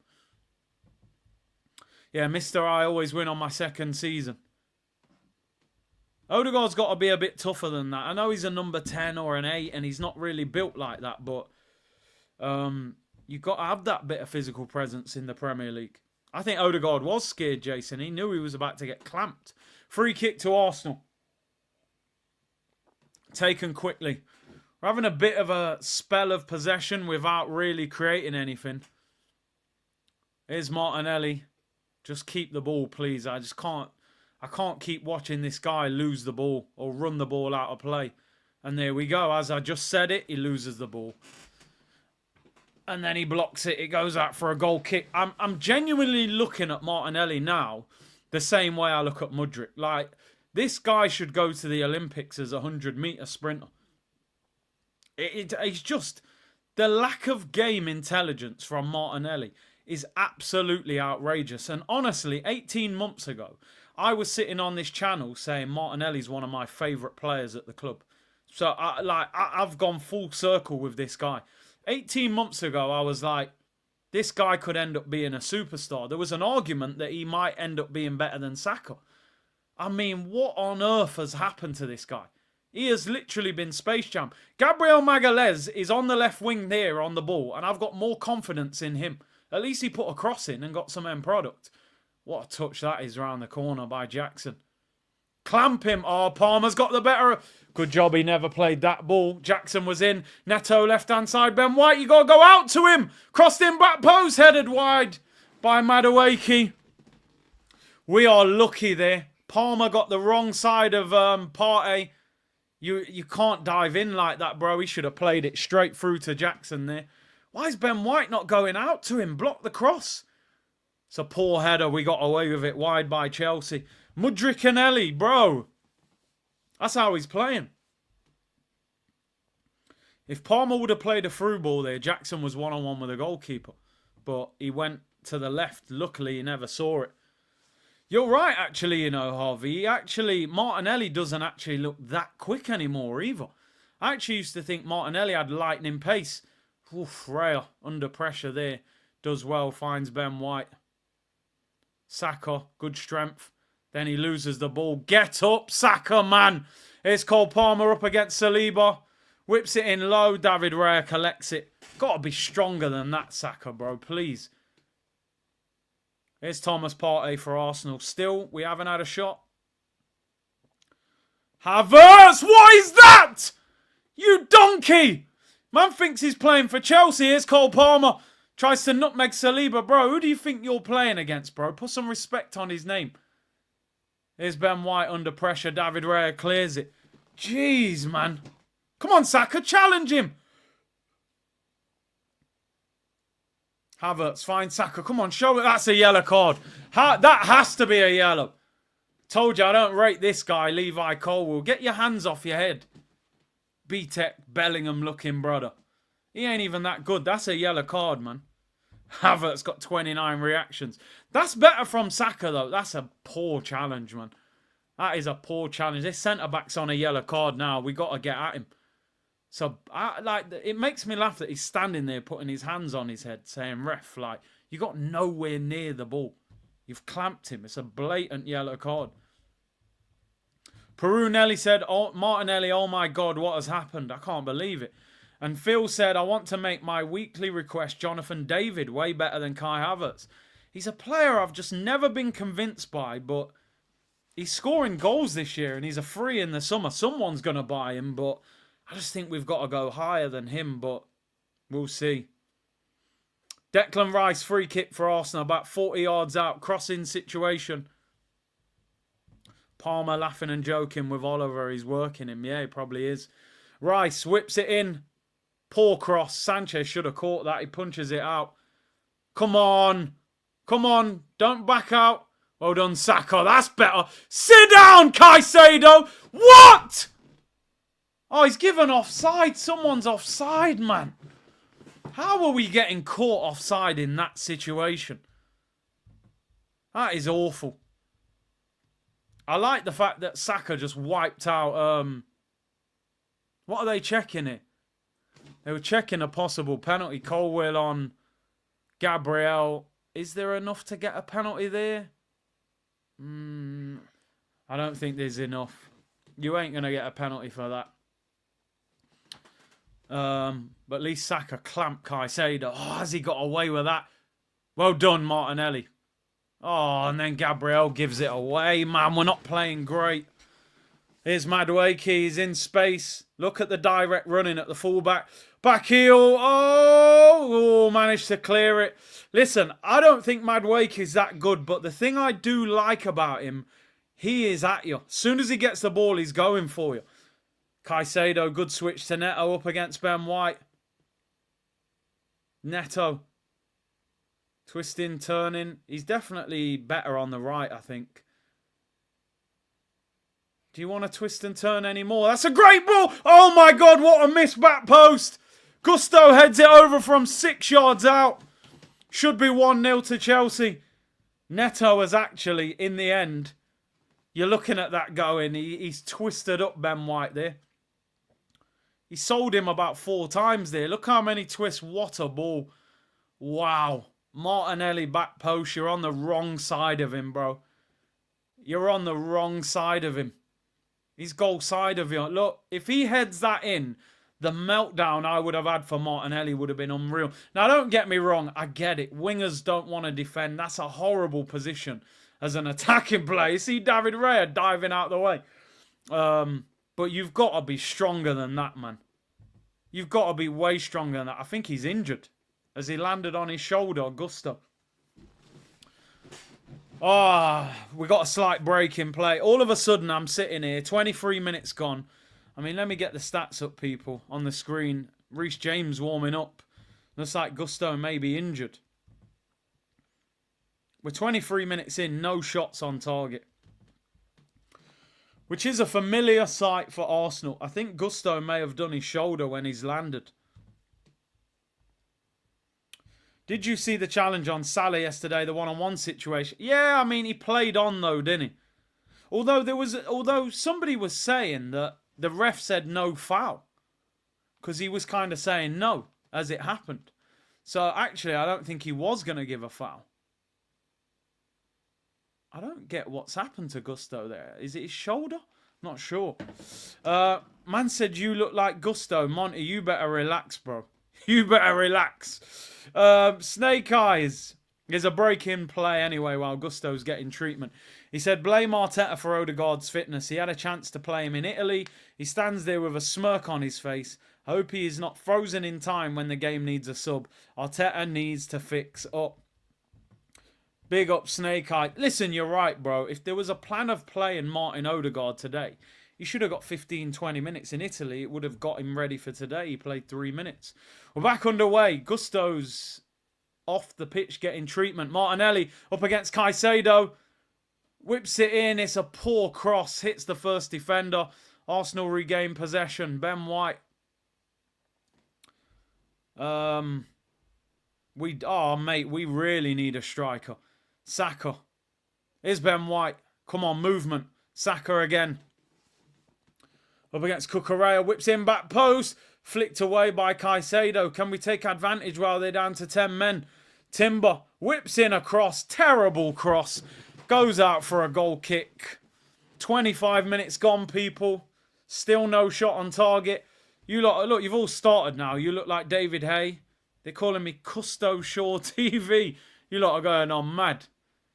Yeah, Mr. I always win on my second season. Odegaard's got to be a bit tougher than that. I know he's a number 10 or an 8 and he's not really built like that, but you've got to have that bit of physical presence in the Premier League. I think Odegaard was scared, Jason. He knew he was about to get clamped. Free kick to Arsenal. Taken quickly. We're having a bit of a spell of possession without really creating anything. Here's Martinelli. Just keep the ball, please. I can't keep watching this guy lose the ball or run the ball out of play. And there we go. As I just said it, he loses the ball. And then he blocks it. It goes out for a goal kick. I'm genuinely looking at Martinelli now the same way I look at Mudryk. Like, this guy should go to the Olympics as a 100-metre sprinter. It's just the lack of game intelligence from Martinelli is absolutely outrageous. And honestly, 18 months ago, I was sitting on this channel saying Martinelli's one of my favourite players at the club. So I've gone full circle with this guy. 18 months ago, I was like, this guy could end up being a superstar. There was an argument that he might end up being better than Saka. I mean, what on earth has happened to this guy? He has literally been Space Jam. Gabriel Magalhaes is on the left wing there on the ball, and I've got more confidence in him. At least he put a cross in and got some end product. What a touch that is round the corner by Jackson. Clamp him. Oh, Palmer's got the better. Good job he never played that ball. Jackson was in. Neto left-hand side. Ben White, you got to go out to him. Crossed in back post. Headed wide by Madueke. We are lucky there. Palmer got the wrong side of Partey. You can't dive in like that, bro. He should have played it straight through to Jackson there. Why is Ben White not going out to him? Block the cross. It's a poor header. We got away with it wide by Chelsea. Mudryk and Ellie, bro. That's how he's playing. If Palmer would have played a through ball there, Jackson was one-on-one with the goalkeeper. But he went to the left. Luckily, he never saw it. You're right, actually, you know, Harvey. Martinelli doesn't actually look that quick anymore either. I actually used to think Martinelli had lightning pace. Oof, Raya, under pressure there. Does well, finds Ben White. Saka, good strength. Then he loses the ball. Get up, Saka, man. Here's Cole Palmer up against Saliba. Whips it in low. David Raya collects it. Got to be stronger than that, Saka, bro. Please. Here's Thomas Partey for Arsenal. Still, we haven't had a shot. Havertz! What is that? You donkey! Man thinks he's playing for Chelsea. Here's Cole Palmer. Tries to nutmeg Saliba. Bro, who do you think you're playing against, bro? Put some respect on his name. Here's Ben White under pressure. David Raya clears it. Jeez, man. Come on, Saka. Challenge him. Havertz, find Saka. Come on, show it. That's a yellow card. That has to be a yellow. Told you I don't rate this guy, Levi Colwill. Get your hands off your head. B-Tech, Bellingham looking brother. He ain't even that good. That's a yellow card, man. Havertz got 29 reactions. That's better from Saka, though. That's a poor challenge, man. That is a poor challenge. This centre-back's on a yellow card now. We got to get at him. So, it makes me laugh that he's standing there putting his hands on his head saying, ref, like, you got nowhere near the ball. You've clamped him. It's a blatant yellow card. Peru Nelly said, oh, Martinelli, oh my God, what has happened? I can't believe it. And Phil said, I want to make my weekly request Jonathan David way better than Kai Havertz. He's a player I've just never been convinced by, but he's scoring goals this year and he's a free in the summer. Someone's going to buy him, but I just think we've got to go higher than him, but we'll see. Declan Rice, free kick for Arsenal, about 40 yards out, crossing situation. Palmer laughing and joking with Oliver. He's working him. Yeah, he probably is. Rice whips it in. Poor cross. Sanchez should have caught that. He punches it out. Come on. Come on. Don't back out. Well done, Saka. That's better. Sit down, Caicedo. What? Oh, he's given offside. Someone's offside, man. How are we getting caught offside in that situation? That is awful. I like the fact that Saka just wiped out... what are they checking it? They were checking a possible penalty. Colwill on Gabriel. Is there enough to get a penalty there? I don't think there's enough. You ain't going to get a penalty for that. But at least Saka clamped Caicedo. Oh, has he got away with that? Well done, Martinelli. Oh, and then Gabriel gives it away. Man, we're not playing great. Here's Madueke. He's in space. Look at the direct running at the fullback. Back heel. Oh, managed to clear it. Listen, I don't think Madueke is that good, but the thing I do like about him, he is at you. As soon as he gets the ball, he's going for you. Caicedo, good switch to Neto up against Ben White. Neto. Twisting, turning. He's definitely better on the right, I think. Do you want to twist and turn anymore? That's a great ball! Oh my God, what a missed back post! Gusto heads it over from 6 yards out. Should be 1-0 to Chelsea. Neto has actually, in the end, you're looking at that going, he's twisted up Ben White there. He sold him about 4 times there. Look how many twists. What a ball. Wow. Martinelli back post. You're on the wrong side of him, bro. You're on the wrong side of him. He's goal side of you. Look, if he heads that in, the meltdown I would have had for Martinelli would have been unreal. Now, don't get me wrong. I get it. Wingers don't want to defend. That's a horrible position as an attacking player. You see David Raya diving out the way. But you've got to be stronger than that, man. You've got to be way stronger than that. I think he's injured as he landed on his shoulder, Gusto. We got a slight break in play. All of a sudden, I'm sitting here, 23 minutes gone. I mean, let me get the stats up, people, on the screen. Reece James warming up. Looks like Gusto may be injured. We're 23 minutes in, no shots on target. Which is a familiar sight for Arsenal. I think Gusto may have done his shoulder when he's landed. Did you see the challenge on Salah yesterday, the one-on-one situation? Yeah, I mean, he played on though, didn't he? Although somebody was saying that the ref said no foul. Because he was kind of saying no as it happened. So actually, I don't think he was going to give a foul. I don't get what's happened to Gusto there. Is it his shoulder? Not sure. Man said you look like Gusto. Monty, you better relax, bro. You better relax. Snake Eyes. There's a break in play anyway while Gusto's getting treatment. He said, blame Arteta for Odegaard's fitness. He had a chance to play him in Italy. He stands there with a smirk on his face. I hope he is not frozen in time when the game needs a sub. Arteta needs to fix up. Big up Snake Eye. Listen, you're right, bro. If there was a plan of playing Martin Odegaard today, he should have got 15, 20 minutes in Italy. It would have got him ready for today. He played 3 minutes. We're back underway. Gusto's off the pitch getting treatment. Martinelli up against Caicedo. Whips it in. It's a poor cross. Hits the first defender. Arsenal regain possession. Ben White. Mate, we really need a striker. Saka. Here's Ben White. Come on, movement. Saka again. Up against Cucurella. Whips in back post. Flicked away by Caicedo. Can we take advantage while they're down to 10 men? Timber. Whips in a cross. Terrible cross. Goes out for a goal kick. 25 minutes gone, people. Still no shot on target. You lot, look, you've all started now. You look like David Hay. They're calling me Custo Shaw TV. You lot are going on mad.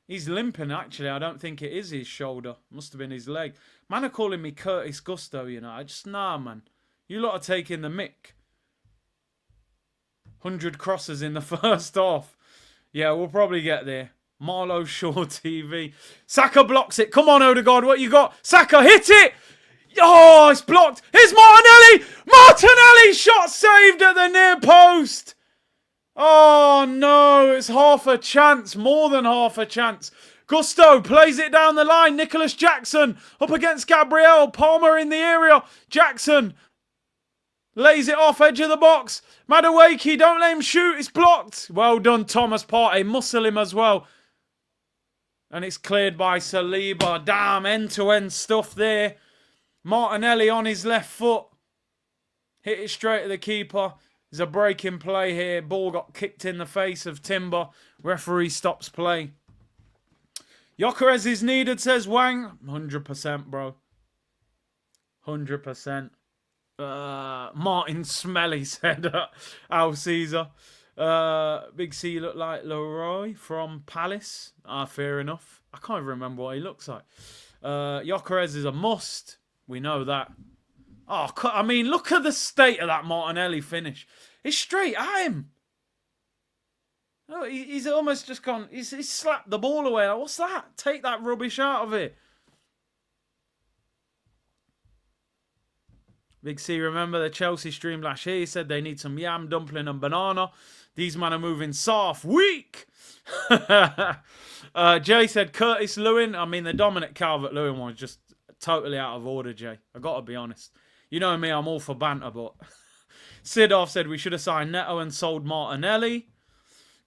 He's limping, actually. I don't think it is his shoulder. Must have been his leg. Man are calling me Curtis Gusto, you know. I just, nah, man. You lot are taking the mick. 100 crosses in the first half. Yeah, we'll probably get there. Marlow Shaw TV. Saka blocks it. Come on, Odegaard. What you got? Saka, hit it! Oh, it's blocked. Here's Martinelli! Martinelli! Shot saved at the near post! Oh, no. It's half a chance. More than half a chance. Gusto plays it down the line. Nicholas Jackson up against Gabriel. Palmer in the area. Jackson lays it off edge of the box. Madueke, don't let him shoot. It's blocked. Well done, Thomas Partey. Muscle him as well. And it's cleared by Saliba. Damn, end-to-end stuff there. Martinelli on his left foot. Hit it straight at the keeper. There's a break in play here. Ball got kicked in the face of Timber. Referee stops play. Gyökeres is needed, says Wang. 100%, bro. 100%. Martin Smelly said Al Caesar. Big C looked like Leroy from Palace. Fair enough. I can't even remember what he looks like. Gyökeres is a must. We know that. Oh, I mean, look at the state of that Martinelli finish. It's straight at him. Oh, he's almost just gone. He's slapped the ball away. Like, what's that? Take that rubbish out of it. Big C, remember the Chelsea stream last year? He said they need some yam, dumpling and banana. These men are moving soft. Weak! Jay said Curtis Lewin. I mean, the Dominic Calvert-Lewin one was just totally out of order, Jay. I got to be honest. You know me, I'm all for banter, but... Sidorf said we should have signed Neto and sold Martinelli.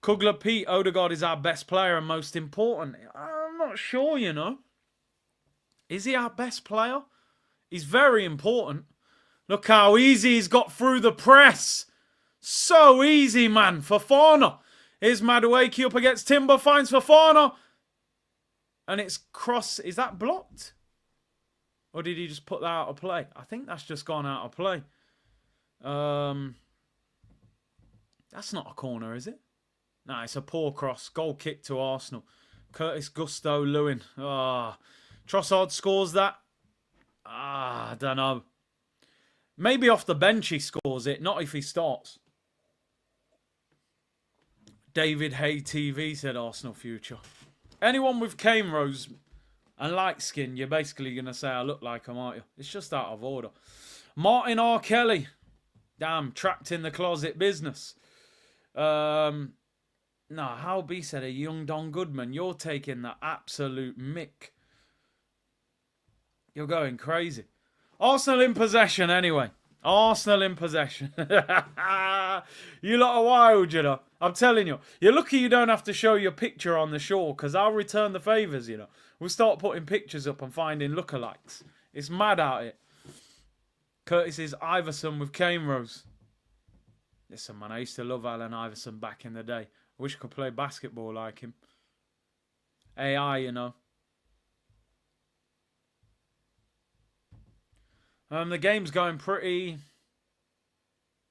Kugler Pete, Odegaard is our best player and most important. I'm not sure, you know. Is he our best player? He's very important. Look how easy he's got through the press. So easy, man. Fofana. Here's Madueke up against Timber. Finds Fofana. And it's cross. Is that blocked? Or did he just put that out of play? I think that's just gone out of play. That's not a corner, is it? No, it's a poor cross. Goal kick to Arsenal. Curtis Gusto Lewin. Trossard scores that. I don't know. Maybe off the bench he scores it, not if he starts. David Hay TV said Arsenal future. Anyone with cane rows and light skin, you're basically going to say I look like him, aren't you? It's just out of order. Martin R. Kelly. Damn, trapped in the closet business. No, Hal B said a young Don Goodman. You're taking the absolute mick. You're going crazy. Arsenal in possession, anyway. Arsenal in possession. You lot are wild, you know. I'm telling you. You're lucky you don't have to show your picture on the shore, because I'll return the favours, you know. We'll start putting pictures up and finding lookalikes. It's mad out here. Curtis is Iverson with cane rows. Listen, man, I used to love Allen Iverson back in the day. I wish I could play basketball like him. AI, you know. The game's going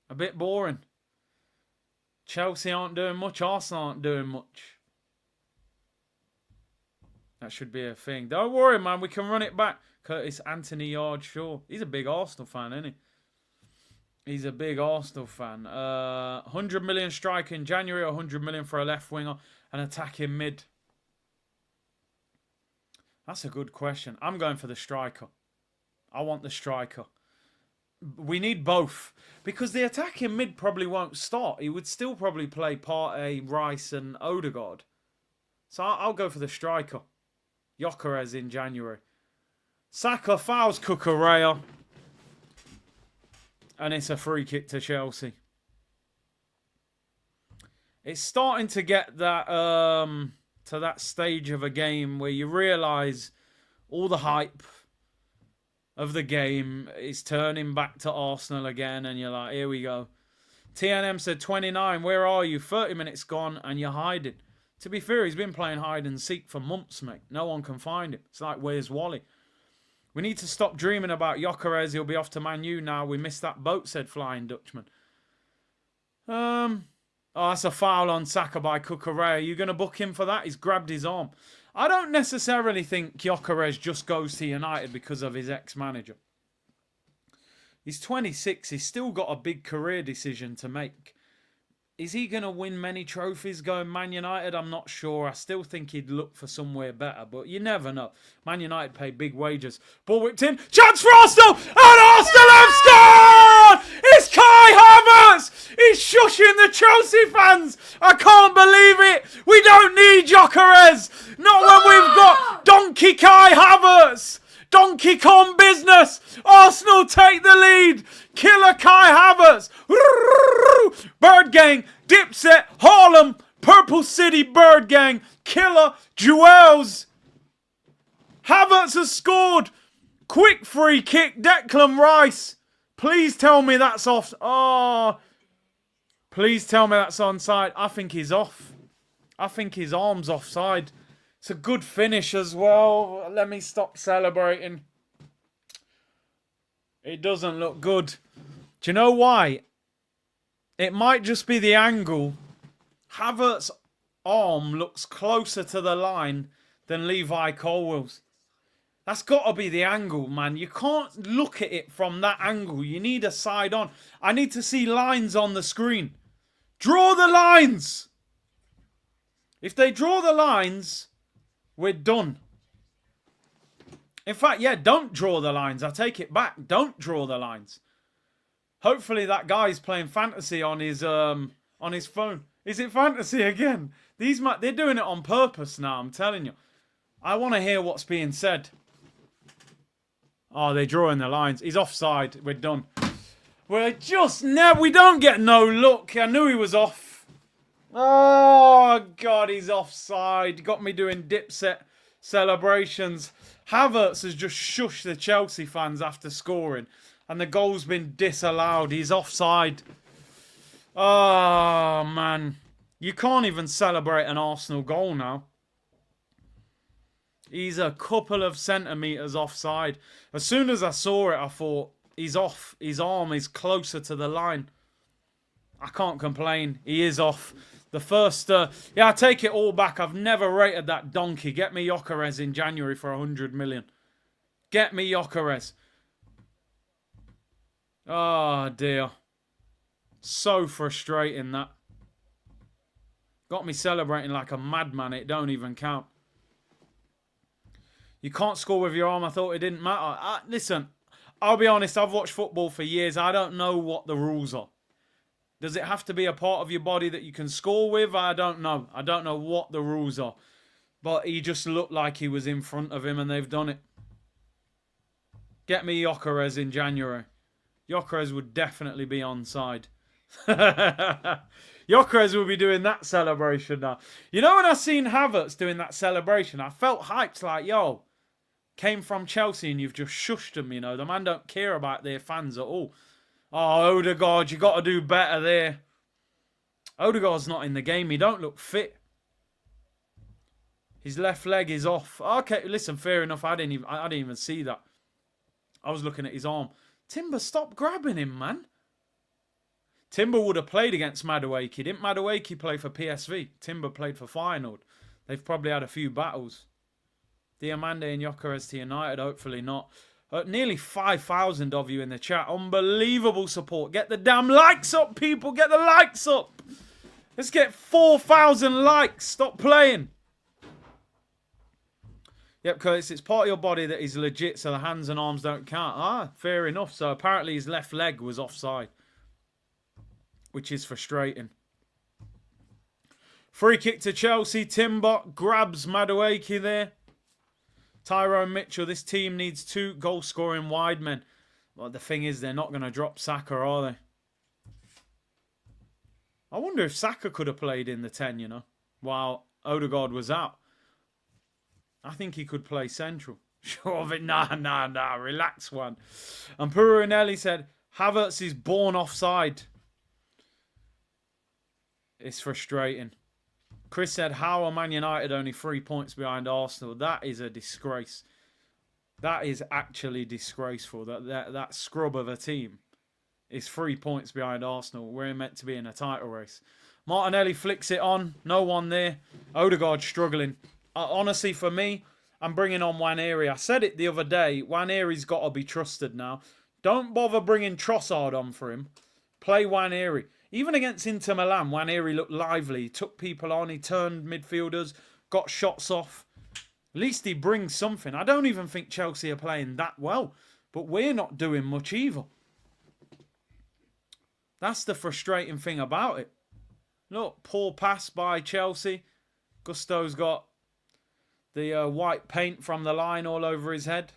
a bit boring. Chelsea aren't doing much. Arsenal aren't doing much. That should be a thing. Don't worry, man. We can run it back. Curtis Anthony Yard Shaw. He's a big Arsenal fan, isn't he? He's a big Arsenal fan. 100 million strike in January, 100 million for a left winger, and attacking mid. That's a good question. I'm going for the striker. I want the striker. We need both. Because the attacking mid probably won't start. He would still probably play Partey, Rice and Odegaard. So I'll go for the striker. Gyökeres in January. Saka fouls Cucurella. And it's a free kick to Chelsea. It's starting to get that to that stage of a game where you realise all the hype of the game is turning back to Arsenal again, and you're like, here we go. TNM said 29, where are you? 30 minutes gone and you're hiding. To be fair, he's been playing hide and seek for months, mate. No one can find him. It's like, where's Wally? We need to stop dreaming about Gyökeres. He'll be off to Man U now. We missed that boat, said Flying Dutchman. Oh, that's a foul on Saka by Cucurella. Are you going to book him for that? He's grabbed his arm. I don't necessarily think Gyökeres just goes to United because of his ex-manager. He's 26. He's still got a big career decision to make. Is he going to win many trophies going Man United? I'm not sure. I still think he'd look for somewhere better, but you never know. Man United pay big wages. Ball whipped in. Chance for Arsenal! And Arsenal have scored! It's Kai Havertz! He's shushing the Chelsea fans! I can't believe it! We don't need Gyökeres! Not when we've got Donkey Kai Havertz! Donkey Kong business! Arsenal take the lead! Killer Kai Havertz! Bird Gang, Dipset, Harlem, Purple City Bird Gang, Killer, Jewels. Havertz has scored. Quick free kick, Declan Rice. Please tell me that's off. Oh, please tell me that's onside. I think he's off. I think his arm's offside. It's a good finish as well. Let me stop celebrating. It doesn't look good. Do you know why? It might just be the angle. Havertz's arm looks closer to the line than Levi Colwell's. That's got to be the angle, man. You can't look at it from that angle. You need a side on. I need to see lines on the screen. Draw the lines. If they draw the lines, we're done. In fact, yeah, don't draw the lines. I take it back. Don't draw the lines. Hopefully that guy's playing fantasy on his phone. Is it fantasy again? They're doing it on purpose now, I'm telling you. I want to hear what's being said. Oh, they're drawing the lines. He's offside. We're done. We're just we don't get no look. I knew he was off. Oh, God, he's offside. Got me doing Dipset celebrations. Havertz has just shushed the Chelsea fans after scoring. And the goal's been disallowed. He's offside. Oh, man. You can't even celebrate an Arsenal goal now. He's a couple of centimetres offside. As soon as I saw it, I thought, he's off. His arm is closer to the line. I can't complain. He is off. The first... yeah, I take it all back. I've never rated that donkey. Get me Gyökeres in January for 100 million. Get me Gyökeres. Oh, dear. So frustrating, that. Got me celebrating like a madman. It don't even count. You can't score with your arm. I thought it didn't matter. Listen, I'll be honest. I've watched football for years. I don't know what the rules are. Does it have to be a part of your body that you can score with? I don't know. I don't know what the rules are. But he just looked like he was in front of him and they've done it. Get me Gyökeres in January. Gyökeres would definitely be onside. Gyökeres will be doing that celebration now. You know, when I seen Havertz doing that celebration, I felt hyped like, yo, came from Chelsea and you've just shushed him, you know. The man don't care about their fans at all. Oh, Odegaard, you got to do better there. Odegaard's not in the game. He don't look fit. His left leg is off. Okay, listen, fair enough. I didn't even see that. I was looking at his arm. Timber, stop grabbing him, man. Timber would have played against Madueke. Didn't Madueke play for PSV? Timber played for Feyenoord. They've probably had a few battles. Diamande and Gyökeres to United, hopefully not. Nearly 5,000 of you in the chat. Unbelievable support. Get the damn likes up, people. Get the likes up. Let's get 4,000 likes. Stop playing. Yep, Curtis, it's part of your body that is legit, so the hands and arms don't count. Ah, fair enough. So apparently his left leg was offside, which is frustrating. Free kick to Chelsea. Timber grabs Madueke there. Tyrone Mitchell, this team needs 2 goal-scoring wide men. Well, the thing is, they're not going to drop Saka, are they? I wonder if Saka could have played in the 10, you know, while Odegaard was out. I think he could play central. Sure of it. Nah. Relax, one. And Purinelli said, Havertz is born offside. It's frustrating. Chris said, how are Man United only 3 points behind Arsenal? That is a disgrace. That is actually disgraceful. That scrub of a team is 3 points behind Arsenal. We're meant to be in a title race. Martinelli flicks it on. No one there. Odegaard struggling. Honestly, for me, I'm bringing on Nwaneri. I said it the other day. Nwaneri's got to be trusted now. Don't bother bringing Trossard on for him. Play Nwaneri. Even against Inter Milan, Nwaneri looked lively. He took people on. He turned midfielders. Got shots off. At least he brings something. I don't even think Chelsea are playing that well. But we're not doing much either. That's the frustrating thing about it. Look, poor pass by Chelsea. Gusto's got the white paint from the line all over his head.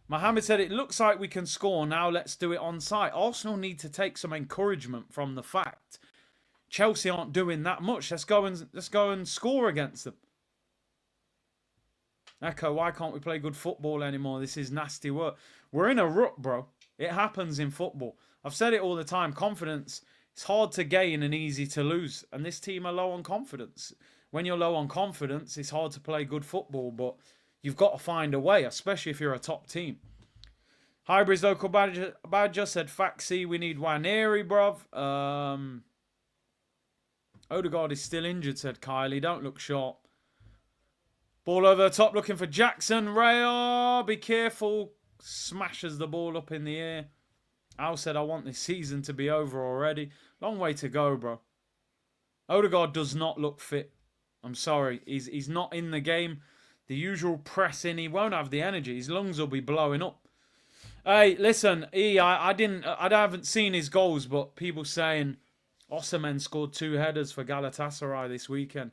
Mohamed said, it looks like we can score. Now let's do it on site. Arsenal need to take some encouragement from the fact Chelsea aren't doing that much. Let's go and score against them. Echo, why can't we play good football anymore? This is nasty work. We're in a rut, bro. It happens in football. I've said it all the time. Confidence, it's hard to gain and easy to lose. And this team are low on confidence. When you're low on confidence, it's hard to play good football. But you've got to find a way, especially if you're a top team. Hybrids Local Badger said, Faxi, we need Nwaneri, bruv. Odegaard is still injured, said Kylie. Don't look sharp. Ball over the top, looking for Jackson. Raya, be careful. Smashes the ball up in the air. Al said, I want this season to be over already. Long way to go, bro. Odegaard does not look fit. I'm sorry. He's not in the game. The usual pressing. He won't have the energy. His lungs will be blowing up. Hey, listen, I haven't seen his goals, but people saying Osimhen scored 2 headers for Galatasaray this weekend.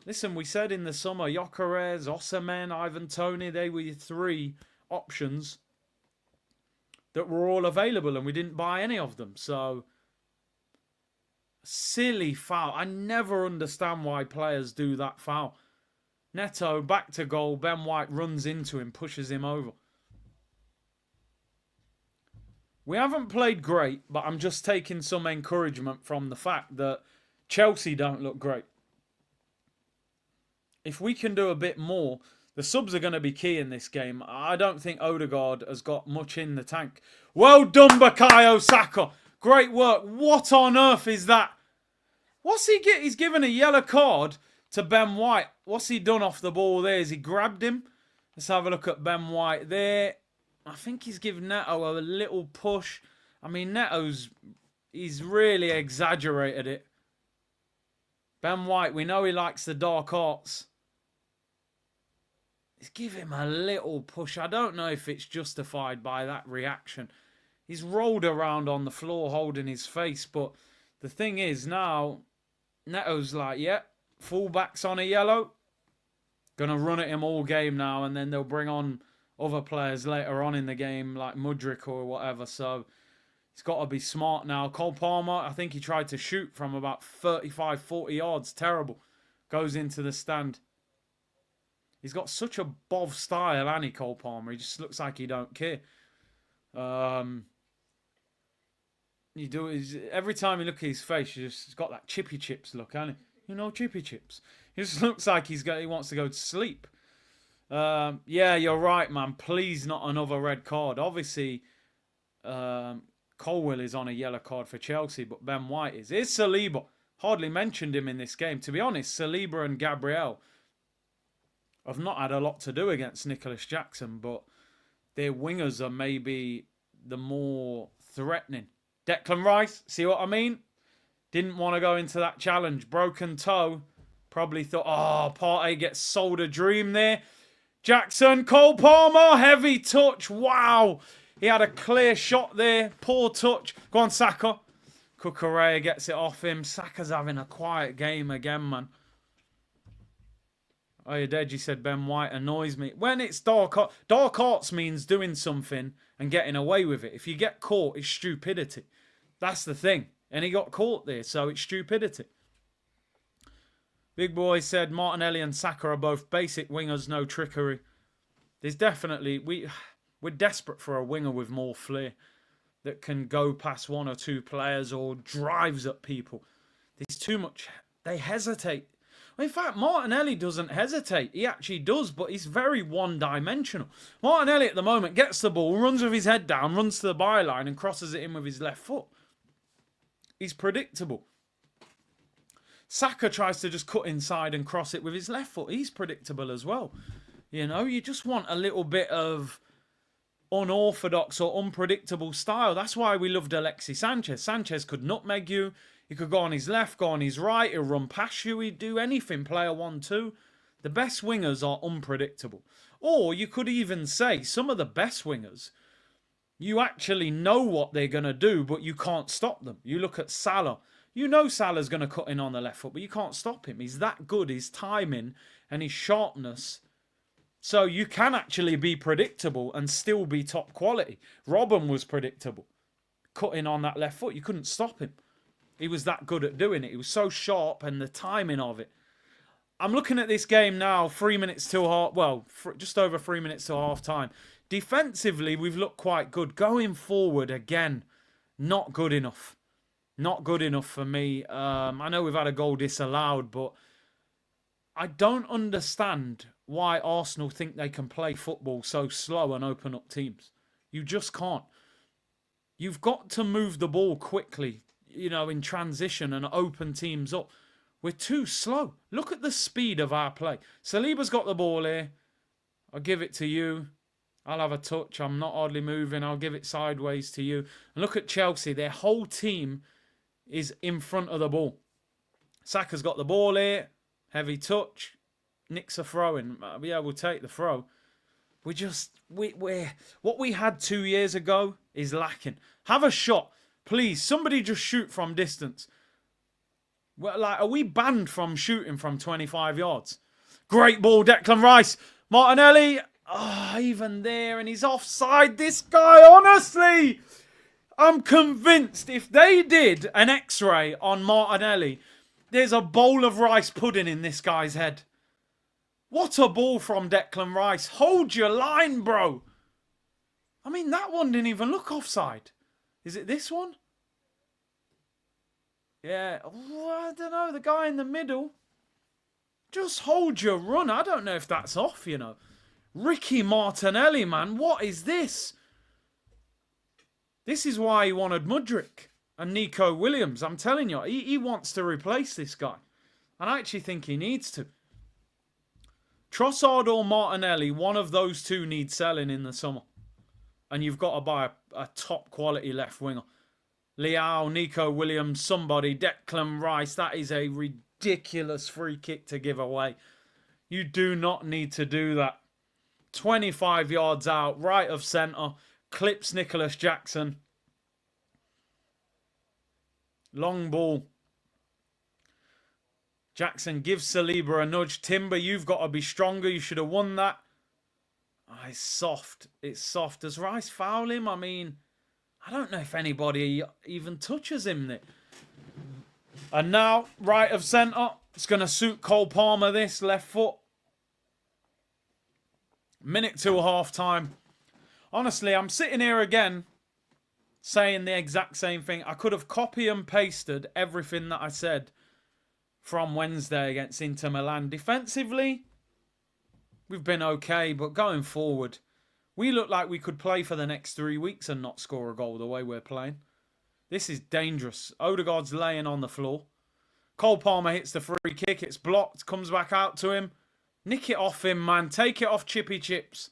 Listen, we said in the summer, Gyökeres, Osimhen, Ivan Toney, they were your 3 options that were all available and we didn't buy any of them. So, silly foul. I never understand why players do that foul. Neto, back to goal. Ben White runs into him, pushes him over. We haven't played great, but I'm just taking some encouragement from the fact that Chelsea don't look great. If we can do a bit more, the subs are going to be key in this game. I don't think Odegaard has got much in the tank. Well done, Bukayo Saka. Great work. What on earth is that? What's he get? He's given a yellow card to Ben White. What's he done off the ball there? Has he grabbed him? Let's have a look at Ben White there. I think he's given Neto a little push. I mean, he's really exaggerated it. Ben White, we know he likes the dark arts. He's give him a little push. I don't know if it's justified by that reaction. He's rolled around on the floor holding his face. But the thing is now, Neto's like, yeah, fullback's on a yellow. Gonna run at him all game now. And then they'll bring on other players later on in the game like Mudryk or whatever. So he's got to be smart now. Cole Palmer, I think he tried to shoot from about 35, 40 yards. Terrible. Goes into the stand. He's got such a bov style, hasn't he, Cole Palmer? He just looks like he don't care. Every time you look at his face, he's got that chippy chips look, hasn't he? You know, chippy chips. He just looks like he wants to go to sleep. Yeah, you're right, man. Please, not another red card. Obviously, Colwill is on a yellow card for Chelsea, but Ben White is. Here's Saliba. Hardly mentioned him in this game. To be honest, Saliba and Gabriel have not had a lot to do against Nicholas Jackson, but their wingers are maybe the more threatening. Declan Rice, see what I mean? Didn't want to go into that challenge. Broken toe. Probably thought, oh, Partey gets sold a dream there. Jackson, Cole Palmer, heavy touch. Wow. He had a clear shot there. Poor touch. Go on, Saka. Cucurella gets it off him. Saka's having a quiet game again, man. Oh, you're dead. You said Ben White annoys me. When it's dark arts means doing something and getting away with it. If you get caught, it's stupidity. That's the thing. And he got caught there, so it's stupidity. Big Boy said Martinelli and Saka are both basic wingers, no trickery. There's definitely... We're desperate for a winger with more flair that can go past 1 or 2 players or drives at people. There's too much... They hesitate. In fact, Martinelli doesn't hesitate. He actually does, but he's very one-dimensional. Martinelli at the moment gets the ball, runs with his head down, runs to the byline and crosses it in with his left foot. He's predictable. Saka tries to just cut inside and cross it with his left foot. He's predictable as well. You know, you just want a little bit of unorthodox or unpredictable style. That's why we loved Alexis Sanchez. Sanchez could nutmeg you. He could go on his left, go on his right. He'll run past you. He'd do anything. Player 1-2. The best wingers are unpredictable. Or you could even say some of the best wingers, you actually know what they're going to do, but you can't stop them. You look at Salah. You know Salah's going to cut in on the left foot, but you can't stop him. He's that good. His timing and his sharpness. So you can actually be predictable and still be top quality. Robben was predictable. Cutting on that left foot, you couldn't stop him. He was that good at doing it. He was so sharp and the timing of it. I'm looking at this game now, 3 minutes till half, well, just over 3 minutes till half time. Defensively, we've looked quite good. Going forward, again, not good enough. Not good enough for me. I know we've had a goal disallowed, but I don't understand why Arsenal think they can play football so slow and open up teams. You just can't. You've got to move the ball quickly, you know, in transition and open teams up. We're too slow. Look at the speed of our play. Saliba's got the ball here. I'll give it to you. I'll have a touch. I'm not hardly moving. I'll give it sideways to you. And look at Chelsea. Their whole team is in front of the ball. Saka's got the ball here. Heavy touch. Nicks a throw in. Yeah, we'll take the throw. We're what we had 2 years ago is lacking. Have a shot. Please, somebody just shoot from distance. Well, like, are we banned from shooting from 25 yards? Great ball, Declan Rice. Martinelli. Oh, even there, and he's offside. This guy, honestly, I'm convinced if they did an X-ray on Martinelli, there's a bowl of rice pudding in this guy's head. What a ball from Declan Rice. Hold your line, bro. I mean, that one didn't even look offside. Is it this one? Yeah, I don't know. The guy in the middle. Just hold your run. I don't know if that's off, you know. Ricky Martinelli, man. What is this? This is why he wanted Mudryk and Nico Williams. I'm telling you, he wants to replace this guy. And I actually think he needs to. Trossard or Martinelli, one of those two needs selling in the summer. And you've got to buy a top quality left winger. Leao, Nico Williams, somebody, Declan Rice. That is a ridiculous free kick to give away. You do not need to do that. 25 yards out, right of centre. Clips Nicholas Jackson. Long ball. Jackson gives Saliba a nudge. Timber, you've got to be stronger. You should have won that. Oh, it's soft. It's soft. Does Rice foul him? I mean, I don't know if anybody even touches him there. And now, right of centre. It's going to suit Cole Palmer, this left foot. Minute till half time. Honestly, I'm sitting here again saying the exact same thing. I could have copy and pasted everything that I said from Wednesday against Inter Milan. Defensively, we've been okay, but going forward, we look like we could play for the next 3 weeks and not score a goal the way we're playing. This is dangerous. Odegaard's laying on the floor. Cole Palmer hits the free kick. It's blocked. Comes back out to him. Nick it off him, man. Take it off Chippy Chips.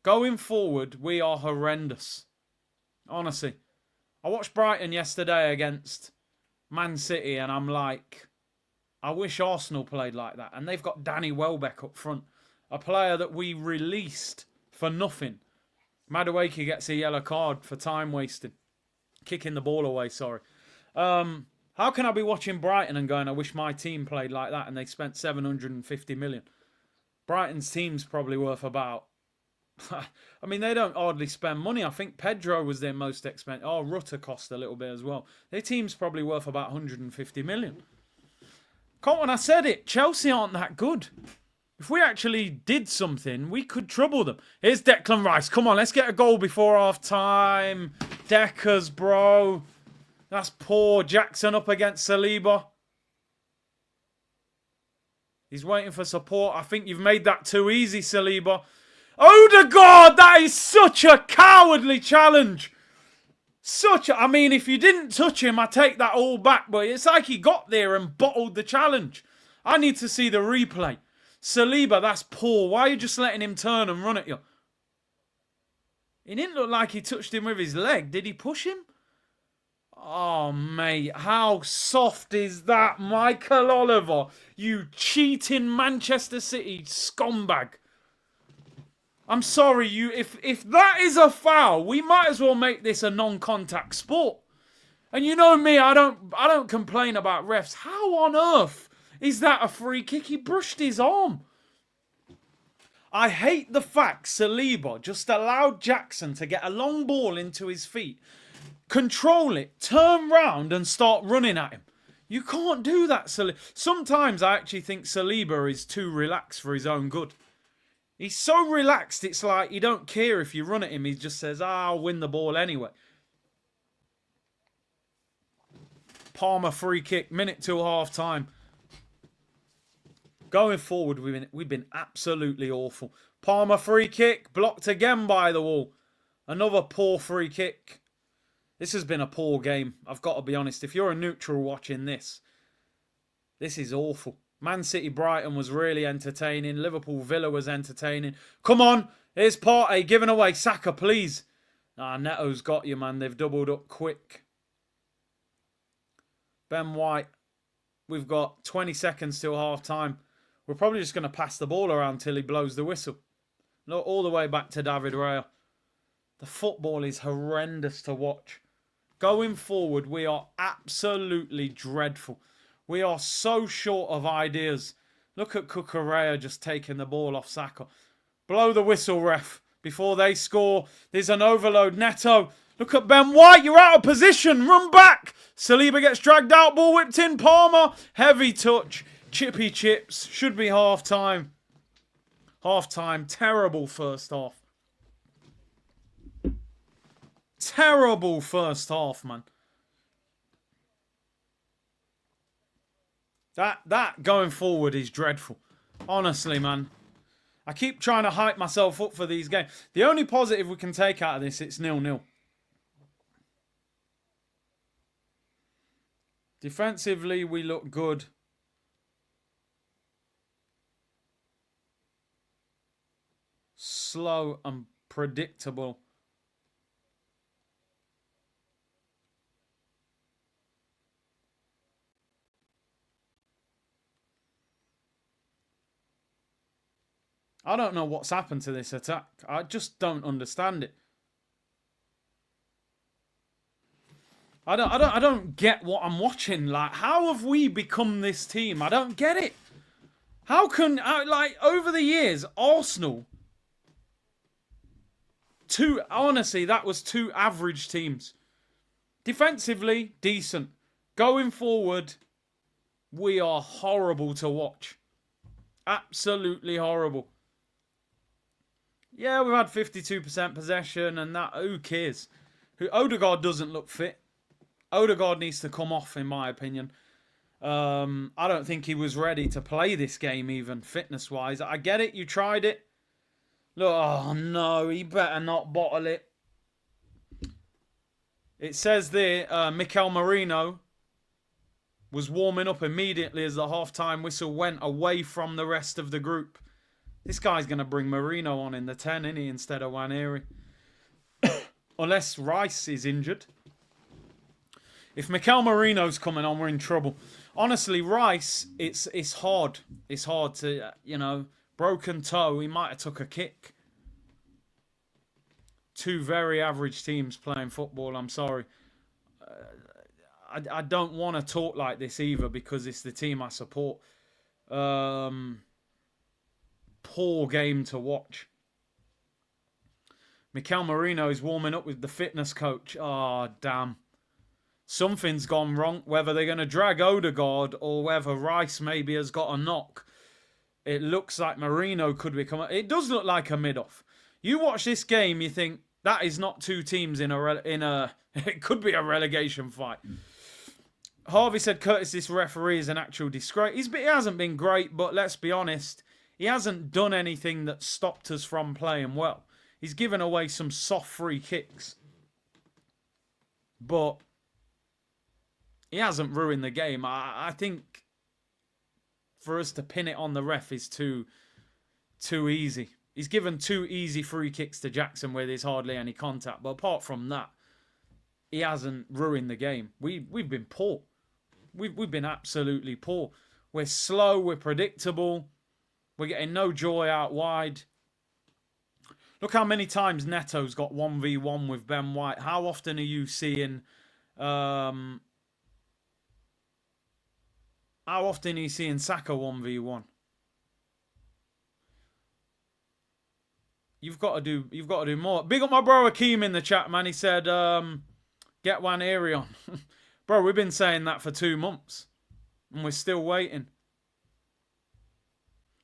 Going forward, we are horrendous. Honestly. I watched Brighton yesterday against Man City and I'm like, I wish Arsenal played like that. And they've got Danny Welbeck up front. A player that we released for nothing. Madueke gets a yellow card for time wasted. Kicking the ball away, sorry. How can I be watching Brighton and going, I wish my team played like that and they spent 750 million? Brighton's team's probably worth about... I mean, they don't hardly spend money. I think Pedro was their most expensive. Oh, Rutter cost a little bit as well. Their team's probably worth about 150 million. Colton, I said it. Chelsea aren't that good. If we actually did something, we could trouble them. Here's Declan Rice. Come on, let's get a goal before half time. Deckers, bro. That's poor. Jackson up against Saliba. He's waiting for support. I think you've made that too easy, Saliba. Odegaard, that is such a cowardly challenge. I mean, if you didn't touch him, I take that all back. But it's like he got there and bottled the challenge. I need to see the replay. Saliba, that's poor. Why are you just letting him turn and run at you? It didn't look like he touched him with his leg. Did he push him? Oh, mate, how soft is that, Michael Oliver? You cheating Manchester City scumbag. I'm sorry, if that is a foul, we might as well make this a non-contact sport. And you know me, I don't complain about refs. How on earth is that a free kick? He brushed his arm. I hate the fact Saliba just allowed Jackson to get a long ball into his feet, control it, turn round and start running at him. You can't do that, Saliba. Sometimes I actually think Saliba is too relaxed for his own good. He's so relaxed, it's like he don't care if you run at him. He just says, I'll win the ball anyway. Palmer free kick, minute till half time. Going forward, we've been absolutely awful. Palmer free kick, blocked again by the wall. Another poor free kick. This has been a poor game, I've got to be honest. If you're a neutral watching this is awful. Man City Brighton was really entertaining. Liverpool Villa was entertaining. Come on, here's Partey giving away. Saka, please. Neto's got you, man. They've doubled up quick. Ben White. We've got 20 seconds till half time. We're probably just going to pass the ball around till he blows the whistle. Look, all the way back to David Raya. The football is horrendous to watch. Going forward, we are absolutely dreadful. We are so short of ideas. Look at Cucurella just taking the ball off Saka. Blow the whistle, ref, before they score. There's an overload. Neto. Look at Ben White. You're out of position. Run back. Saliba gets dragged out. Ball whipped in. Palmer. Heavy touch. Chippy chips. Should be half time. Half time. Terrible first half. Terrible first half, man. That going forward is dreadful. Honestly, man. I keep trying to hype myself up for these games. The only positive we can take out of this, it's 0-0. Defensively, we look good. Slow and predictable. I don't know what's happened to this attack. I just don't understand it. I don't get what I'm watching. Like, how have we become this team? I don't get it. How can, like, over the years, Arsenal, honestly, that was two average teams. Defensively, decent. Going forward, we are horrible to watch. Absolutely horrible. Yeah, we've had 52% possession and that, who cares? Odegaard doesn't look fit. Odegaard needs to come off, in my opinion. I don't think he was ready to play this game, even fitness-wise. I get it, you tried it. Look, oh no, he better not bottle it. It says there, Mikel Merino was warming up immediately as the half-time whistle went away from the rest of the group. This guy's going to bring Merino on in the 10, isn't he, instead of Waneri? Unless Rice is injured. If Mikel Merino's coming on, we're in trouble. Honestly, Rice, it's hard. It's hard to, you know, broken toe. He might have took a kick. Two very average teams playing football, I'm sorry. I don't want to talk like this either because it's the team I support. Poor game to watch. Mikel Merino is warming up with the fitness coach. Oh, damn. Something's gone wrong. Whether they're going to drag Odegaard or whether Rice maybe has got a knock. It looks like Merino could become... It does look like a mid-off. You watch this game, you think, that is not two teams in a it could be a relegation fight. Harvey said Curtis, this referee is an actual disgrace. He hasn't been great, but let's be honest. He hasn't done anything that stopped us from playing well. He's given away some soft free kicks. but he hasn't ruined the game. I think for us to pin it on the ref is too easy. He's given 2 easy free kicks to Jackson where there's hardly any contact. But apart from that, he hasn't ruined the game. We've been poor. We've been absolutely poor. We're slow. We're predictable. We're getting no joy out wide. Look how many times Neto's got 1v1 with Ben White. How often are you seeing... how often are you seeing Saka 1v1? You've got to do more. Big up my bro Akeem in the chat, man. He said, get one area on. Bro, we've been saying that for 2 months. And we're still waiting.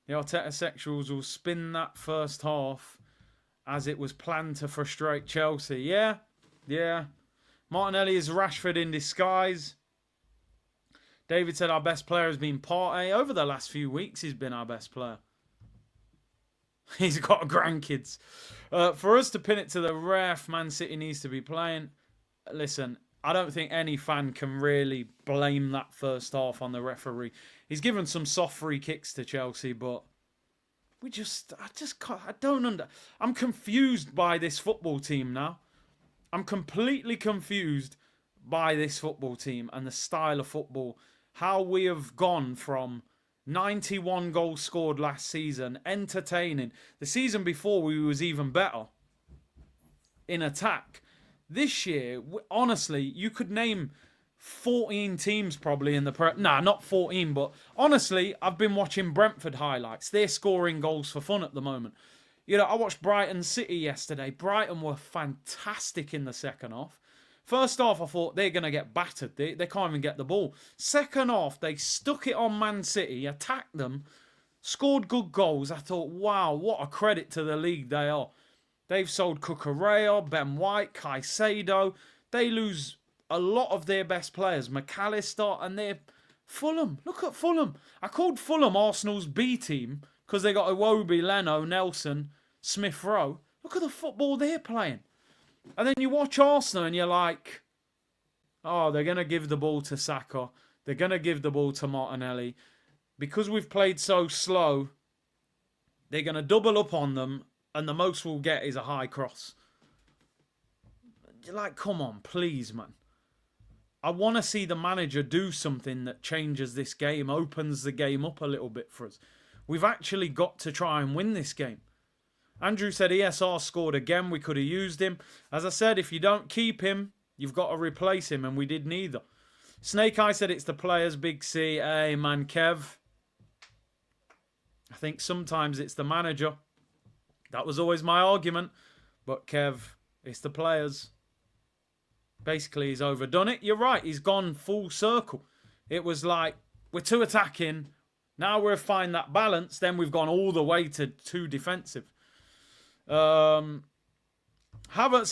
The Arteta sexuals will spin that first half as it was planned to frustrate Chelsea. Yeah. Martinelli is Rashford in disguise. David said our best player has been Partey. Over the last few weeks, he's been our best player. He's got grandkids. For us to pin it to the ref, Man City needs to be playing. Listen, I don't think any fan can really blame that first half on the referee. He's given some soft free kicks to Chelsea, but I don't I'm confused by this football team now. I'm completely confused by this football team and the style of football. How we have gone from 91 goals scored last season, entertaining. The season before we was even better in attack. This year, honestly, you could name 14 teams probably in the... Nah, not 14, but honestly, I've been watching Brentford highlights. They're scoring goals for fun at the moment. You know, I watched Brighton City yesterday. Brighton were fantastic in the second half. First half, I thought they're going to get battered. They can't even get the ball. Second half, they stuck it on Man City, attacked them, scored good goals. I thought, wow, what a credit to the league they are. They've sold Cucurella, Ben White, Caicedo. They lose a lot of their best players. McAllister, and they're Fulham. Look at Fulham. I called Fulham Arsenal's B team because they got Iwobi, Leno, Nelson, Smith Rowe. Look at the football they're playing. And then you watch Arsenal and you're like, oh, they're going to give the ball to Saka. They're going to give the ball to Martinelli. Because we've played so slow, they're going to double up on them, and the most we'll get is a high cross. You're like, come on, please, man. I want to see the manager do something that changes this game, opens the game up a little bit for us. We've actually got to try and win this game. Andrew said ESR scored again. We could have used him. As I said, if you don't keep him, you've got to replace him, and we did neither. Snake Eye said it's the players, Big C. Hey, man, Kev. I think sometimes it's the manager. That was always my argument. But, Kev, it's the players. Basically, he's overdone it. You're right. He's gone full circle. It was like, we're too attacking. Now we've found that balance. Then we've gone all the way to too defensive. Havertz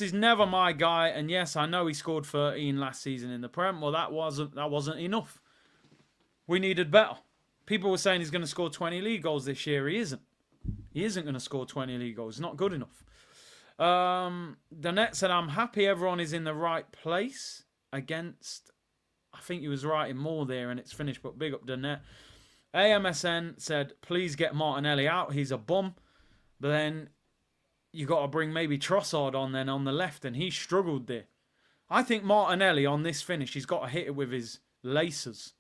is never my guy, and yes, I know he scored 13 last season in the Prem. Well, that wasn't enough. We needed better. People were saying he's going to score 20 league goals this year. He isn't. He isn't going to score 20 league goals. It's not good enough. The net said, I'm happy everyone is in the right place against... I think he was writing more there and it's finished, but big up the net. AMSN said, please get Martinelli out. He's a bum. But then you got to bring maybe Trossard on then on the left, and he struggled there. I think Martinelli on this finish, he's got to hit it with his laces.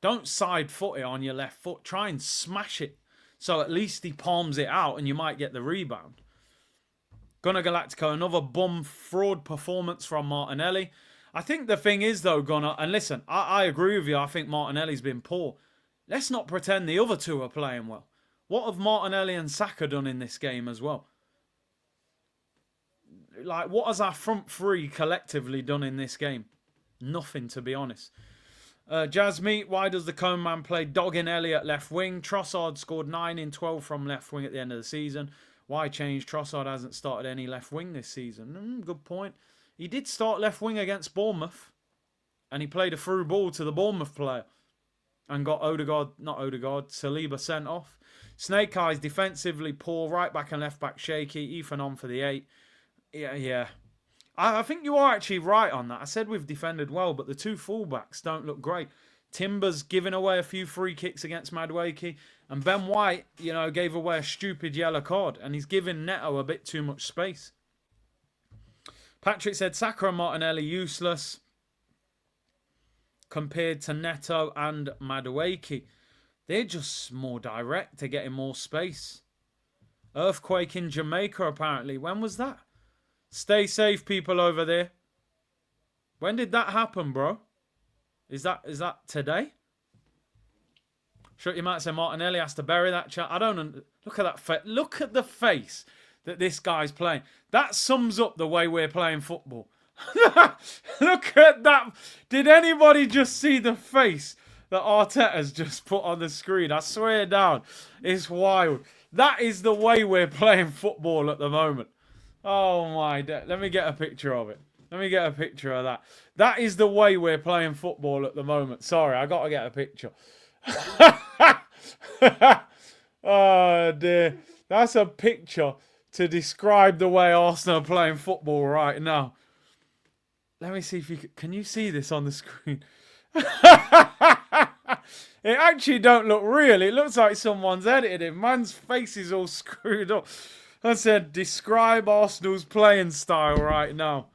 Don't side foot it on your left foot. Try and smash it so at least he palms it out and you might get the rebound. Gunnar Galactico, another bum fraud performance from Martinelli. I think the thing is though, Gunnar, and listen, I agree with you. I think Martinelli's been poor. Let's not pretend the other two are playing well. What have Martinelli and Saka done in this game as well? Like, what has our front three collectively done in this game? Nothing, to be honest. Jasmeet, why does the Cone Man play Doggin Elliott left wing? Trossard scored 9 in 12 from left wing at the end of the season. Why change? Trossard hasn't started any left wing this season. Good point. He did start left wing against Bournemouth. And he played a through ball to the Bournemouth player. And got Saliba sent off. Snake Eyes defensively poor. Right back and left back shaky. Ethan on for the 8. Yeah. I think you are actually right on that. I said we've defended well, but the two fullbacks don't look great. Timber's giving away a few free kicks against Madueke, and Ben White, gave away a stupid yellow card, and he's giving Neto a bit too much space. Patrick said Saka and Martinelli useless compared to Neto and Madueke. They're just more direct. They're getting more space. Earthquake in Jamaica, apparently. When was that? Stay safe, people over there. When did that happen, bro? Is that today? Sure, you might say Martinelli has to bury that chat. I don't. Look at that. Look at the face that this guy's playing. That sums up the way we're playing football. Look at that. Did anybody just see the face that Arteta's just put on the screen? I swear down. It's wild. That is the way we're playing football at the moment. Oh my God. Let me get a picture of it. Let me get a picture of that. That is the way we're playing football at the moment. Sorry, I got to get a picture. Oh dear. That's a picture to describe the way Arsenal are playing football right now. Let me see if you can you see this on the screen? It actually don't look real. It looks like someone's edited it. Man's face is all screwed up. I said, describe Arsenal's playing style right now.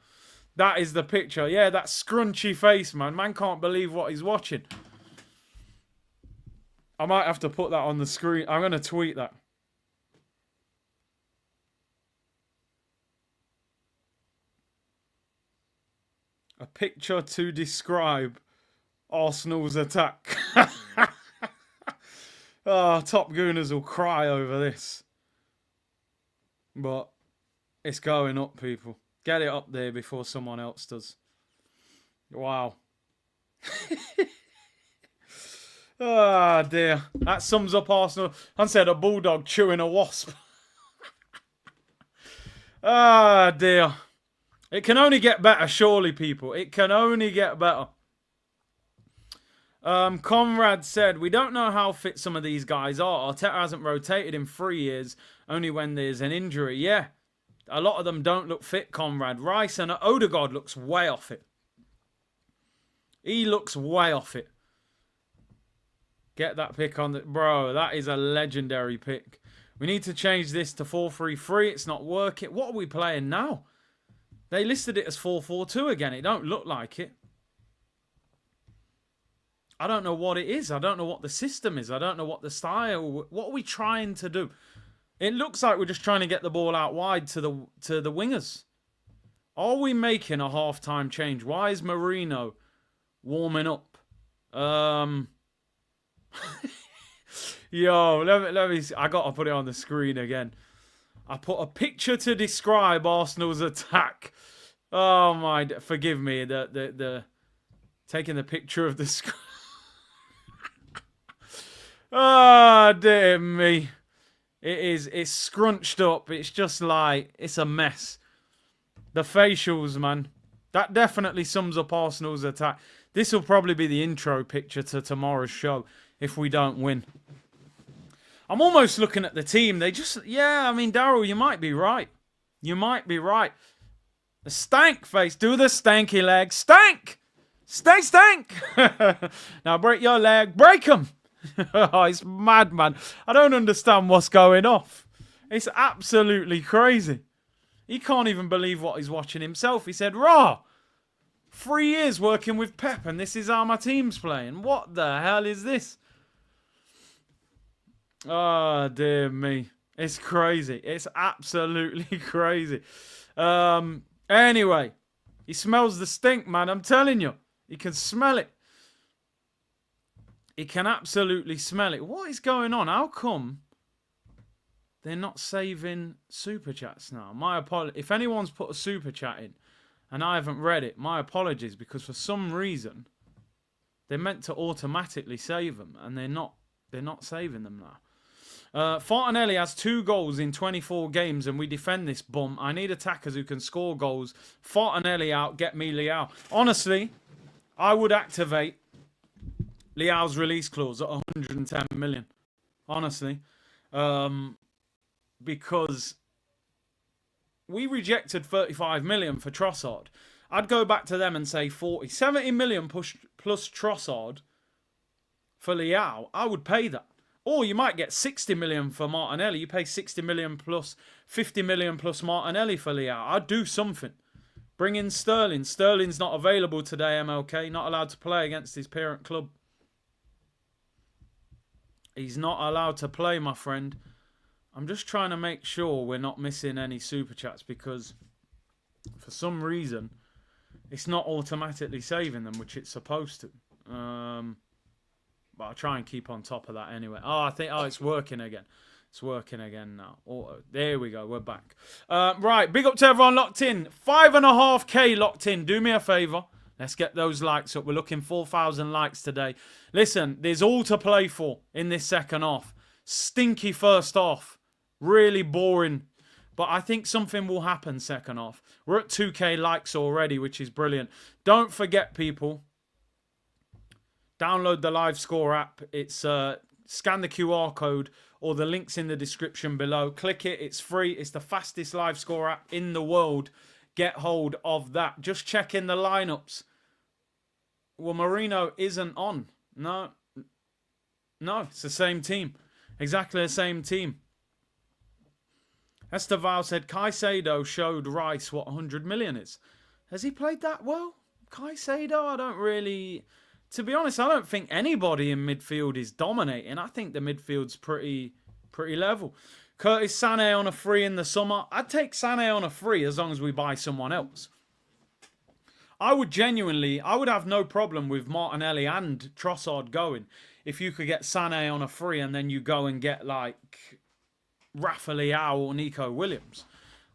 That is the picture. Yeah, that scrunchy face, man. Man can't believe what he's watching. I might have to put that on the screen. I'm going to tweet that. A picture to describe Arsenal's attack. Oh, Top Gooners will cry over this. But it's going up, people. Get it up there before someone else does. Wow. Oh, dear. That sums up Arsenal. I said a bulldog chewing a wasp. Ah, dear. It can only get better, surely, people. It can only get better. Conrad said, we don't know how fit some of these guys are. Arteta hasn't rotated in 3 years, only when there's an injury. Yeah, a lot of them don't look fit, Conrad. Rice and Odegaard looks way off it. He looks way off it. Get that pick on the... Bro, that is a legendary pick. We need to change this to 4-3-3. It's not working. What are we playing now? They listed it as 4-4-2 again. It don't look like it. I don't know what it is. I don't know what the system is. I don't know what the style... What are we trying to do? It looks like we're just trying to get the ball out wide to the wingers. Are we making a half-time change? Why is Marino warming up? Yo, let me see. I got to put it on the screen again. I put a picture to describe Arsenal's attack. Oh my... Forgive me. The taking the picture of the screen. Ah, oh, dear me. It's scrunched up. It's just like, it's a mess. The facials, man. That definitely sums up Arsenal's attack. This will probably be the intro picture to tomorrow's show if we don't win. I'm almost looking at the team. They just, yeah, I mean, Daryl, you might be right. You might be right. The stank face. Do the stanky leg. Stank! Stank, stank! Now break your leg. Break them! Oh, it's mad, man. I don't understand what's going off. It's absolutely crazy. He can't even believe what he's watching himself. He said, "Rah, 3 years working with Pep and this is how my team's playing. What the hell is this?" Oh, dear me. It's crazy. It's absolutely crazy. Anyway, he smells the stink, man. I'm telling you. He can smell it. He can absolutely smell it. What is going on? How come they're not saving super chats now? My apologies. If anyone's put a super chat in and I haven't read it, my apologies, because for some reason they're meant to automatically save them and they're not saving them now. Fontanelli has 2 goals in 24 games and we defend this bum. I need attackers who can score goals. Fontanelli out, get me Leao. Honestly, I would activate Leao's release clause at 110 million. Honestly. Because we rejected 35 million for Trossard. I'd go back to them and say 40, 70 million plus Trossard for Leao. I would pay that. Or you might get 60 million for Martinelli. You pay 60 million plus 50 million plus Martinelli for Leao. I'd do something. Bring in Sterling. Sterling's not available today, MLK. Not allowed to play against his parent club. He's not allowed to play, my friend. I'm just trying to make sure we're not missing any super chats because for some reason it's not automatically saving them, which it's supposed to. But I'll try and keep on top of that anyway. Oh, it's working again. It's working again now. Oh, there we go. We're back. Right. Big up to everyone locked in. 5.5K locked in. Do me a favour. Let's get those likes up. We're looking 4,000 likes today. Listen, there's all to play for in this second half. Stinky first half. Really boring. But I think something will happen second half. We're at 2K likes already, which is brilliant. Don't forget, people. Download the Live Score app. It's scan the QR code or the links in the description below. Click it. It's free. It's the fastest Live Score app in the world. Get hold of that. Just check in the lineups. Well, Marino isn't on. No, it's the same team. Exactly the same team. Esteval said Caicedo showed Rice what 100 million is. Has he played that well? Caicedo, I don't really... To be honest, I don't think anybody in midfield is dominating. I think the midfield's pretty level. Curtis Sané on a free in the summer. I'd take Sané on a free as long as we buy someone else. I would have no problem with Martinelli and Trossard going if you could get Sané on a free and then you go and get like Rafa Leao or Nico Williams.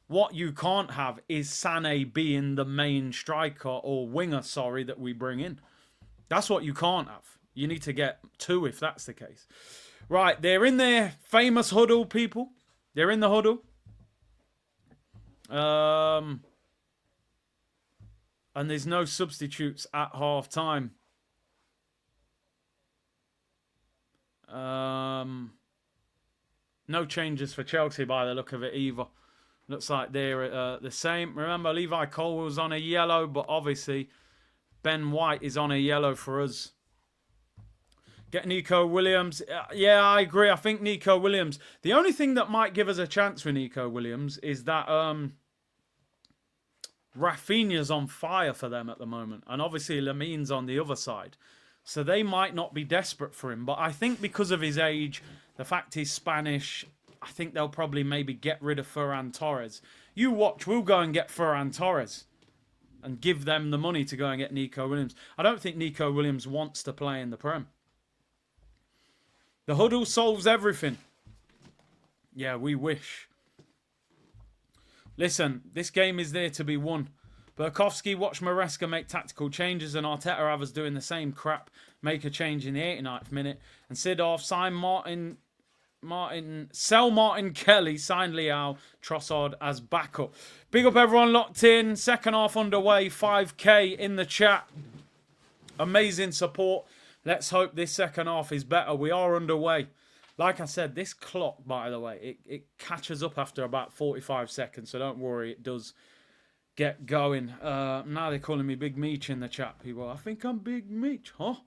What you can't have is Sané being the main striker or winger, that we bring in. That's what you can't have. You need to get two if that's the case. Right, they're in their famous huddle, people. They're in the huddle. And there's no substitutes at half time. No changes for Chelsea by the look of it either. Looks like they're the same. Remember, Levi Cole was on a yellow, but obviously Ben White is on a yellow for us. Get Nico Williams. Yeah, I agree. I think Nico Williams. The only thing that might give us a chance for Nico Williams is that Rafinha's on fire for them at the moment. And obviously Lamine's on the other side. So they might not be desperate for him. But I think because of his age, the fact he's Spanish, I think they'll probably maybe get rid of Ferran Torres. You watch, we'll go and get Ferran Torres and give them the money to go and get Nico Williams. I don't think Nico Williams wants to play in the Prem. The huddle solves everything. Yeah, we wish. Listen, this game is there to be won. Burakovsky, watch Maresca make tactical changes and Arteta have us doing the same crap. Make a change in the 89th minute. And Sidorf, sell Martin Kelly, sign Leao, Trossard as backup. Big up everyone locked in. Second half underway. 5K in the chat. Amazing support. Let's hope this second half is better. We are underway. Like I said, this clock, by the way, it catches up after about 45 seconds. So don't worry, it does get going. Now they're calling me Big Meech in the chat, people. I think I'm Big Meech, huh?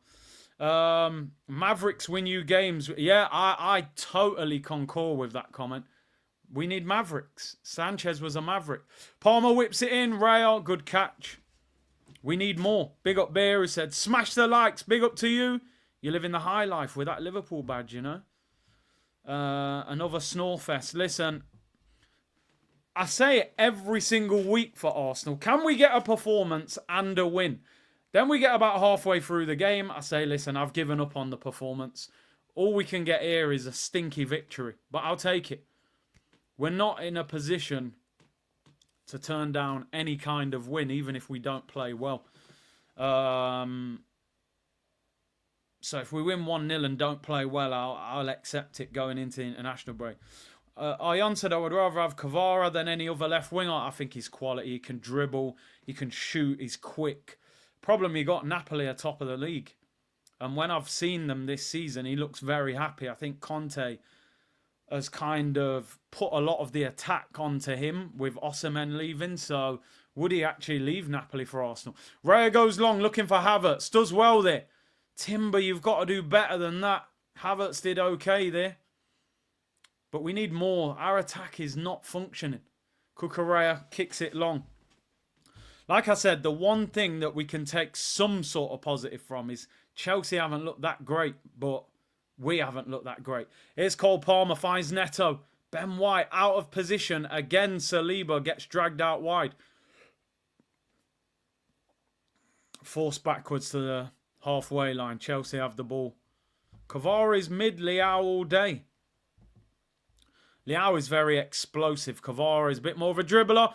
Mavericks win you games. Yeah, I totally concur with that comment. We need Mavericks. Sanchez was a Maverick. Palmer whips it in. Rayo, good catch. We need more. Big up Bear who said, smash the likes. Big up to you. You're living the high life with that Liverpool badge, you know. Another Snorefest. Listen, I say it every single week for Arsenal. Can we get a performance and a win? Then we get about halfway through the game. I say, listen, I've given up on the performance. All we can get here is a stinky victory. But I'll take it. We're not in a position to turn down any kind of win, even if we don't play well. So if we win 1-0 and don't play well, I'll accept it going into the international break. Ion said, I would rather have Kvara than any other left winger. I think he's quality. He can dribble. He can shoot. He's quick. Problem, he got Napoli atop of the league. And when I've seen them this season, he looks very happy. I think Conte has kind of put a lot of the attack onto him with Osimhen leaving. So would he actually leave Napoli for Arsenal? Raya goes long looking for Havertz. Does well there. Timber, you've got to do better than that. Havertz did okay there. But we need more. Our attack is not functioning. Cucurella kicks it long. Like I said, the one thing that we can take some sort of positive from is Chelsea haven't looked that great, but we haven't looked that great. Here's Cole Palmer, finds Neto. Ben White out of position. Again, Saliba gets dragged out wide. Forced backwards to the halfway line. Chelsea have the ball. Kvara's mid, Leao all day. Leao is very explosive. Kvara is a bit more of a dribbler.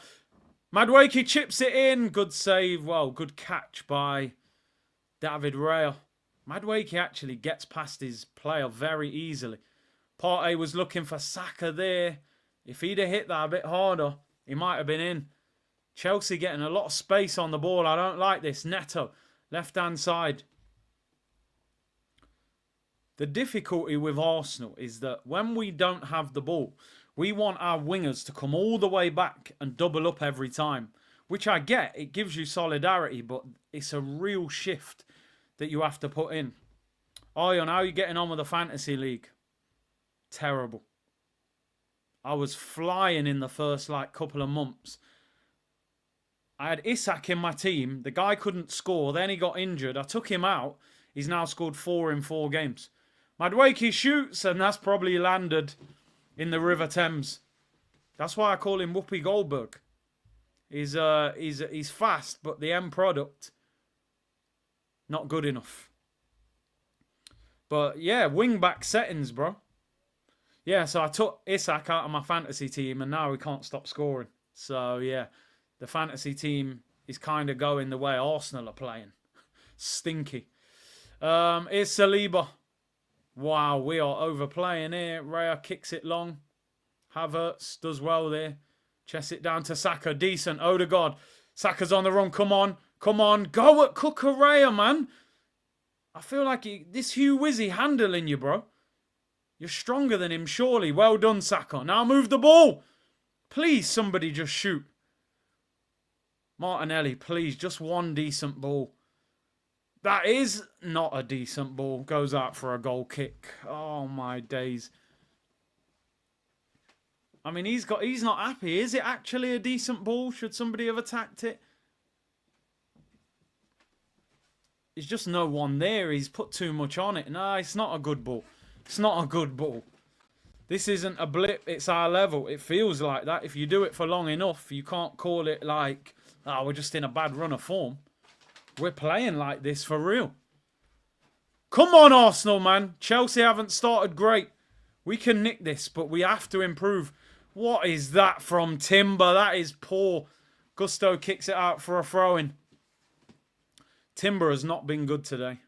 Madueke chips it in. Good save. Well, good catch by David Raya. Madueke actually gets past his player very easily. Partey was looking for Saka there. If he'd have hit that a bit harder, he might have been in. Chelsea getting a lot of space on the ball. I don't like this. Neto, left-hand side. The difficulty with Arsenal is that when we don't have the ball, we want our wingers to come all the way back and double up every time. Which I get. It gives you solidarity, but it's a real shift that you have to put in. Ion, how are you getting on with the Fantasy League? Terrible. I was flying in the first couple of months. I had Isak in my team. The guy couldn't score. Then he got injured. I took him out. He's now scored 4 in 4 games. Madueke shoots, and that's probably landed in the River Thames. That's why I call him Whoopi Goldberg. He's fast, but the end product, not good enough. But yeah, wing-back settings, bro. Yeah, so I took Isak out of my fantasy team, and now we can't stop scoring. So yeah, the fantasy team is kind of going the way Arsenal are playing. Stinky. Here's Saliba. Wow, we are overplaying here. Raya kicks it long. Havertz does well there. Chest it down to Saka. Decent. Odegaard. Saka's on the run. Come on. Come on. Go at Cucurella, man. I feel like this Hugh Wizzy handling you, bro. You're stronger than him, surely. Well done, Saka. Now move the ball. Please, somebody just shoot. Martinelli, please. Just one decent ball. That is not a decent ball. Goes out for a goal kick. Oh, my days. I mean, he's not happy. Is it actually a decent ball? Should somebody have attacked it? There's just no one there. He's put too much on it. No, it's not a good ball. It's not a good ball. This isn't a blip. It's our level. It feels like that. If you do it for long enough, you can't call it like, oh, we're just in a bad run of form. We're playing like this for real. Come on, Arsenal, man. Chelsea haven't started great. We can nick this, but we have to improve. What is that from Timber? That is poor. Gusto kicks it out for a throw-in. Timber has not been good today.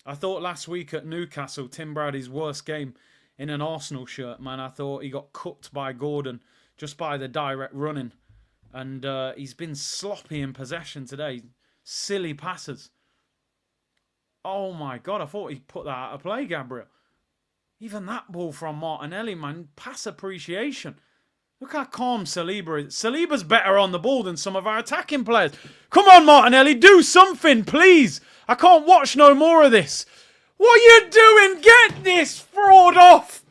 I thought last week at Newcastle, Timber had his worst game in an Arsenal shirt, man. I thought he got cooked by Gordon just by the direct running. And he's been sloppy in possession today. Silly passes. Oh my God, I thought he put that out of play, Gabriel. Even that ball from Martinelli, man. Pass appreciation. Look how calm Saliba is. Saliba's better on the ball than some of our attacking players. Come on, Martinelli, do something, please. I can't watch no more of this. What are you doing? Get this fraud off.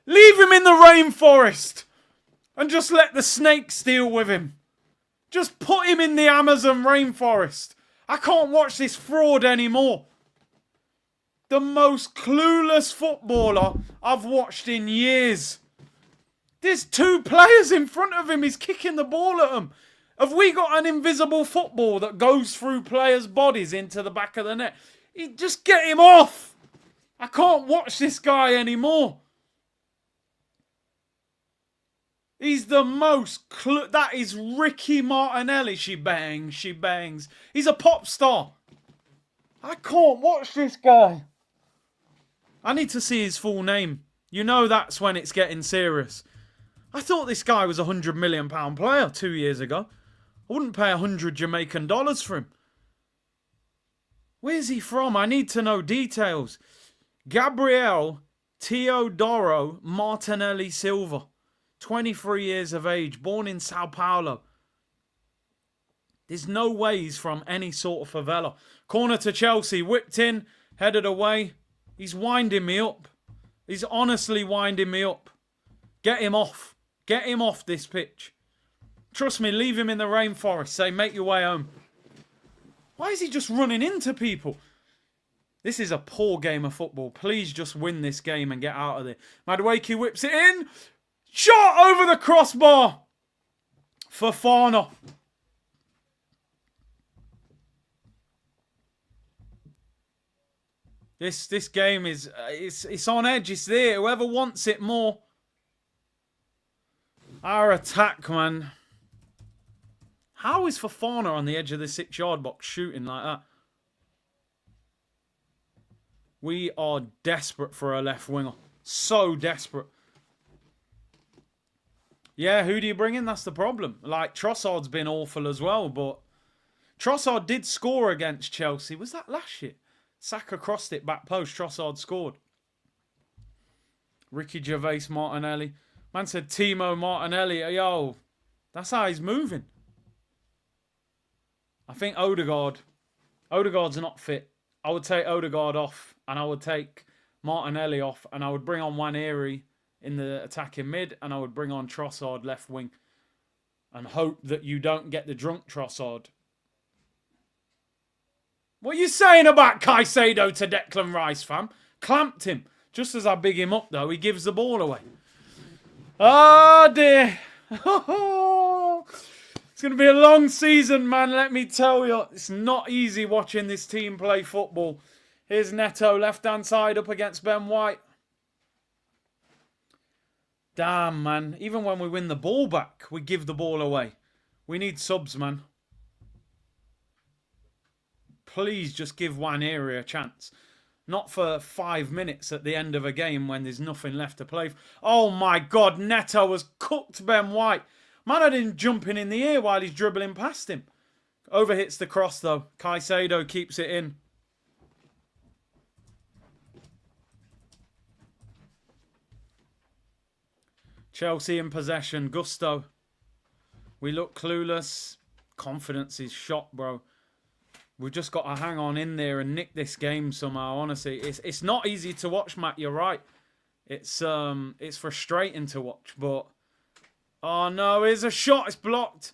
Leave him in the rainforest. And just let the snakes deal with him. Just put him in the Amazon rainforest. I can't watch this fraud anymore. The most clueless footballer I've watched in years. There's 2 players in front of him. He's kicking the ball at them. Have we got an invisible football that goes through players' bodies into the back of the net? Just get him off. I can't watch this guy anymore. He's the most... That is Ricky Martinelli. She bangs, she bangs. He's a pop star. I can't watch this guy. I need to see his full name. You know that's when it's getting serious. I thought this guy was a £100 million player 2 years ago. I wouldn't pay $100 Jamaican for him. Where's he from? I need to know details. Gabriel Teodoro Martinelli Silva, 23 years of age, born in Sao Paulo. There's no way he's from any sort of favela. Corner to Chelsea, whipped in, headed away. He's winding me up. He's honestly winding me up. Get him off. Get him off this pitch. Trust me, leave him in the rainforest. Say, make your way home. Why is he just running into people? This is a poor game of football. Please just win this game and get out of there. Madueke whips it in. Shot over the crossbar. Fofana. This game is it's on edge. It's there. Whoever wants it more. Our attack, man. How is Fofana on the edge of the 6-yard box shooting like that? We are desperate for a left winger. So desperate. Yeah, who do you bring in? That's the problem. Like, Trossard's been awful as well, but Trossard did score against Chelsea. Was that last year? Saka crossed it back post. Trossard scored. Ricky Gervais Martinelli. Man said Timo Martinelli. Yo, that's how he's moving. I think Odegaard's not fit. I would take Odegaard off and I would take Martinelli off and I would bring on Nwaneri in the attacking mid and I would bring on Trossard left wing and hope that you don't get the drunk Trossard. What are you saying about Caicedo to Declan Rice, fam? Clamped him. Just as I big him up, though, he gives the ball away. Oh, dear. It's going to be a long season, man, let me tell you. It's not easy watching this team play football. Here's Neto, left-hand side, up against Ben White. Damn, man. Even when we win the ball back, we give the ball away. We need subs, man. Please just give Nwaneri a chance. Not for 5 minutes at the end of a game when there's nothing left to play. Oh my God, Neto has cooked Ben White. Man had him jumping in the air while he's dribbling past him. Overhits the cross though. Caicedo keeps it in. Chelsea in possession. Gusto. We look clueless. Confidence is shot, bro. We've just got to hang on in there and nick this game somehow, honestly. It's not easy to watch, Matt, you're right. It's frustrating to watch, but... Oh, no, here's a shot. It's blocked.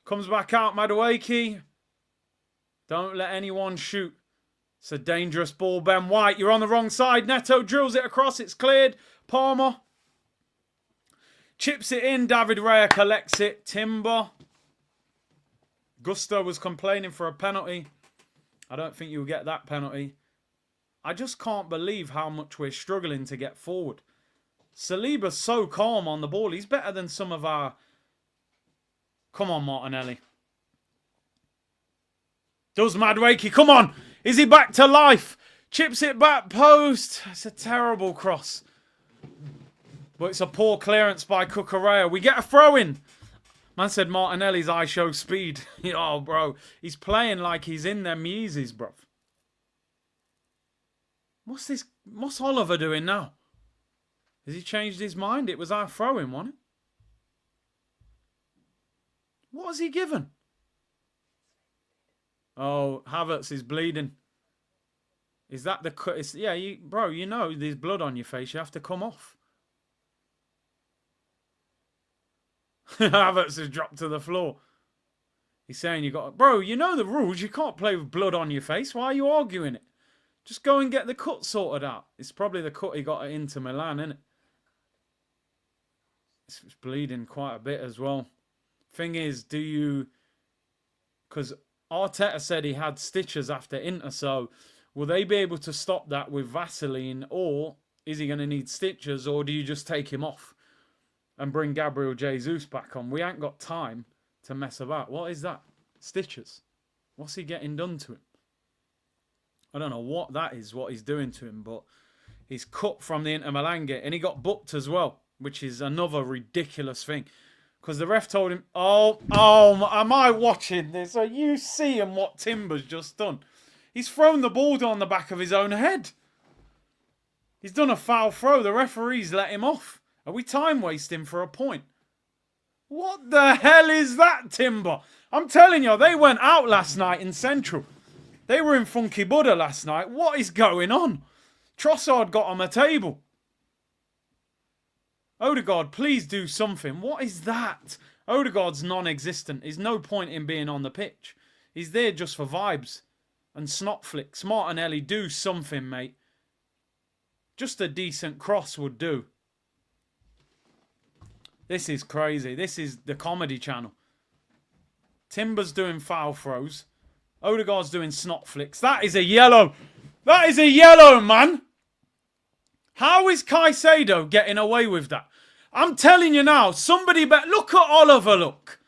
Comes back out, Madueke. Don't let anyone shoot. It's a dangerous ball, Ben White. You're on the wrong side. Neto drills it across. It's cleared. Palmer. Chips it in. David Raya collects it. Timber. Gusto was complaining for a penalty. I don't think you'll get that penalty. I just can't believe how much we're struggling to get forward. Saliba's so calm on the ball. He's better than some of our... Come on, Martinelli. Does Madueke. Come on. Is he back to life? Chips it back post. It's a terrible cross. But it's a poor clearance by Cucurella. We get a throw in. Man said Martinelli's eye show speed. Oh, bro. He's playing like he's in them Yeezys, bro. What's this? What's Oliver doing now? Has he changed his mind? It was our throw-in, wasn't it? What has he given? Oh, Havertz is bleeding. Is that the... Yeah, bro, you know there's blood on your face. You have to come off. Havertz has dropped to the floor. He's saying you got... Bro, you know the rules. You can't play with blood on your face. Why are you arguing it? Just go and get the cut sorted out. It's probably the cut he got at Inter Milan, isn't it? It's bleeding quite a bit as well. Thing is, do you... Because Arteta said he had stitches after Inter, so will they be able to stop that with Vaseline, or is he going to need stitches, or do you just take him off and bring Gabriel Jesus back on? We ain't got time to mess about. What is that? Stitches. What's he getting done to him? I don't know what that is, what he's doing to him, but he's cut from the Inter Milan gate, and he got booked as well, which is another ridiculous thing. Because the ref told him, oh, am I watching this? Are you seeing what Timber's just done? He's thrown the ball down the back of his own head. He's done a foul throw. The referee's let him off. Are we time wasting for a point? What the hell is that, Timber? I'm telling you, they went out last night in Central. They were in Funky Buddha last night. What is going on? Trossard got on a table. Odegaard, please do something. What is that? Odegaard's non-existent. There's no point in being on the pitch. He's there just for vibes and snot flicks. Martinelli, do something, mate. Just a decent cross would do. This is crazy. This is the comedy channel. Timber's doing foul throws. Odegaard's doing snot flicks. That is a yellow. That is a yellow, man. How is Caicedo getting away with that? I'm telling you now, somebody better... Look at Oliver, look.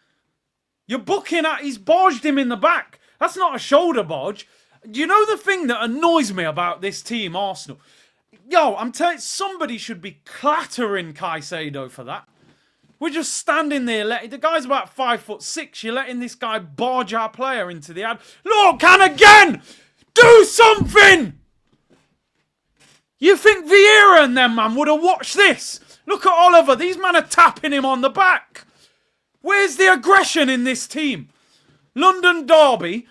You're booking at... He's barged him in the back. That's not a shoulder barge. Do you know the thing that annoys me about this team, Arsenal? Yo, I'm telling you, somebody should be clattering Caicedo for that. We're just standing there. The guy's about 5'6". You're letting this guy barge our player into the ad. Look, and again! Do something! You think Vieira and them, man, would have watched this? Look at Oliver. These men are tapping him on the back. Where's the aggression in this team? London Derby.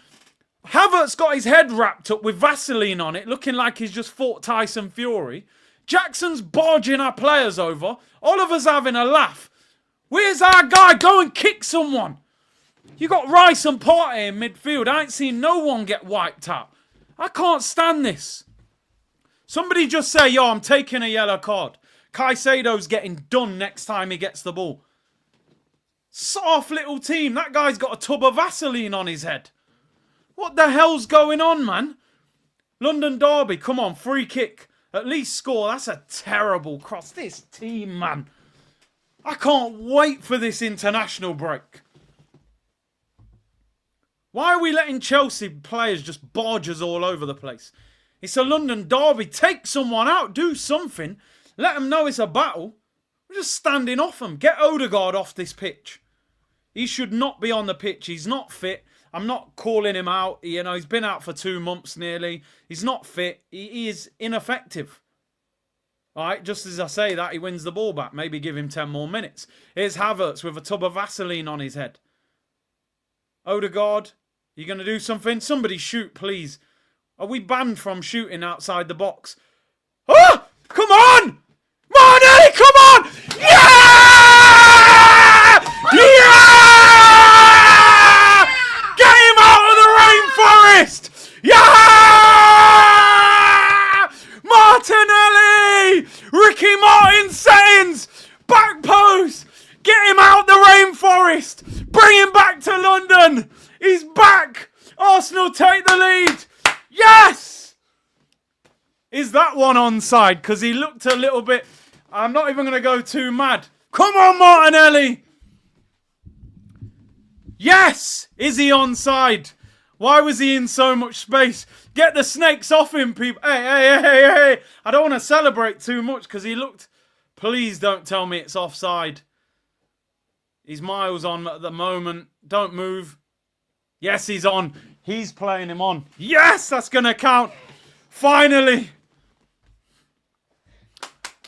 Havertz got his head wrapped up with Vaseline on it, looking like he's just fought Tyson Fury. Jackson's barging our players over. Oliver's having a laugh. Where's our guy? Go and kick someone. You got Rice and Partey in midfield. I ain't seen no one get wiped out. I can't stand this. Somebody just say, yo, I'm taking a yellow card. Caicedo's getting done next time he gets the ball. Soft little team. That guy's got a tub of Vaseline on his head. What the hell's going on, man? London Derby, come on, free kick. At least score. That's a terrible cross. This team, man. I can't wait for this international break. Why are we letting Chelsea players just barge us all over the place? It's a London Derby. Take someone out. Do something. Let them know it's a battle. We're just standing off them. Get Odegaard off this pitch. He should not be on the pitch. He's not fit. I'm not calling him out. You know, he's been out for 2 months nearly. He's not fit. He is ineffective. All right, just as I say that, he wins the ball back. Maybe give him 10 more minutes. Here's Havertz with a tub of Vaseline on his head. Odegaard, you going to do something? Somebody shoot, please. Are we banned from shooting outside the box? Ah! Come on! Marnie, come on! Yeah! Yeah! Get him out of the rainforest! Yeah! Martinelli! Ricky Martin settings! Back post! Get him out the rainforest! Bring him back to London! He's back! Arsenal take the lead! Yes! Is that one onside? Because he looked a little bit... I'm not even going to go too mad. Come on, Martinelli! Yes! Is he onside? Why was he in so much space? Get the snakes off him, people. Hey. I don't want to celebrate too much because he looked... Please don't tell me it's offside. He's miles on at the moment. Don't move. Yes, he's on. He's playing him on. Yes, that's going to count. Finally.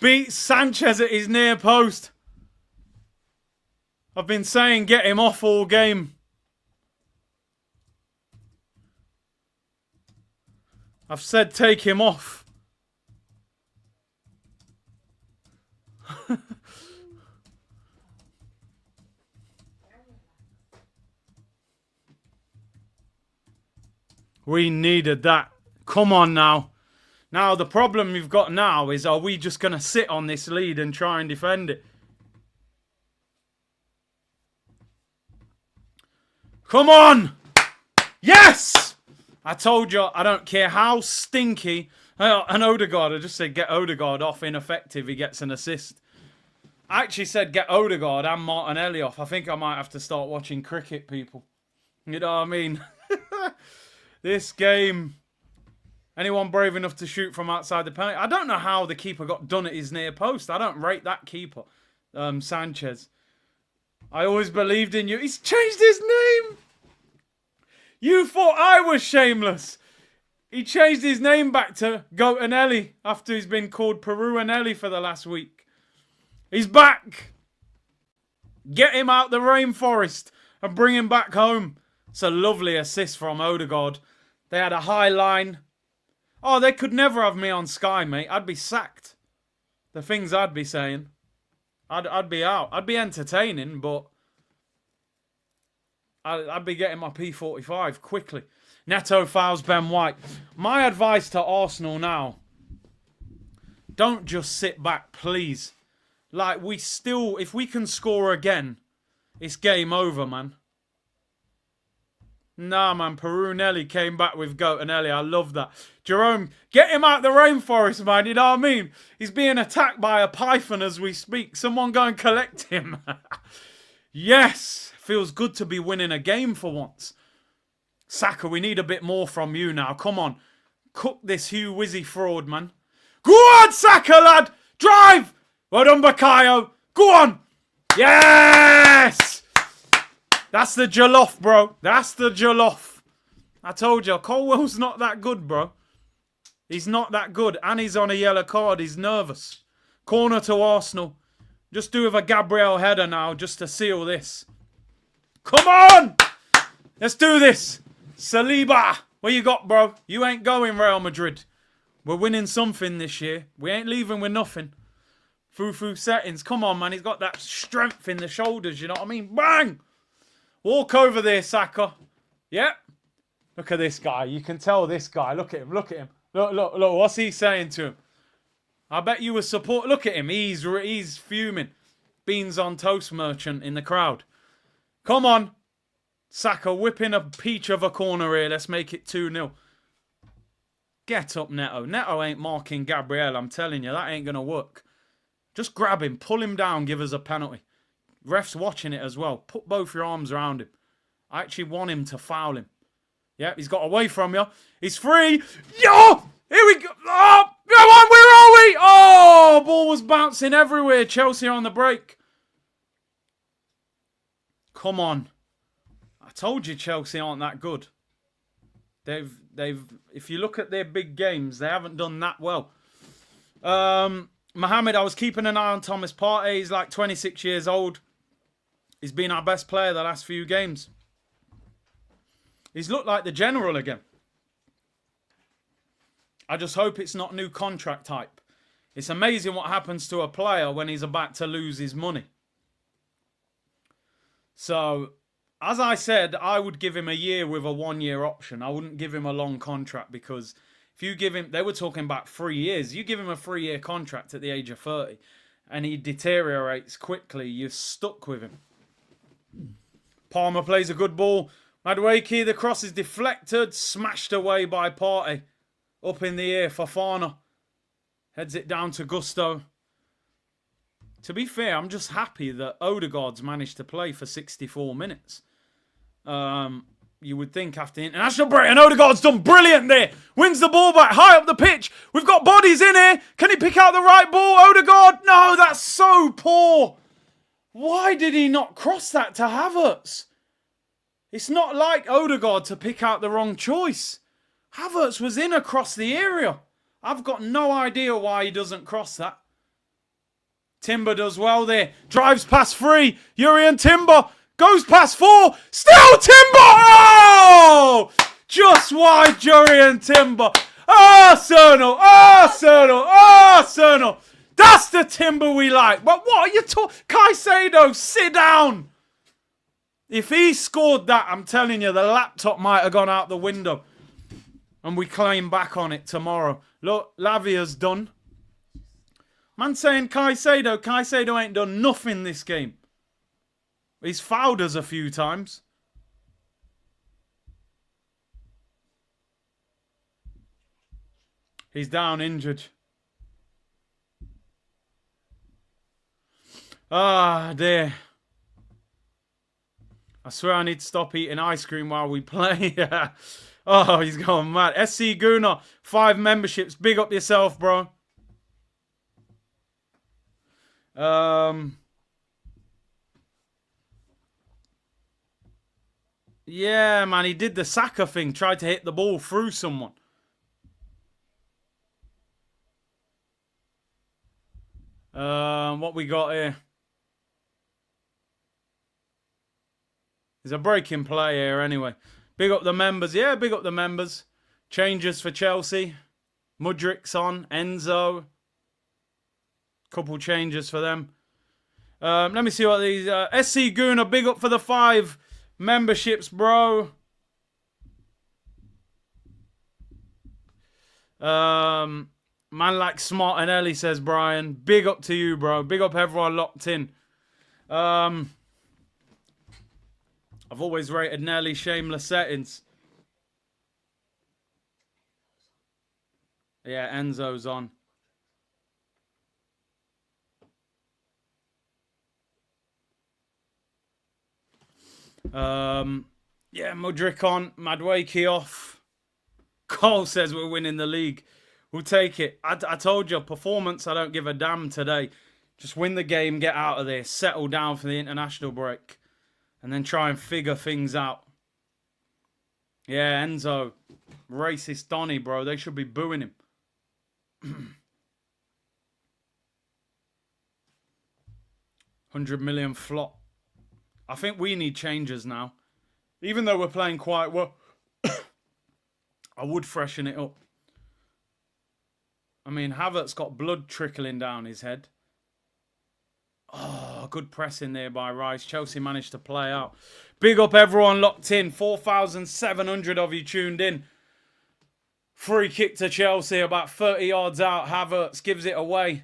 Beat Sanchez at his near post. I've been saying get him off all game. I've said take him off. We needed that. Come on now. Now, the problem we've got now is, are we just going to sit on this lead and try and defend it? Come on! Yes! I told you, I don't care how stinky. And Odegaard, I just said get Odegaard off, ineffective. He gets an assist. I actually said get Odegaard and Martinelli off. I think I might have to start watching cricket, people. You know what I mean? This game... Anyone brave enough to shoot from outside the penalty? I don't know how the keeper got done at his near post. I don't rate that keeper, Sanchez. I always believed in you. He's changed his name. You thought I was shameless. He changed his name back to Goatanelli after he's been called Peruanelli for the last week. He's back. Get him out the rainforest and bring him back home. It's a lovely assist from Odegaard. They had a high line. Oh, they could never have me on Sky, mate. I'd be sacked. The things I'd be saying. I'd be out. I'd be entertaining, but I'd be getting my P45 quickly. Neto fouls Ben White. My advice to Arsenal now, don't just sit back, please. Like, if we can score again, it's game over, man. Nah, man, Perunelli came back with Goatanelli. I love that. Jerome, get him out the rainforest, man. You know what I mean? He's being attacked by a python as we speak. Someone go and collect him. Yes. Feels good to be winning a game for once. Saka, we need a bit more from you now. Come on. Cook this Hugh Wizzy fraud, man. Go on, Saka, lad. Drive. Well done, Bakayo. Go on. Yes. That's the jollof, bro. That's the jollof. I told you, Colwell's not that good, bro. He's not that good. And he's on a yellow card. He's nervous. Corner to Arsenal. Just do with a Gabriel header now just to seal this. Come on! Let's do this. Saliba. What you got, bro? You ain't going, Real Madrid. We're winning something this year. We ain't leaving with nothing. Fufu settings. Come on, man. He's got that strength in the shoulders. You know what I mean? Bang! Walk over there, Saka. Yep. Look at this guy. You can tell this guy. Look at him. Look at him. Look, look, look. What's he saying to him? I bet you were support. Look at him. He's fuming. Beans on toast merchant in the crowd. Come on. Saka whipping a peach of a corner here. Let's make it 2-0. Get up, Neto. Neto ain't marking Gabriel. I'm telling you, that ain't going to work. Just grab him. Pull him down. Give us a penalty. Ref's watching it as well. Put both your arms around him. I actually want him to foul him. Yep, he's got away from you. He's free. Yo! Here we go. Oh, come on, where are we? Oh, ball was bouncing everywhere. Chelsea on the break. Come on. I told you Chelsea aren't that good. They've if you look at their big games, they haven't done that well. Mohamed, I was keeping an eye on Thomas Partey. He's like 26 years old. He's been our best player the last few games. He's looked like the general again. I just hope it's not new contract type. It's amazing what happens to a player when he's about to lose his money. So, as I said, I would give him a year with a 1-year option. I wouldn't give him a long contract because if you give him, they were talking about 3 years. You give him a 3-year contract at the age of 30 and he deteriorates quickly, you're stuck with him. Palmer plays a good ball. Madueke, the cross is deflected, smashed away by Partey. Up in the air, Fofana. Heads it down to Gusto. To be fair, I'm just happy that Odegaard's managed to play for 64 minutes. You would think after the international break, and Odegaard's done brilliant there. Wins the ball back high up the pitch. We've got bodies in here. Can he pick out the right ball? Odegaard, no, that's so poor. Why did he not cross that to Havertz? It's not like Odegaard to pick out the wrong choice. Havertz was in across the area. I've got no idea why he doesn't cross that. Timber does well there. Drives past 3. Urian Timber goes past 4. Still Timber! Oh! Just wide Urian Timber. Arsenal! Arsenal! Arsenal! That's the Timber we like. But what are you talking? Caicedo, sit down. If he scored that, I'm telling you, the laptop might have gone out the window. And we claim back on it tomorrow. Look, Lavia's done. Man saying Caicedo ain't done nothing this game. He's fouled us a few times. He's down injured. Ah, dear. I swear I need to stop eating ice cream while we play. Oh, he's going mad. SC Guna, 5 memberships. Big up yourself, bro. Yeah, man, he did the Saka thing. Tried to hit the ball through someone. What we got here? There's a breaking play here anyway. Big up the members. Yeah, big up the members. Changes for Chelsea. Mudrik's on. Enzo. Couple changes for them. Let me see what these... SC Guna, big up for the 5 memberships, bro. Man like Smart and Ellie, says Brian. Big up to you, bro. Big up everyone locked in. I've always rated Nelly shameless settings. Yeah, Enzo's on. Yeah, Mudryk on. Madueke off. Cole says we're winning the league. We'll take it. I told you, performance, I don't give a damn today. Just win the game, get out of there, settle down for the international break, and then try and figure things out. Yeah, Enzo. Racist Donny, bro. They should be booing him. 100 million flop. I think we need changes now. Even though we're playing quite well, I would freshen it up. I mean, Havertz got blood trickling down his head. Oh, good pressing there by Rice. Chelsea managed to play out. Big up everyone locked in. 4,700 of you tuned in. Free kick to Chelsea about 30 yards out. Havertz gives it away.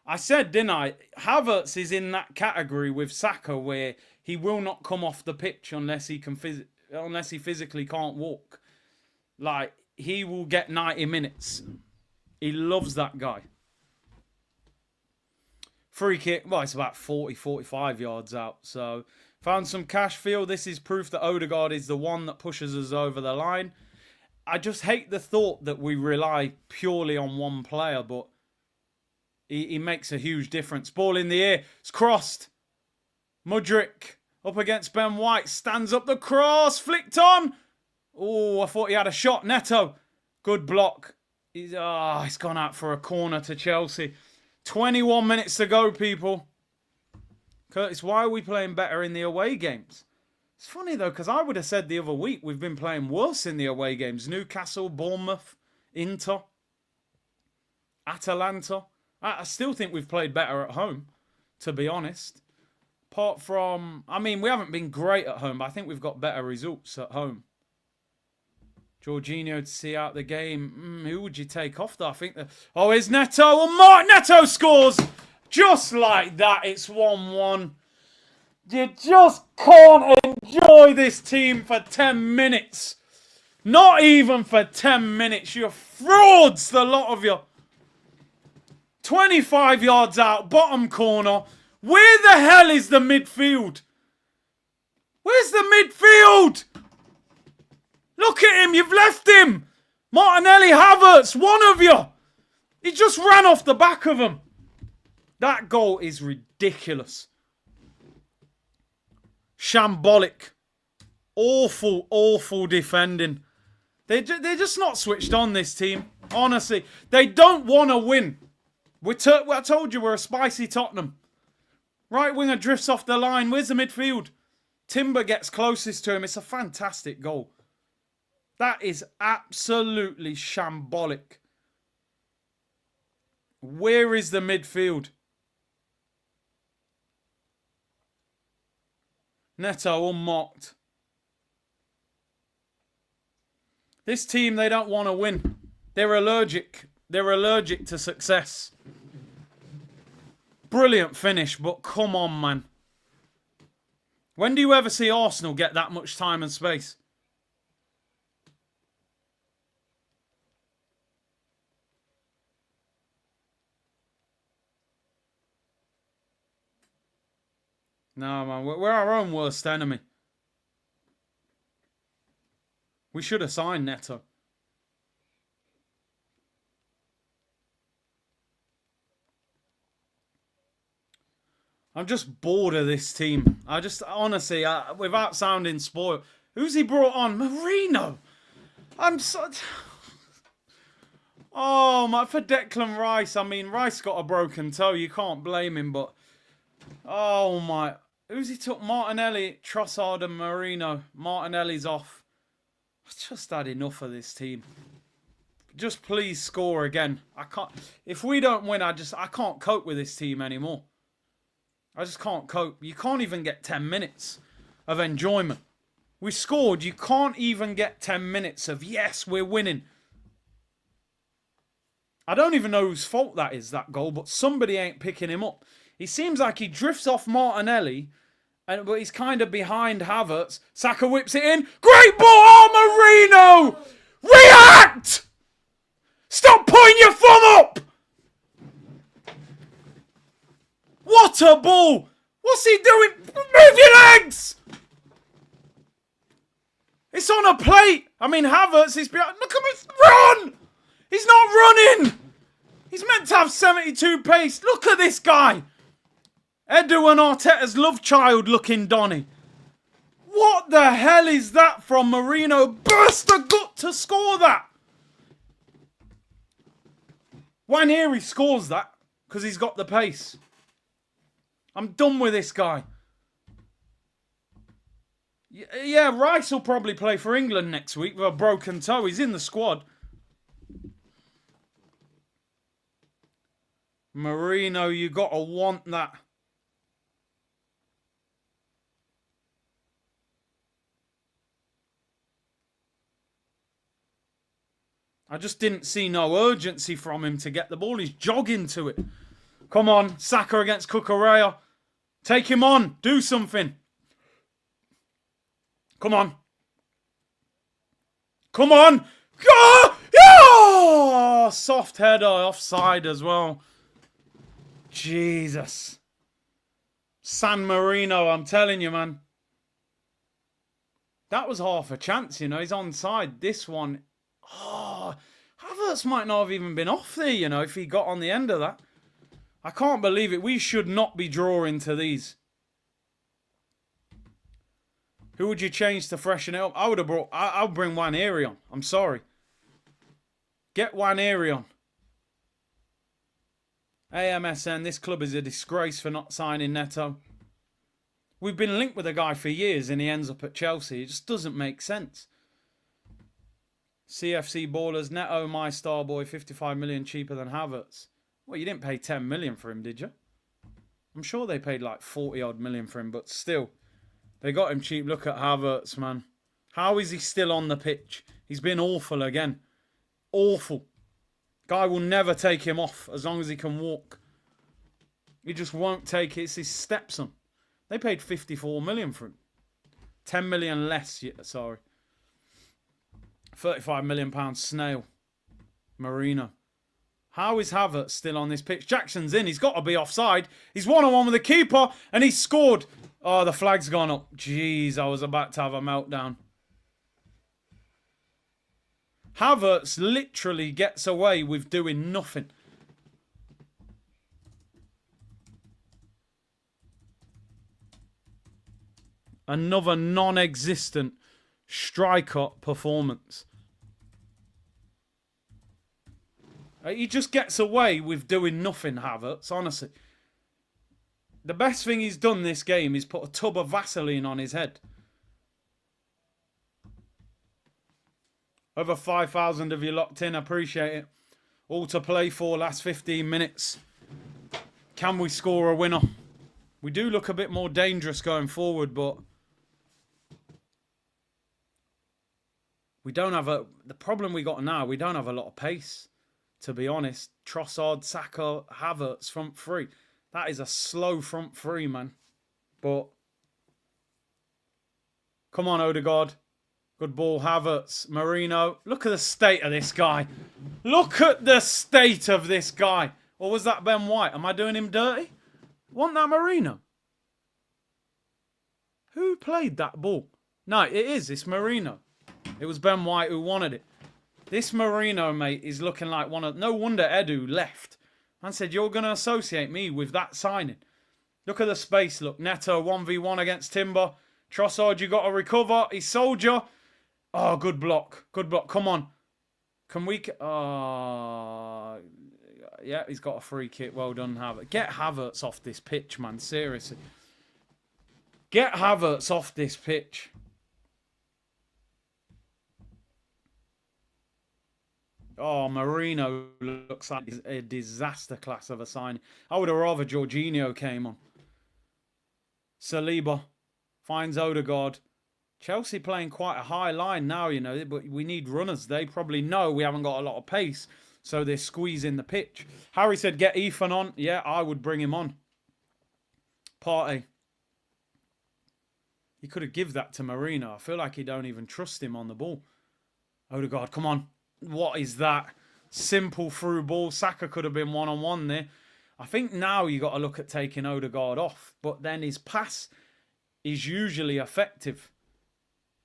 I said, didn't I? Havertz is in that category with Saka where he will not come off the pitch unless he physically can't walk. Like, he will get 90 minutes. He loves that guy. Free kick, well, it's about 40, 45 yards out. So, found some cash field. This is proof that Odegaard is the one that pushes us over the line. I just hate the thought that we rely purely on one player, but he makes a huge difference. Ball in the air. It's crossed. Mudryk up against Ben White. Stands up the cross. Flicked on. Oh, I thought he had a shot. Neto. Good block. He's gone out for a corner to Chelsea. 21 minutes to go, people. Curtis, why are we playing better in the away games? It's funny, though, because I would have said the other week we've been playing worse in the away games. Newcastle, Bournemouth, Inter, Atalanta. I still think we've played better at home, to be honest. Apart from, I mean, we haven't been great at home, but I think we've got better results at home. Jorginho to see out the game. Who would you take off, though? I think that... Oh, here's Neto. And Mark Neto scores! Just like that, it's 1-1. You just can't enjoy this team for 10 minutes. Not even for 10 minutes. You're frauds, the lot of you. 25 yards out, bottom corner. Where the hell is the midfield? Where's the midfield? Look at him, you've left him. Martinelli, Havertz, one of you. He just ran off the back of him. That goal is ridiculous. Shambolic. Awful, awful defending. They're just not switched on, this team. Honestly, they don't want to win. I told you we're a spicy Tottenham. Right winger drifts off the line. Where's the midfield? Timber gets closest to him. It's a fantastic goal. That is absolutely shambolic. Where is the midfield? Neto unmarked. This team, they don't want to win. They're allergic. They're allergic to success. Brilliant finish, but come on, man. When do you ever see Arsenal get that much time and space? No, man, we're our own worst enemy. We should have signed Neto. I'm just bored of this team. I just, honestly, without sounding spoiled, who's he brought on? Marino. Oh, my, for Declan Rice. I mean, Rice got a broken toe. You can't blame him, but... Oh, my... Who's he took? Martinelli, Trossard and Marino. Martinelli's off. I've just had enough of this team. Just please score again. I can't... If we don't win, I can't cope with this team anymore. I just can't cope. You can't even get 10 minutes of enjoyment. We scored. You can't even get 10 minutes of, yes, we're winning. I don't even know whose fault that is, that goal, but somebody ain't picking him up. He seems like he drifts off Martinelli, but he's kind of behind Havertz. Saka whips it in. Great ball! Oh, Marino! React! Stop putting your thumb up! What a ball! What's he doing? Move your legs! It's on a plate. I mean, Havertz is behind. Look at him run! He's not running! He's meant to have 72 pace. Look at this guy. Edu and Arteta's love child looking Donny. What the hell is that from Marino? Burst the gut to score that. Waneri scores that because he's got the pace. I'm done with this guy. Yeah, Rice will probably play for England next week with a broken toe. He's in the squad. Marino, you got to want that. I just didn't see no urgency from him to get the ball. He's jogging to it. Come on, Saka against Cucurella. Take him on. Do something. Come on. Come on. Go! Oh, soft header, offside as well. Jesus. San Marino, I'm telling you, man. That was half a chance, you know. He's onside. This one... Oh, Havertz might not have even been off there, you know, if he got on the end of that. I can't believe it. We should not be drawing to these. Who would you change to freshen it up? I would have brought... I'll bring Waneri on. I'm sorry. Get Waneri on. AMSN, this club is a disgrace for not signing Neto. We've been linked with a guy for years and he ends up at Chelsea. It just doesn't make sense. CFC Ballers, Neto, my star boy, 55 million cheaper than Havertz. Well, you didn't pay 10 million for him, did you? I'm sure they paid like 40 odd million for him, but still. They got him cheap. Look at Havertz, man. How is he still on the pitch? He's been awful again. Awful. Guy will never take him off as long as he can walk. He just won't take it. It's his stepson. They paid 54 million for him. 10 million less, sorry. 35 million pound snail. Marino. How is Havertz still on this pitch? Jackson's in. He's got to be offside. He's one-on-one with the keeper and he's scored. Oh, the flag's gone up. Jeez, I was about to have a meltdown. Havertz literally gets away with doing nothing. Another non-existent striker performance. He just gets away with doing nothing, Havertz, honestly. The best thing he's done this game is put a tub of Vaseline on his head. Over 5,000 of you locked in. Appreciate it. All to play for last 15 minutes. Can we score a winner? We do look a bit more dangerous going forward, but we don't have a... The problem we got now, we don't have a lot of pace, to be honest. Trossard, Saka, Havertz, front three. That is a slow front three, man. But come on, Odegaard. Good ball, Havertz. Marino. Look at the state of this guy. Look at the state of this guy. Or was that Ben White? Am I doing him dirty? Wasn't that Marino? Who played that ball? No, it is. It's Marino. It was Ben White who wanted it. This Marino, mate, is looking like one of... No wonder Edu left. And said, you're going to associate me with that signing. Look at the space. Look, Neto 1v1 against Timber. Trossard, you got to recover. He sold you. Oh, good block. Good block. Come on. Can we... yeah, he's got a free kick. Well done, Havertz. Get Havertz off this pitch, man. Seriously. Get Havertz off this pitch. Oh, Marino looks like a disaster class of a sign. I would have rather Jorginho came on. Saliba finds Odegaard. Chelsea playing quite a high line now, you know, but we need runners. They probably know we haven't got a lot of pace, so they're squeezing the pitch. Harry said, get Ethan on. Yeah, I would bring him on. Partey. He could have given that to Marino. I feel like he don't even trust him on the ball. Odegaard, come on. What is that? Simple through ball. Saka could have been one-on-one there. I think now you got to look at taking Odegaard off. But then his pass is usually effective.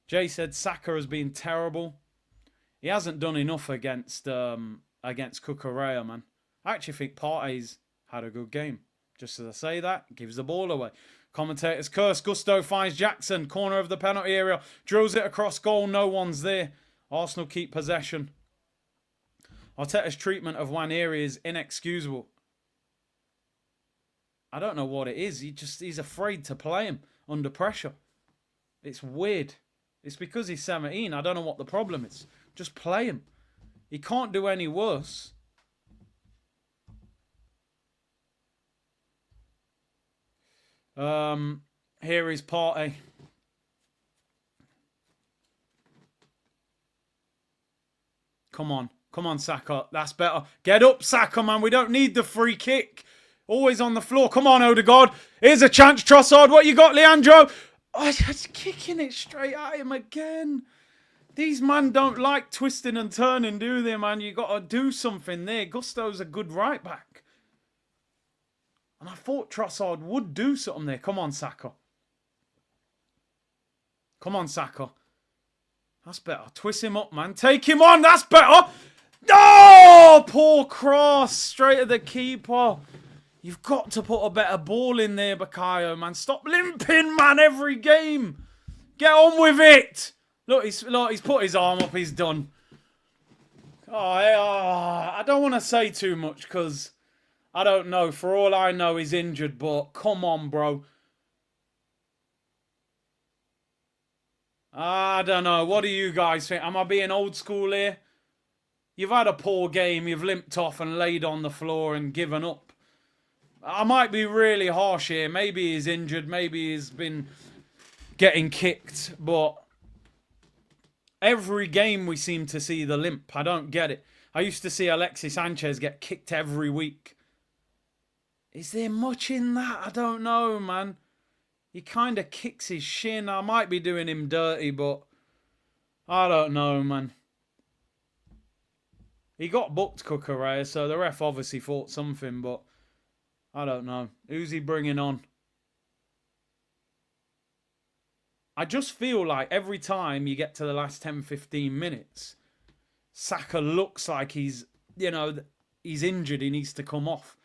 Jay said Saka has been terrible. He hasn't done enough against Cucurella, man. I actually think Partey's had a good game. Just as I say that, gives the ball away. Commentators curse. Gusto finds Jackson. Corner of the penalty area. Drills it across goal. No one's there. Arsenal keep possession. Arteta's treatment of Nwaneri is inexcusable. I don't know what it is. He's afraid to play him under pressure. It's weird. It's because he's 17. I don't know what the problem is. Just play him. He can't do any worse. Here is Partey. Come on. Come on, Saka. That's better. Get up, Saka, man. We don't need the free kick. Always on the floor. Come on, Odegaard. Here's a chance, Trossard. What you got, Leandro? Oh, just kicking it straight at him again. These man don't like twisting and turning, do they, man? You got to do something there. Gusto's a good right back. And I thought Trossard would do something there. Come on, Saka. Come on, Saka. That's better. Twist him up, man. Take him on. That's better. Oh, poor cross. Straight at the keeper. You've got to put a better ball in there, Bakayo, man. Stop limping, man, every game. Get on with it. Look, he's put his arm up. He's done. I don't want to say too much because I don't know. For all I know, he's injured, but come on, bro. I don't know. What do you guys think? Am I being old school here? You've had a poor game. You've limped off and laid on the floor and given up. I might be really harsh here. Maybe he's injured. Maybe he's been getting kicked. But every game we seem to see the limp. I don't get it. I used to see Alexis Sanchez get kicked every week. Is there much in that? I don't know, man. He kind of kicks his shin. I might be doing him dirty, but I don't know, man. He got booked, Cucurella, so the ref obviously thought something, but I don't know. Who's he bringing on? I just feel like every time you get to the last 10, 15 minutes, Saka looks like he's injured. He needs to come off.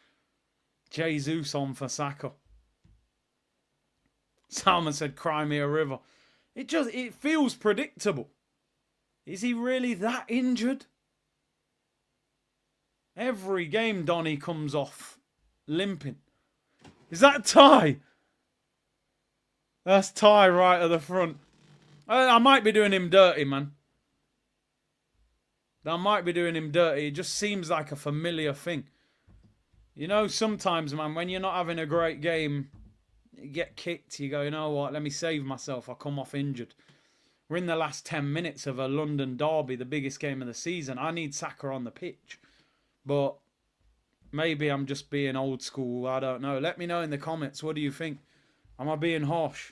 Jesus on for Saka. Salman said, cry me a river. It feels predictable. Is he really that injured? Every game Donny comes off limping. Is that Ty? That's Ty right at the front. I might be doing him dirty, man. I might be doing him dirty. It just seems like a familiar thing. You know, sometimes, man, when you're not having a great game, you get kicked, you go, you know what, let me save myself. I'll come off injured. We're in the last 10 minutes of a London derby, the biggest game of the season. I need Saka on the pitch. But maybe I'm just being old school. I don't know. Let me know in the comments. What do you think? Am I being harsh?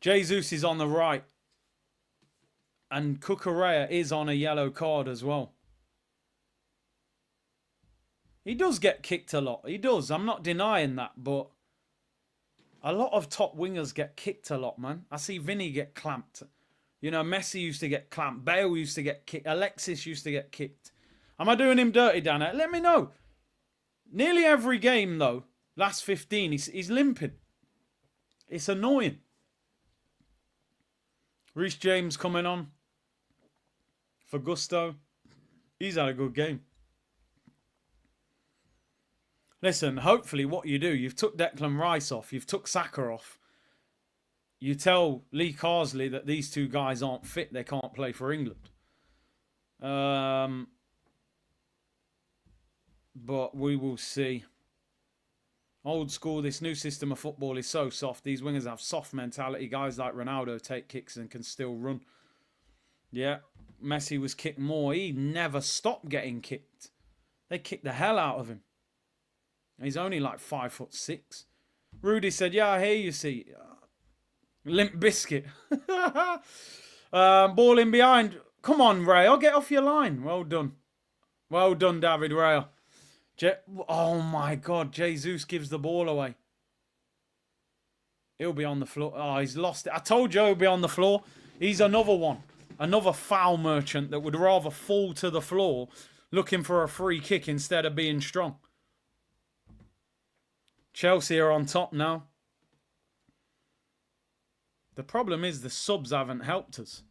Jesus is on the right. And Cucurella is on a yellow card as well. He does get kicked a lot. He does. I'm not denying that. But a lot of top wingers get kicked a lot, man. I see Vinny get clamped. You know, Messi used to get clamped. Bale used to get kicked. Alexis used to get kicked. Am I doing him dirty, Dana? Let me know. Nearly every game, though, last 15, he's limping. It's annoying. Reece James coming on for Gusto. He's had a good game. Listen, hopefully what you do, you've took Declan Rice off, you've took Saka off. You tell Lee Carsley that these two guys aren't fit, they can't play for England. But we will see. Old school, this new system of football is so soft. These wingers have soft mentality. Guys like Ronaldo take kicks and can still run. Yeah, Messi was kicked more. He never stopped getting kicked. They kicked the hell out of him. He's only like 5'6". Rudy said, yeah, I hear you, see. Limp biscuit. Ball in behind. Come on, Rail. Get off your line. Well done. Well done, David Rail. Oh, my God. Jesus gives the ball away. He'll be on the floor. Oh, he's lost it. I told you he'll be on the floor. He's another one. Another foul merchant that would rather fall to the floor looking for a free kick instead of being strong. Chelsea are on top now. The problem is the subs haven't helped us.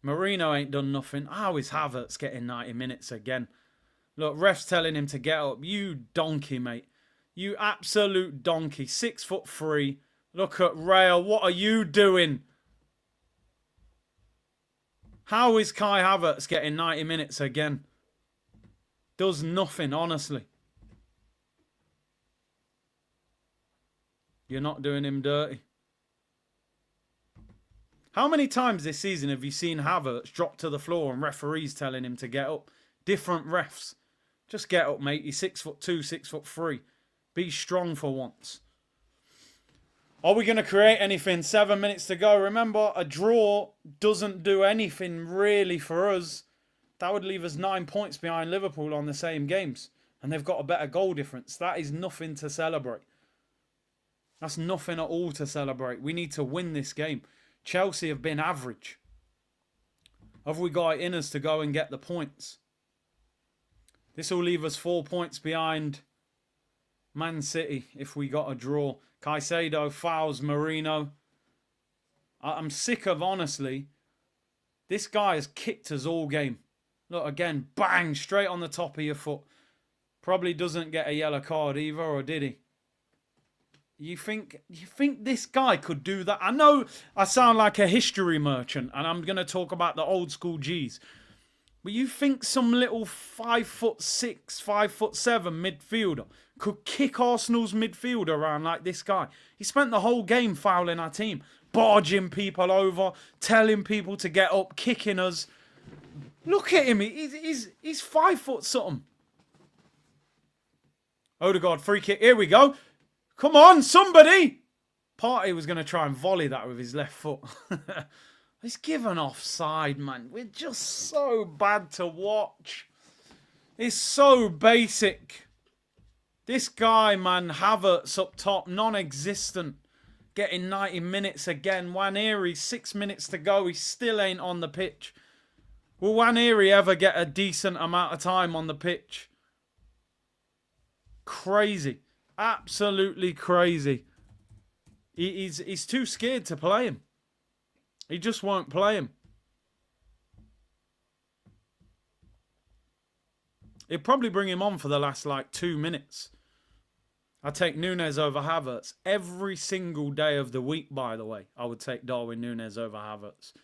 Marino ain't done nothing. How is Havertz getting 90 minutes again? Look, ref's telling him to get up. You donkey, mate. You absolute donkey. 6'3". Look at Rail. What are you doing? How is Kai Havertz getting 90 minutes again? Does nothing, honestly. You're not doing him dirty. How many times this season have you seen Havertz drop to the floor and referees telling him to get up? Different refs. Just get up, mate. You're 6'2", 6'3". Be strong for once. Are we going to create anything? 7 minutes to go. Remember, a draw doesn't do anything really for us. That would leave us 9 points behind Liverpool on the same games. And they've got a better goal difference. That is nothing to celebrate. That's nothing at all to celebrate. We need to win this game. Chelsea have been average. Have we got it in us to go and get the points? This will leave us 4 points behind Man City if we got a draw. Caicedo fouls Marino. I'm sick of, honestly, this guy has kicked us all game. Look, again, bang, straight on the top of your foot. Probably doesn't get a yellow card either, or did he? You think this guy could do that? I know I sound like a history merchant and I'm going to talk about the old school G's. But you think some little 5'6", 5'7" midfielder could kick Arsenal's midfield around like this guy? He spent the whole game fouling our team, barging people over, telling people to get up, kicking us. Look at him. He's 5 foot something. Odegaard, free kick. Here we go. Come on, somebody! Partey was going to try and volley that with his left foot. He's given offside, man. We're just so bad to watch. It's so basic. This guy, man, Havertz up top, non-existent. Getting 90 minutes again. Nwaneri, 6 minutes to go. He still ain't on the pitch. Will Nwaneri ever get a decent amount of time on the pitch? Crazy. Absolutely crazy. He's too scared to play him. He just won't play him. He'd probably bring him on for the last, 2 minutes. I take Núñez over Havertz every single day of the week, by the way. I would take Darwin Núñez over Havertz.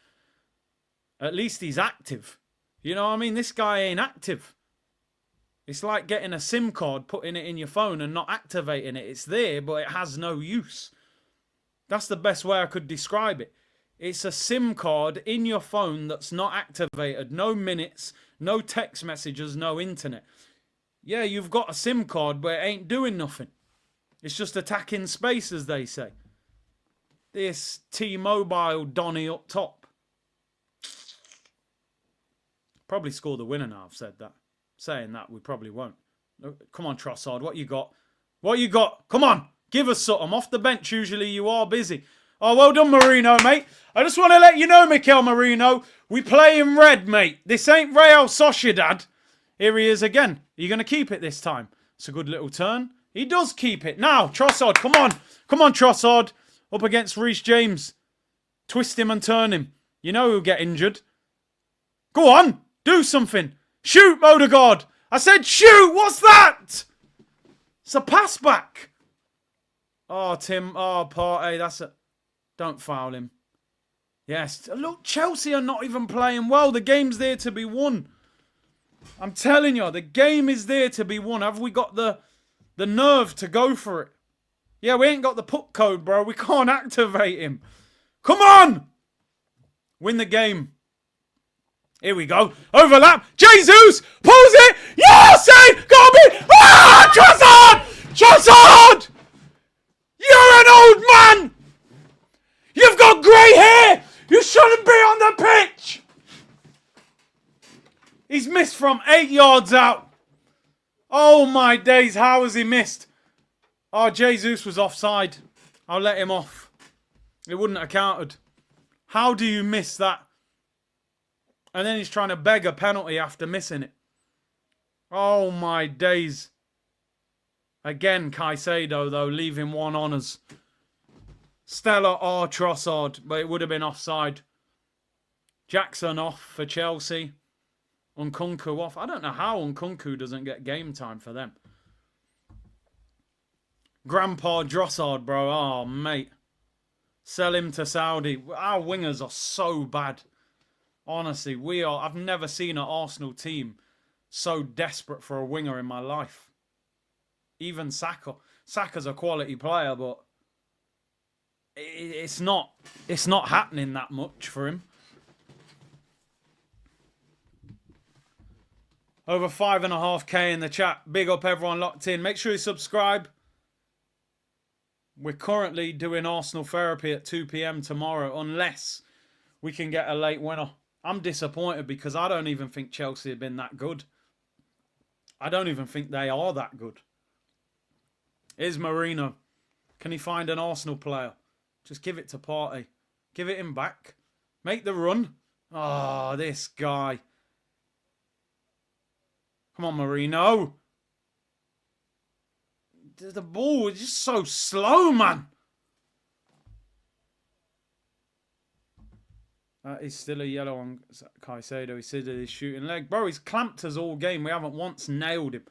At least he's active. You know what I mean? This guy ain't active. It's like getting a SIM card, putting it in your phone and not activating it. It's there, but it has no use. That's the best way I could describe it. It's a SIM card in your phone that's not activated. No minutes, no text messages, no internet. Yeah, you've got a SIM card, but it ain't doing nothing. It's just attacking space, as they say. This T-Mobile Donny up top. Probably score the winner now, I've said that. Saying that, we probably won't. Come on, Trossard, what you got? What you got? Come on, give us something. Off the bench, usually you are busy. Oh, well done, Marino, mate. I just want to let you know, Mikel Marino, we play in red, mate. This ain't Real Sociedad. Here he is again. Are you going to keep it this time? It's a good little turn. He does keep it. Now, Trossard, come on. Come on, Trossard. Up against Reece James. Twist him and turn him. You know he'll get injured. Go on. Do something. Shoot, Odegaard. I said shoot. What's that? It's a pass back. Oh, Tim. Oh, Partey. That's a... Don't foul him. Yes. Look, Chelsea are not even playing well. The game's there to be won. I'm telling you, the game is there to be won. Have we got the nerve to go for it? Yeah, we ain't got the puck code, bro. We can't activate him. Come on! Win the game. Here we go. Overlap. Jesus pulls it. Yes! Gotta be. Ah! Trossard! Trossard! You're an old man! You've got grey hair! You shouldn't be on the pitch! He's missed from 8 yards out. Oh my days, how has he missed? Oh, Jesus was offside. I'll let him off. It wouldn't have counted. How do you miss that? And then he's trying to beg a penalty after missing it. Oh my days. Again, Caicedo, though, leaving one on us. Stella or Trossard, but it would have been offside. Jackson off for Chelsea. Nkunku off. I don't know how Nkunku doesn't get game time for them. Grandpa Trossard, bro. Oh, mate. Sell him to Saudi. Our wingers are so bad. Honestly, we are. I've never seen an Arsenal team so desperate for a winger in my life. Even Saka. Saka's a quality player, but it's not happening that much for him. Over 5.5k in the chat. Big up everyone locked in. Make sure you subscribe. We're currently doing Arsenal therapy at 2 p.m. tomorrow, unless we can get a late winner. I'm disappointed because I don't even think Chelsea have been that good. I don't even think they are that good. Here's Marino. Can he find an Arsenal player? Just give it to Partey. Give it him back. Make the run. Oh, this guy. Come on, Marino. The ball is just so slow, man. That is still a yellow on Caicedo. He said his shooting leg. Bro, he's clamped us all game. We haven't once nailed him.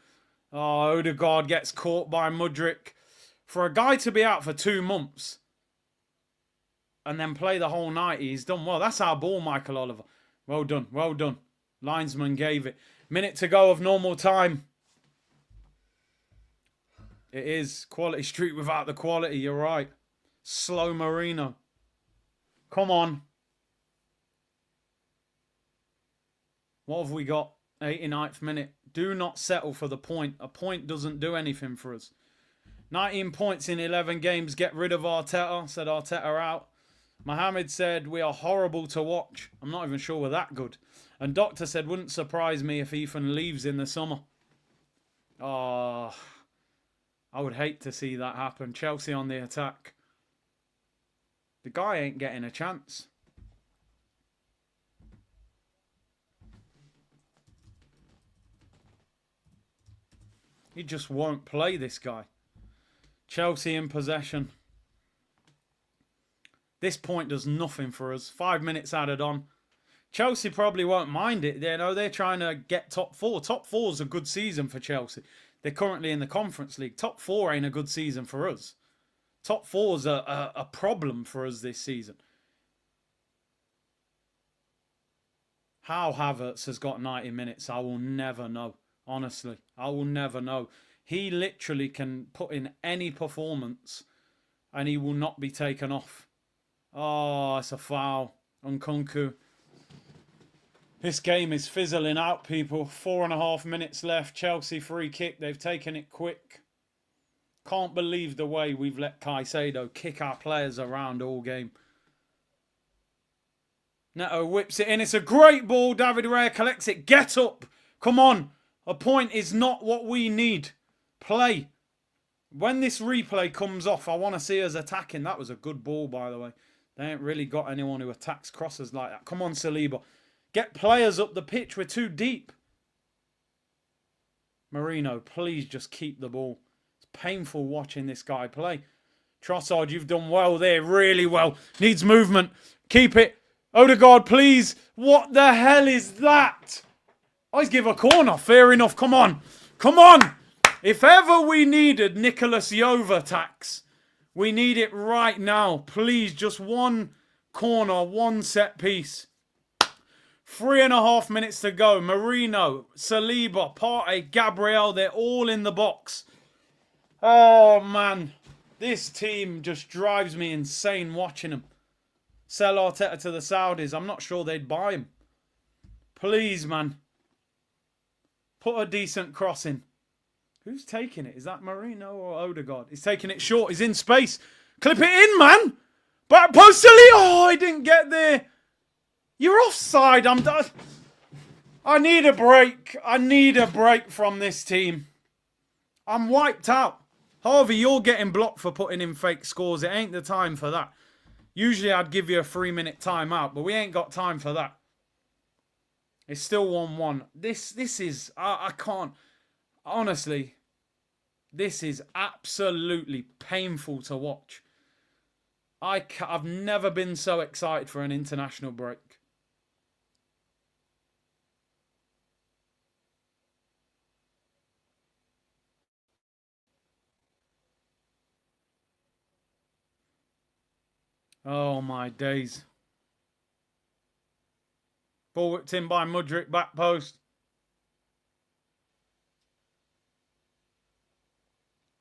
Oh, Odegaard gets caught by Mudryk. For a guy to be out for 2 months and then play the whole night, he's done well. That's our ball, Michael Oliver. Well done, well done. Linesman gave it. Minute to go of normal time. It is quality street without the quality, you're right. Slow Marino. Come on. What have we got? 89th minute. Do not settle for the point. A point doesn't do anything for us. 19 points in 11 games. Get rid of Arteta. Said Arteta out. Mohammed said we are horrible to watch. I'm not even sure we're that good. And Doctor said wouldn't surprise me if Ethan leaves in the summer. Oh, I would hate to see that happen. Chelsea on the attack. The guy ain't getting a chance. He just won't play, this guy. Chelsea in possession. This point does nothing for us. 5 minutes added on. Chelsea probably won't mind it. You know, they're trying to get top 4. Top 4 is a good season for Chelsea. They're currently in the Conference League. Top 4 ain't a good season for us. Top 4 is a problem for us this season. How Havertz has got 90 minutes, I will never know. Honestly, I will never know. He literally can put in any performance and he will not be taken off. Oh, it's a foul on Nkunku. This game is fizzling out, people. 4.5 minutes left. Chelsea free kick. They've taken it quick. Can't believe the way we've let Caicedo kick our players around all game. Neto whips it in. It's a great ball. David Raya collects it. Get up. Come on. A point is not what we need. Play. When this replay comes off, I want to see us attacking. That was a good ball, by the way. They ain't really got anyone who attacks crosses like that. Come on, Saliba. Get players up the pitch. We're too deep. Marino, please just keep the ball. It's painful watching this guy play. Trossard, you've done well there. Really well. Needs movement. Keep it. Odegaard, please. What the hell is that? I give a corner. Fair enough. Come on. Come on. If ever we needed Nicholas Yova tax, we need it right now. Please, just one corner, one set piece. 3.5 minutes to go. Marino, Saliba, Partey, Gabriel, they're all in the box. Oh, man. This team just drives me insane watching them. Sell Arteta to the Saudis. I'm not sure they'd buy him. Please, man. Put a decent cross in. Who's taking it? Is that Marino or Odegaard? He's taking it short. He's in space. Clip it in, man. Back post to Lee. Oh, I didn't get there. You're offside. I'm done. I need a break. I need a break from this team. I'm wiped out. Harvey, you're getting blocked for putting in fake scores. It ain't the time for that. Usually I'd give you a 3-minute timeout, but we ain't got time for that. It's still 1-1. This is... I can't... Honestly, this is absolutely painful to watch. I've never been so excited for an international break. Oh my days. Ball whipped in by Mudryk, back post.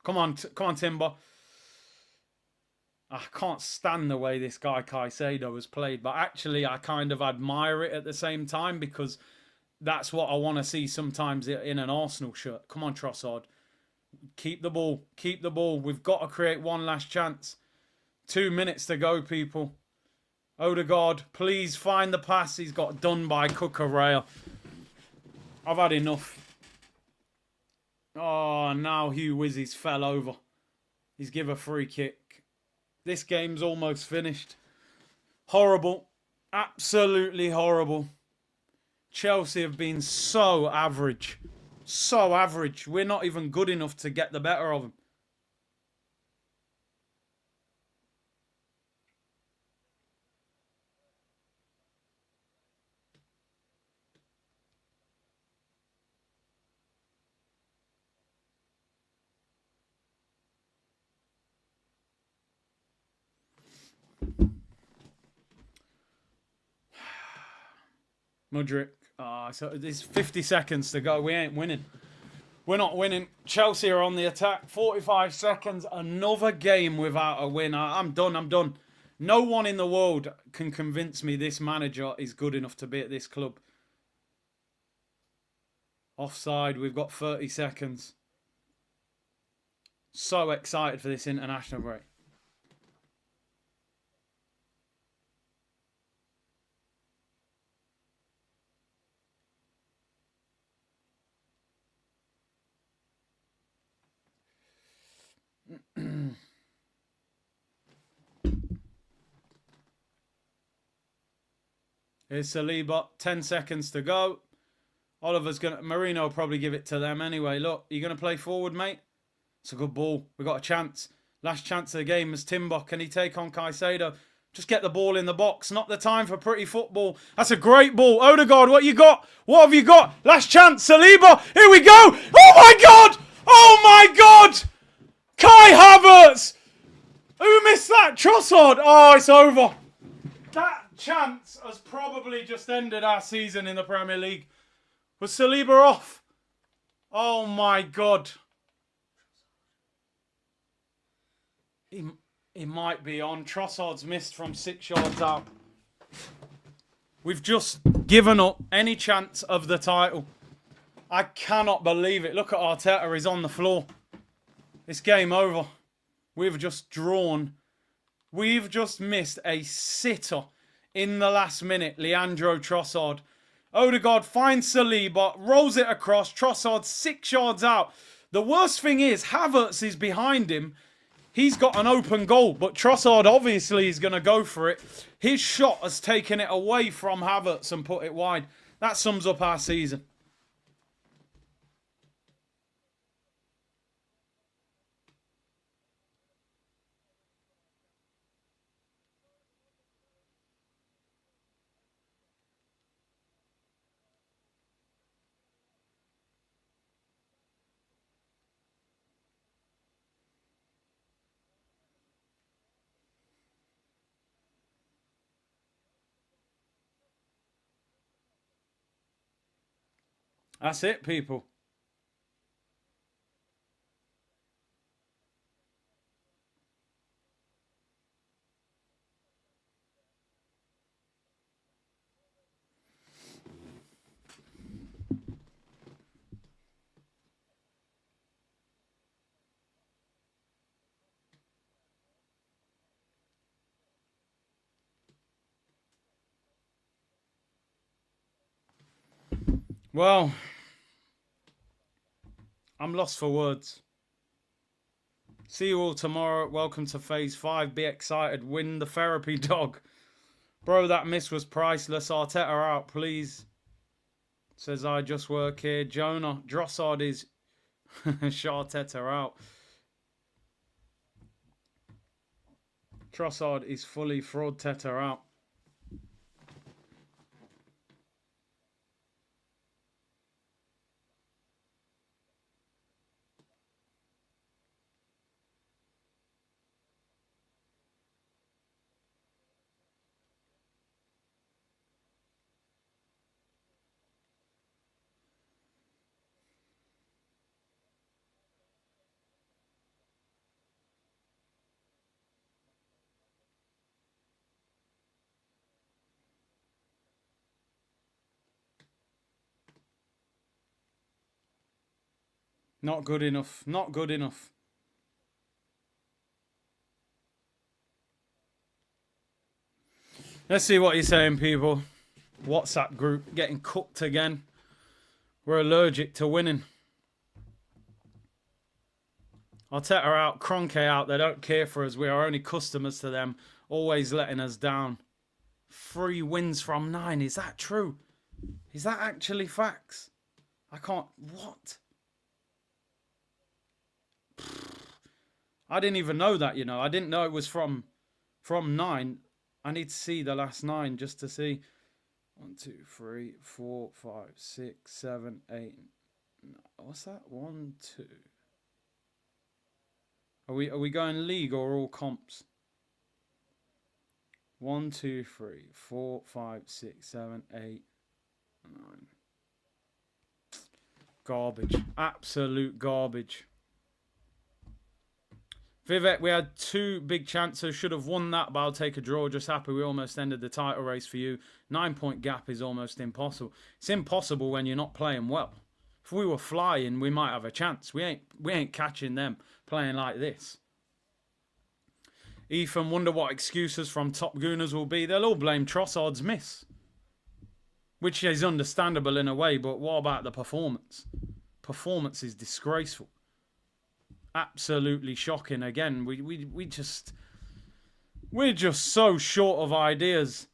Come on, Timber. I can't stand the way this guy Caicedo has played, but actually I kind of admire it at the same time because that's what I want to see sometimes in an Arsenal shirt. Come on, Trossard. Keep the ball. Keep the ball. We've got to create one last chance. 2 minutes to go, people. Odegaard, please find the pass. He's got done by Cucurella. I've had enough. Oh, now Hugh Wizzies fell over. He's give a free kick. This game's almost finished. Horrible. Absolutely horrible. Chelsea have been so average. So average. We're not even good enough to get the better of them. Mudryk. So there's 50 seconds to go. We ain't winning. We're not winning. Chelsea are on the attack. 45 seconds. Another game without a win. I'm done. I'm done. No one in the world can convince me this manager is good enough to be at this club. Offside. We've got 30 seconds. So excited for this international break. Here's Saliba. 10 seconds to go. Oliver's going to... Marino will probably give it to them anyway. Look, you going to play forward, mate? It's a good ball. We've got a chance. Last chance of the game is Timber. Can he take on Caicedo? Just get the ball in the box. Not the time for pretty football. That's a great ball. Odegaard, what you got? What have you got? Last chance. Saliba. Here we go. Oh, my God. Oh, my God. Kai Havertz. Who missed that? Trossard. Oh, it's over. That chance has probably just ended our season in the Premier League. Was Saliba off? Oh, my God. He might be on. Trossard's missed from 6 yards out. We've just given up any chance of the title. I cannot believe it. Look at Arteta. He's on the floor. It's game over. We've just drawn. We've just missed a sitter in the last minute. Leandro Trossard. Odegaard finds Saliba, rolls it across. Trossard 6 yards out. The worst thing is Havertz is behind him. He's got an open goal, but Trossard obviously is going to go for it. His shot has taken it away from Havertz and put it wide. That sums up our season. That's it, people. Well, I'm lost for words. See you all tomorrow. Welcome to phase 5. Be excited. Win the therapy dog. Bro, that miss was priceless. Arteta out, please. Says I just work here. Jonah. Drossard is Arteta out. Trossard is fully fraud. Teta out. Not good enough. Not good enough. Let's see what you're saying, people. WhatsApp group getting cooked again. We're allergic to winning. Arteta out, Kroenke out. They don't care for us. We are only customers to them, always letting us down. 3 wins from 9. Is that true? Is that actually facts? I can't... What? I didn't even know that, you know. I didn't know it was from 9. I need to see the last 9 just to see. 1, 2, 3, 4, 5, 6, 7, 8. What's that? 1, 2. Are we going league or all comps? 1, 2, 3, 4, 5, 6, 7, 8, 9. Garbage. Absolute garbage. Vivek, we had 2 big chances. Should have won that, but I'll take a draw. Just happy we almost ended the title race for you. 9-point gap is almost impossible. It's impossible when you're not playing well. If we were flying, we might have a chance. We ain't catching them playing like this. Ethan, wonder what excuses from top gooners will be. They'll all blame Trossard's miss, which is understandable in a way, but what about the performance? Performance is disgraceful. Absolutely shocking. Again, we're just so short of ideas.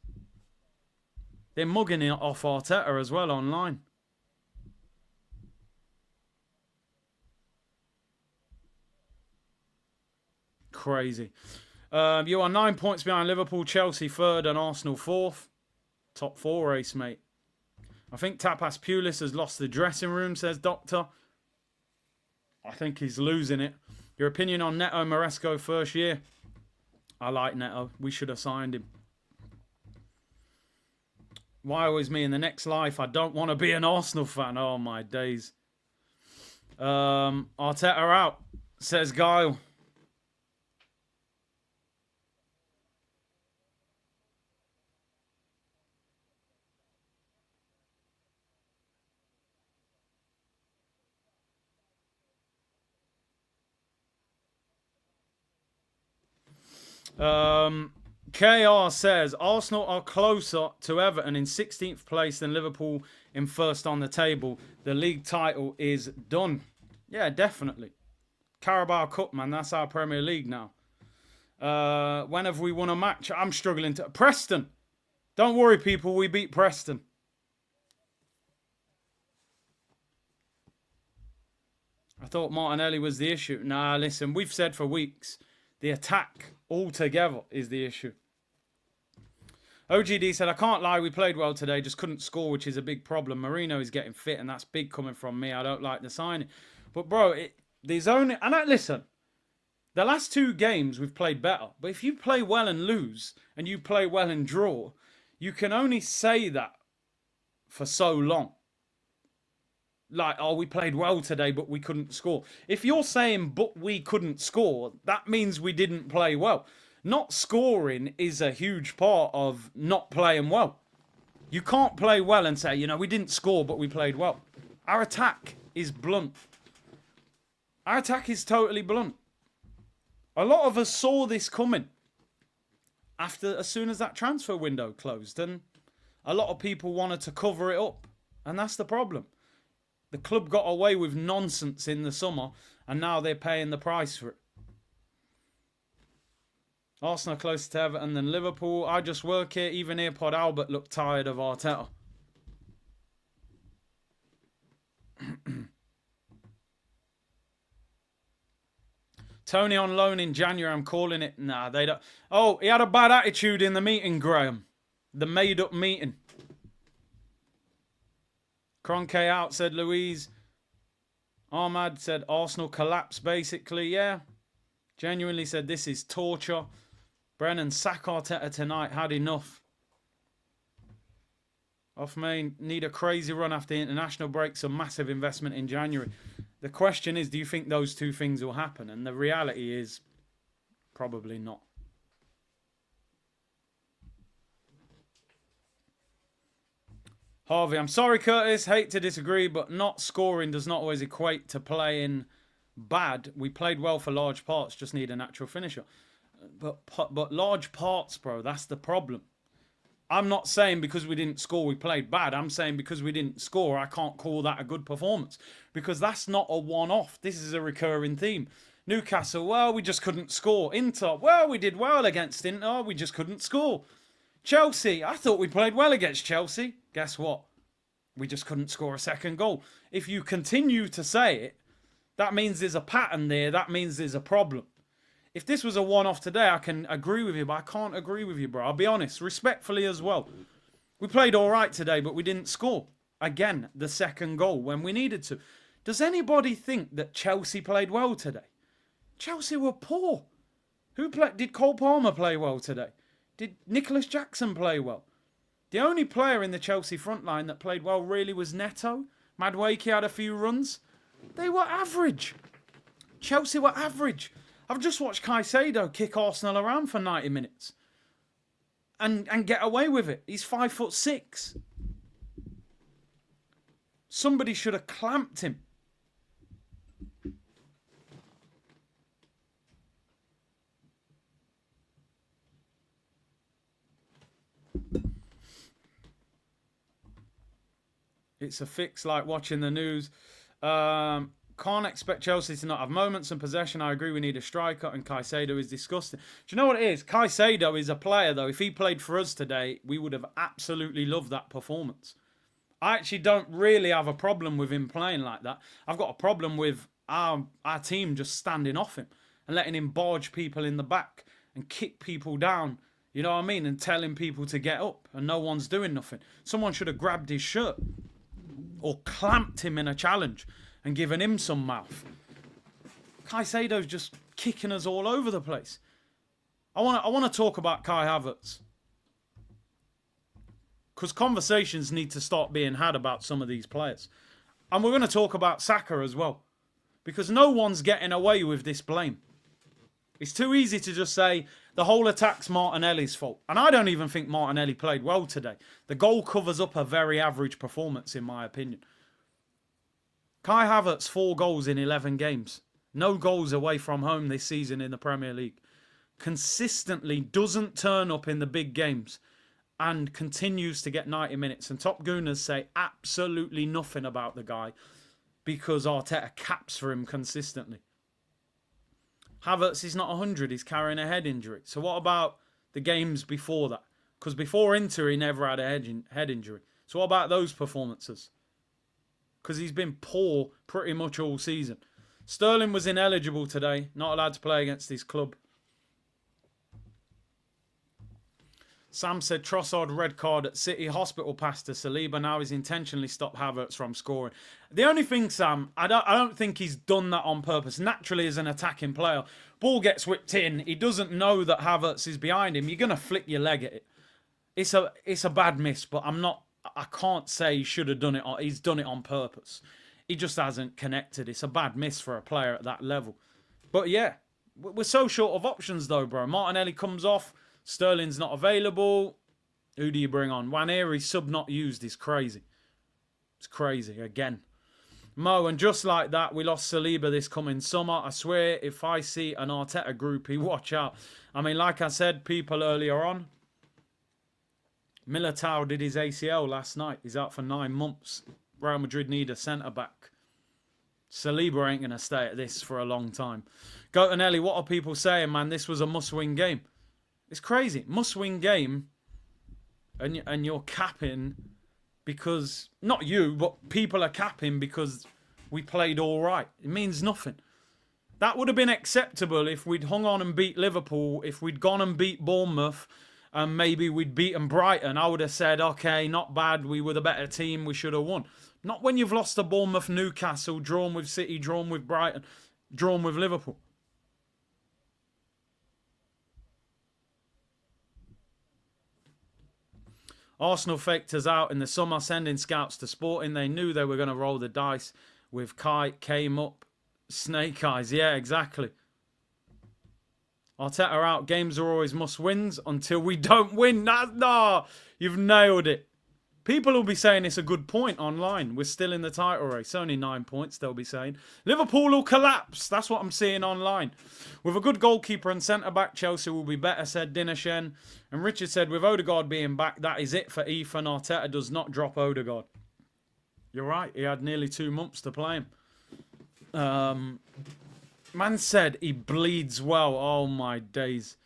They're mugging it off Arteta as well online. Crazy. You are 9 points behind Liverpool, Chelsea 3rd and Arsenal 4th. Top 4 race, mate. I think Tapas Pulis has lost the dressing room, says Doctor. I think he's losing it. Your opinion on Neto Maresco first year? I like Neto. We should have signed him. Why always me in the next life? I don't want to be an Arsenal fan. Oh, my days. Arteta out, says Guile. KR says Arsenal are closer to Everton in 16th place than Liverpool in 1st on the table. The league title is done. Yeah, definitely. Carabao Cup, man. That's our Premier League now. When have we won a match? I'm struggling to... Preston. Don't worry, people. We beat Preston. I thought Martinelli was the issue. Nah, listen. We've said for weeks the attack altogether is the issue. OGD said, I can't lie, we played well today, just couldn't score, which is a big problem. Marino is getting fit, and that's big coming from me. I don't like the signing. But, bro, there's only... And listen, the last 2 games we've played better. But if you play well and lose, and you play well and draw, you can only say that for so long. like, oh, we played well today, but we couldn't score. If you're saying, but we couldn't score, that means we didn't play well. Not scoring is a huge part of not playing well. You can't play well and say, we didn't score, but we played well. Our attack is blunt. Our attack is totally blunt. A lot of us saw this coming as soon as that transfer window closed, and a lot of people wanted to cover it up, and that's the problem. The club got away with nonsense in the summer, and now they're paying the price for it. Arsenal closer to Everton than Liverpool. I just work here. Even here, Pod Albert looked tired of Arteta. Tony on loan in January. I'm calling it. Nah, they don't. Oh, he had a bad attitude in the meeting, Graham. The made-up meeting. Cronke out, said Louise. Ahmad said Arsenal collapse, basically. Yeah. Genuinely said this is torture. Brennan, sack Arteta tonight. Had enough. Off main, need a crazy run after the international break. Some massive investment in January. The question is, do you think those two things will happen? And the reality is, probably not. Harvey, I'm sorry, Curtis. Hate to disagree, but not scoring does not always equate to playing bad. We played well for large parts, just need a natural finisher. But large parts, bro, that's the problem. I'm not saying because we didn't score we played bad. I'm saying because we didn't score, I can't call that a good performance. Because that's not a one-off. This is a recurring theme. Newcastle, well, we just couldn't score. Inter, well, we did well against Inter. We just couldn't score. Chelsea, I thought we played well against Chelsea. Guess what? We just couldn't score a second goal. If you continue to say it, that means there's a pattern there. That means there's a problem. If this was a one-off today, I can agree with you, but I can't agree with you, bro. I'll be honest, respectfully as well. We played all right today, but we didn't score. Again, the second goal when we needed to. Does anybody think that Chelsea played well today? Chelsea were poor. Did Cole Palmer play well today? Did Nicholas Jackson play well? The only player in the Chelsea front line that played well really was Neto. Madueke had a few runs. They were average. Chelsea were average. I've just watched Caicedo kick Arsenal around for 90 minutes. And get away with it. He's 5'6". Somebody should have clamped him. It's a fix like watching the news. Can't expect Chelsea to not have moments and possession. I agree we need a striker, and Caicedo is disgusting. Do you know what it is? Caicedo is a player, though. If he played for us today, we would have absolutely loved that performance. I actually don't really have a problem with him playing like that. I've got a problem with our team just standing off him and letting him barge people in the back and kick people down. You know what I mean? And telling people to get up, and no one's doing nothing. Someone should have grabbed his shirt or clamped him in a challenge and given him some mouth. Caicedo's just kicking us all over the place. I want to talk about Kai Havertz. Because conversations need to start being had about some of these players. And we're going to talk about Saka as well. Because no one's getting away with this blame. It's too easy to just say the whole attack's Martinelli's fault. And I don't even think Martinelli played well today. The goal covers up a very average performance, in my opinion. Kai Havertz, 4 goals in 11 games. No goals away from home this season in the Premier League. Consistently doesn't turn up in the big games and continues to get 90 minutes. And Top Gooners say absolutely nothing about the guy because Arteta caps for him consistently. Havertz is not 100. He's carrying a head injury. So what about the games before that? Because before Inter, he never had a head injury. So what about those performances? Because he's been poor pretty much all season. Sterling was ineligible today. Not allowed to play against his club. Sam said Trossard red card at City. Hospital pass to Saliba. Now he's intentionally stopped Havertz from scoring. The only thing, Sam, I don't think he's done that on purpose. Naturally, as an attacking player, ball gets whipped in. He doesn't know that Havertz is behind him. You're going to flick your leg at it. It's a bad miss, but I can't say he should have done it. He's done it on purpose. He just hasn't connected. It's a bad miss for a player at that level. But yeah, we're so short of options though, bro. Martinelli comes off. Sterling's not available. Who do you bring on? Nwaneri sub not used is crazy. It's crazy again. Mo, and just like that, we lost Saliba this coming summer. I swear, if I see an Arteta groupie, watch out. I mean, like I said, people earlier on, Militao did his ACL last night. He's out for 9 months. Real Madrid need a centre-back. Saliba ain't going to stay at this for a long time. Gotanelli, what are people saying, man? This was a must-win game. It's crazy. Must-win game, and you're capping because, not you, but people are capping because we played all right. It means nothing. That would have been acceptable if we'd hung on and beat Liverpool, if we'd gone and beat Bournemouth, and maybe we'd beaten Brighton. I would have said, okay, not bad, we were the better team, we should have won. Not when you've lost to Bournemouth, Newcastle, drawn with City, drawn with Brighton, drawn with Liverpool. Arsenal faked us out in the summer, sending scouts to Sporting. They knew they were going to roll the dice with Kite, came up, snake eyes. Yeah, exactly. Arteta out. Games are always must-wins until we don't win. No, you've nailed it. People will be saying it's a good point online. We're still in the title race. Only 9 points, they'll be saying. Liverpool will collapse. That's what I'm seeing online. With a good goalkeeper and centre-back, Chelsea will be better, said Dinashen. And Richard said, with Odegaard being back, that is it for Ethan. Arteta does not drop Odegaard. You're right. He had nearly 2 months to play him. Man said he bleeds well. Oh, my days.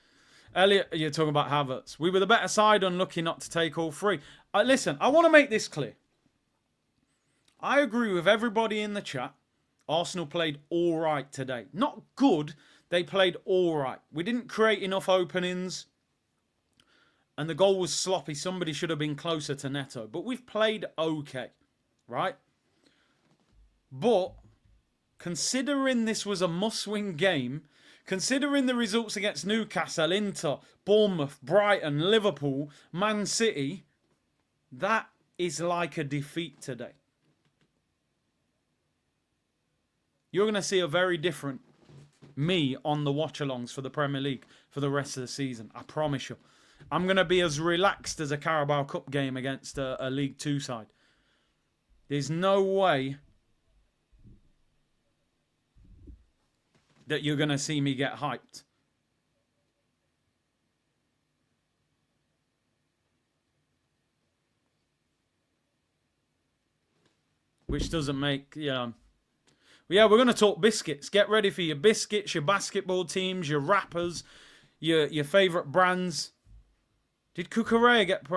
Elliot, you're talking about Havertz. We were the better side, unlucky not to take all 3. Listen, I want to make this clear. I agree with everybody in the chat. Arsenal played all right today. Not good. They played all right. We didn't create enough openings. And the goal was sloppy. Somebody should have been closer to Neto. But we've played okay. Right? But considering this was a must-win game, considering the results against Newcastle, Inter, Bournemouth, Brighton, Liverpool, Man City, that is like a defeat today. You're going to see a very different me on the watch-alongs for the Premier League for the rest of the season. I promise you. I'm going to be as relaxed as a Carabao Cup game against a League 2 side. There's no way that you're going to see me get hyped. Which doesn't make, yeah, we're going to talk biscuits. Get ready for your biscuits, your basketball teams, your rappers, your favourite brands. Did Cucurella get...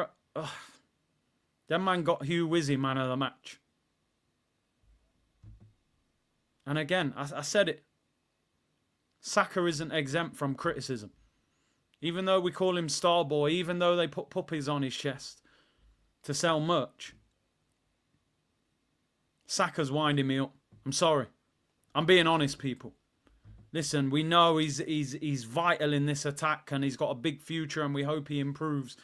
That man got Hugh Wizzy man of the match. And again, I said it. Saka isn't exempt from criticism. Even though we call him Starboy, even though they put puppies on his chest to sell merch. Saka's winding me up. I'm sorry. I'm being honest, people. Listen, we know he's vital in this attack and he's got a big future and we hope he improves.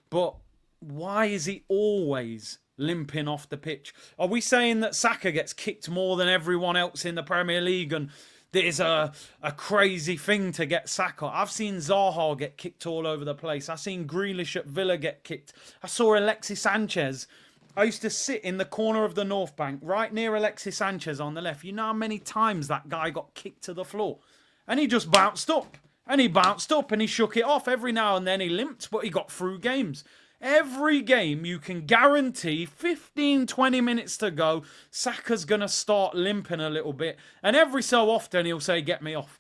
But why is he always limping off the pitch? Are we saying that Saka gets kicked more than everyone else in the Premier League and there's a crazy thing to get Saka? I've seen Zaha get kicked all over the place. I've seen Grealish at Villa get kicked. I saw Alexis Sanchez. I used to sit in the corner of the North Bank, right near Alexis Sanchez on the left. You know how many times that guy got kicked to the floor? And he just bounced up. And he bounced up and he shook it off. Every now and then he limped, but he got through games. Every game, you can guarantee 15, 20 minutes to go, Saka's going to start limping a little bit. And every so often, he'll say, get me off.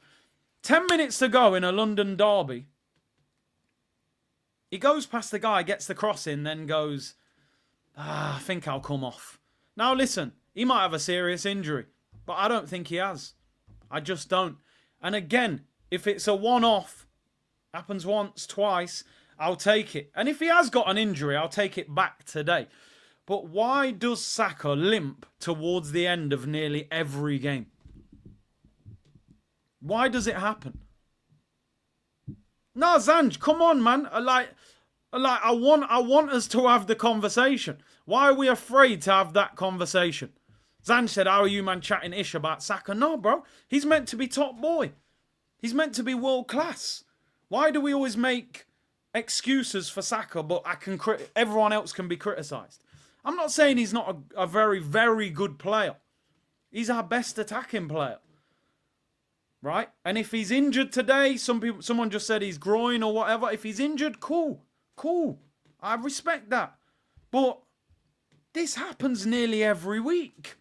10 minutes to go in a London derby. He goes past the guy, gets the cross in, then goes... I think I'll come off. Now listen, he might have a serious injury, but I don't think he has. I just don't. And again, if it's a one-off, happens once, twice, I'll take it. And if he has got an injury, I'll take it back today. But why does Saka limp towards the end of nearly every game? Why does it happen? No, Zanj, come on, man. I want us to have the conversation. Why are we afraid to have that conversation? Zan said, how are you, man, chatting ish about Saka? No, bro. He's meant to be top boy. He's meant to be world class. Why do we always make excuses for Saka, but everyone else can be criticised? I'm not saying he's not a very, very good player. He's our best attacking player. Right? And if he's injured today, someone just said he's groin or whatever. If he's injured, cool. Cool. I respect that. But this happens nearly every week.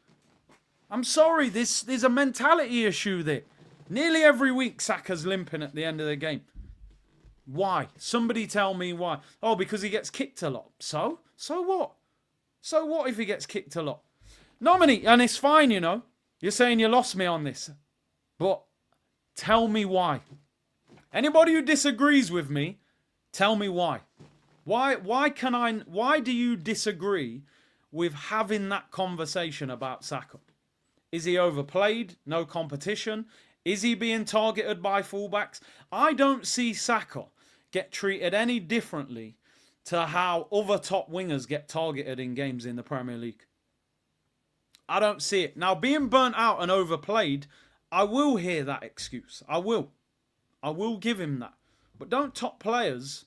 I'm sorry, there's a mentality issue there. Nearly every week, Saka's limping at the end of the game. Why? Somebody tell me why. Oh, because he gets kicked a lot. So? So what? So what if he gets kicked a lot? Nominee, and it's fine, you know. You're saying you lost me on this. But tell me why. Anybody who disagrees with me, tell me why. Why do you disagree with having that conversation about Saka? Is he overplayed? No competition? Is he being targeted by fullbacks? I don't see Saka get treated any differently to how other top wingers get targeted in games in the Premier League. I don't see it. Now, being burnt out and overplayed, I will hear that excuse. I will give him that. But don't top players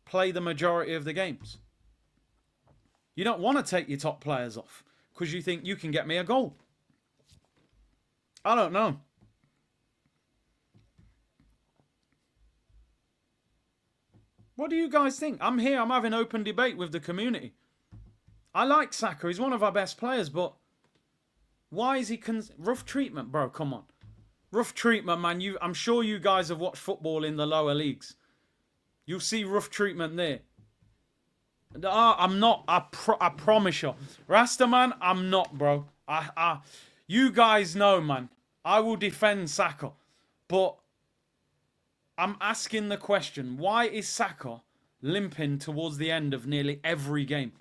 play the majority of the games? You don't want to take your top players off because you think you can get me a goal. I don't know. What do you guys think? I'm here. I'm having open debate with the community. I like Saka. He's one of our best players, but why is he... rough treatment, bro. Come on. Rough treatment, man. I'm sure you guys have watched football in the lower leagues. You'll see rough treatment there. I'm not. I promise you. Rastaman, I'm not, bro. You guys know, man. I will defend Saka. But I'm asking the question, why is Saka limping towards the end of nearly every game?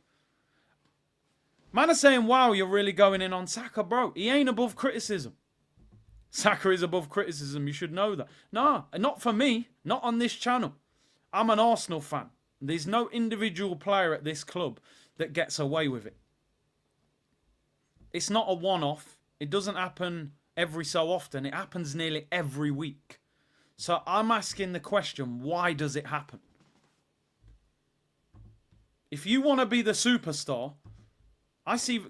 Man are saying, wow, you're really going in on Saka, bro. He ain't above criticism. Saka is above criticism. You should know that. No, not for me. Not on this channel. I'm an Arsenal fan. There's no individual player at this club that gets away with it. It's not a one-off. It doesn't happen every so often. It happens nearly every week. So I'm asking the question, why does it happen? If you want to be the superstar,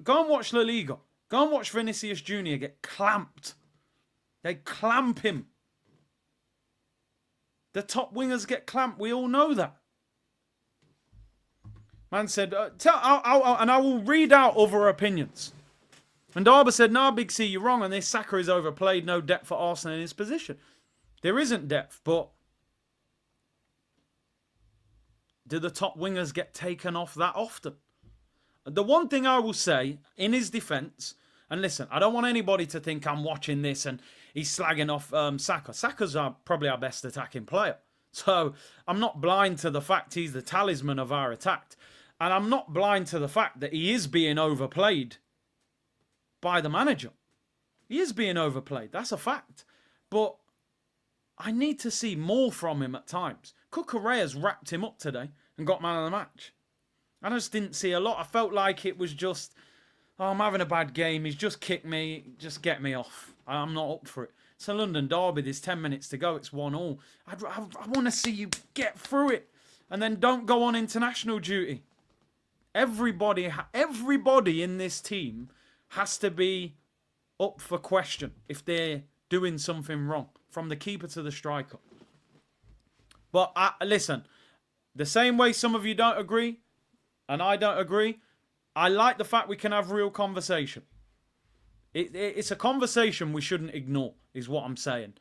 go and watch La Liga. Go and watch Vinicius Jr. get clamped. They clamp him. The top wingers get clamped. We all know that. Man said, and I will read out other opinions. And Darby said, nah, Big C, you're wrong on this. Saka is overplayed. No depth for Arsenal in his position. There isn't depth, but do the top wingers get taken off that often? The one thing I will say in his defence, and listen, I don't want anybody to think I'm watching this and he's slagging off Saka. Saka's probably our best attacking player. So I'm not blind to the fact he's the talisman of our attack. And I'm not blind to the fact that he is being overplayed by the manager. He is being overplayed. That's a fact. But I need to see more from him at times. Cucurella's wrapped him up today and got man of the match. I just didn't see a lot. I felt like it was just, oh, I'm having a bad game. He's just kicked me. Just get me off. I'm not up for it. It's a London derby. There's 10 minutes to go. It's 1-1. I want to see you get through it. And then don't go on international duty. Everybody in this team has to be up for question if they're doing something wrong. From the keeper to the striker. But listen, the same way some of you don't agree, and I don't agree, I like the fact we can have real conversation. It's a conversation we shouldn't ignore, is what I'm saying.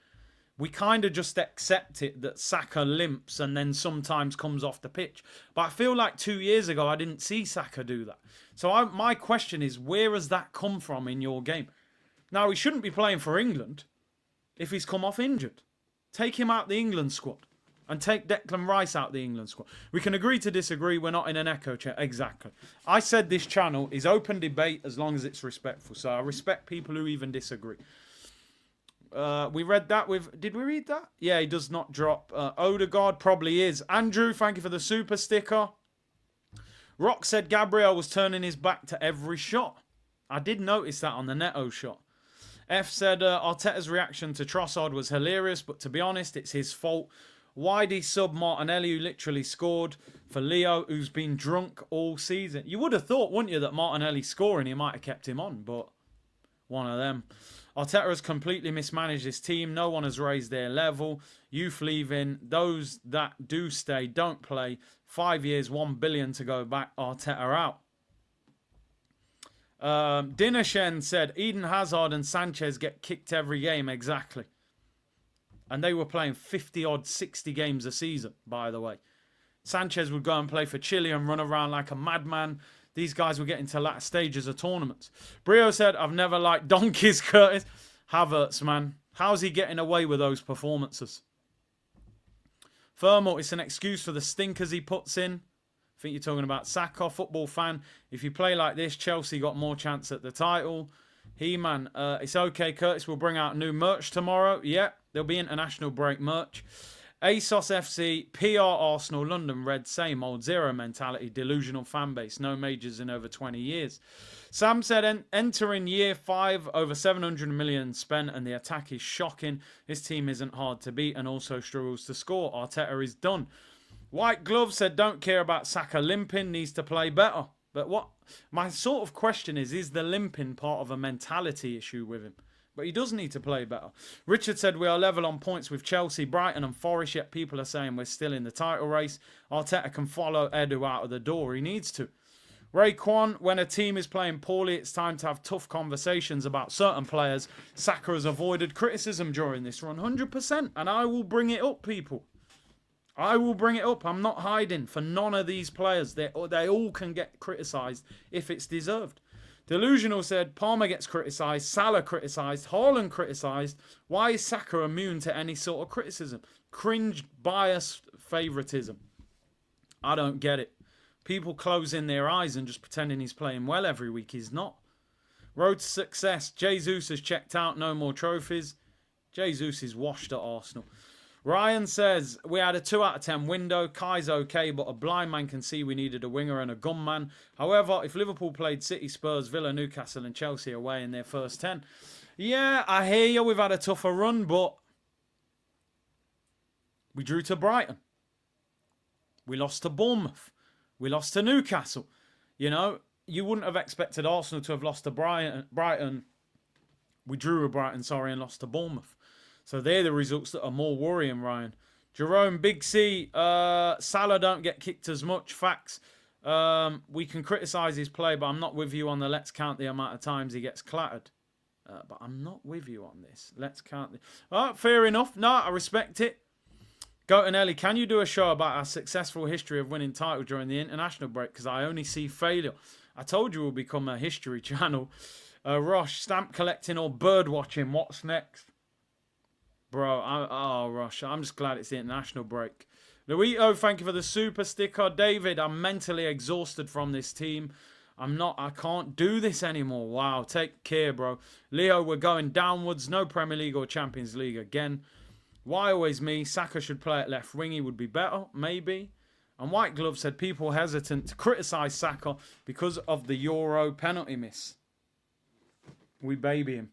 We kind of just accept it that Saka limps and then sometimes comes off the pitch. But I feel like 2 years ago, I didn't see Saka do that. So my question is, where has that come from in your game? Now, he shouldn't be playing for England if he's come off injured. Take him out the England squad. And take Declan Rice out the England squad. We can agree to disagree. We're not in an echo chair. Exactly. I said this channel is open debate as long as it's respectful. So I respect people who even disagree. We read that with... Did we read that? Yeah, he does not drop. Odegaard probably is. Andrew, thank you for the super sticker. Rock said Gabriel was turning his back to every shot. I did notice that on the Neto shot. F said Arteta's reaction to Trossard was hilarious, but to be honest, it's his fault. Why'd he sub Martinelli, who literally scored, for Leo, who's been drunk all season? You would have thought, wouldn't you, that Martinelli scoring, he might have kept him on, but one of them. Arteta has completely mismanaged his team. No one has raised their level. Youth leaving. Those that do stay don't play. 5 years, 1 billion to go back. Arteta out. Dinershen said Eden Hazard and Sanchez get kicked every game. Exactly. And they were playing 50-odd, 60 games a season, by the way. Sanchez would go and play for Chile and run around like a madman. These guys were getting to latter stages of tournaments. Brio said, I've never liked donkeys, Curtis. Havertz, man. How's he getting away with those performances? Thermal, it's an excuse for the stinkers he puts in. I think you're talking about Saka, football fan. If you play like this, Chelsea got more chance at the title. He-Man, it's okay, Curtis. We'll bring out new merch tomorrow. Yeah, there'll be international break merch. ASOS FC, PR Arsenal, London Red, same old, zero mentality, delusional fan base, no majors in over 20 years. Sam said, entering year 5, over 700 million spent, and the attack is shocking. This team isn't hard to beat and also struggles to score. Arteta is done. White Glove said, don't care about Saka limping, needs to play better. But what my sort of question is the limping part of a mentality issue with him? But he does need to play better. Richard said, we are level on points with Chelsea, Brighton and Forest, yet people are saying we're still in the title race. Arteta can follow Edu out of the door. He needs to. Ray Kwan, when a team is playing poorly, it's time to have tough conversations about certain players. Saka has avoided criticism during this run, 100%. And I will bring it up, people. I will bring it up. I'm not hiding for none of these players. They all can get criticised if it's deserved. Delusional said, Palmer gets criticised, Salah criticised, Haaland criticised. Why is Saka immune to any sort of criticism? Cringe, bias, favouritism. I don't get it. People closing their eyes and just pretending he's playing well every week. He's not. Road to success. Jesus has checked out, no more trophies. Jesus is washed at Arsenal. Ryan says, we had a 2 out of 10 window. Kai's okay, but a blind man can see we needed a winger and a gunman. However, if Liverpool played City, Spurs, Villa, Newcastle and Chelsea away in their first 10. Yeah, I hear you. We've had a tougher run, but we drew to Brighton. We lost to Bournemouth. We lost to Newcastle. You know, you wouldn't have expected Arsenal to have lost to Brighton. We drew with Brighton, and lost to Bournemouth. So they're the results that are more worrying, Ryan. Jerome, Big C, Salah don't get kicked as much. Facts. We can criticise his play, but I'm not with you on the let's count the amount of times he gets clattered. But I'm not with you on this. Let's count the... Oh, fair enough. No, I respect it. Goat and Ellie, can you do a show about our successful history of winning titles during the international break? Because I only see failure. I told you we'll become a history channel. Rosh, stamp collecting or bird watching. What's next? Bro, Rosh, I'm just glad it's the international break. Luito, thank you for the super sticker. David, I'm mentally exhausted from this team. I can't do this anymore. Wow, take care, bro. Leo, we're going downwards. No Premier League or Champions League again. Why always me? Saka should play at left wing. He would be better, maybe. And White Glove said people hesitant to criticise Saka because of the Euro penalty miss. We baby him.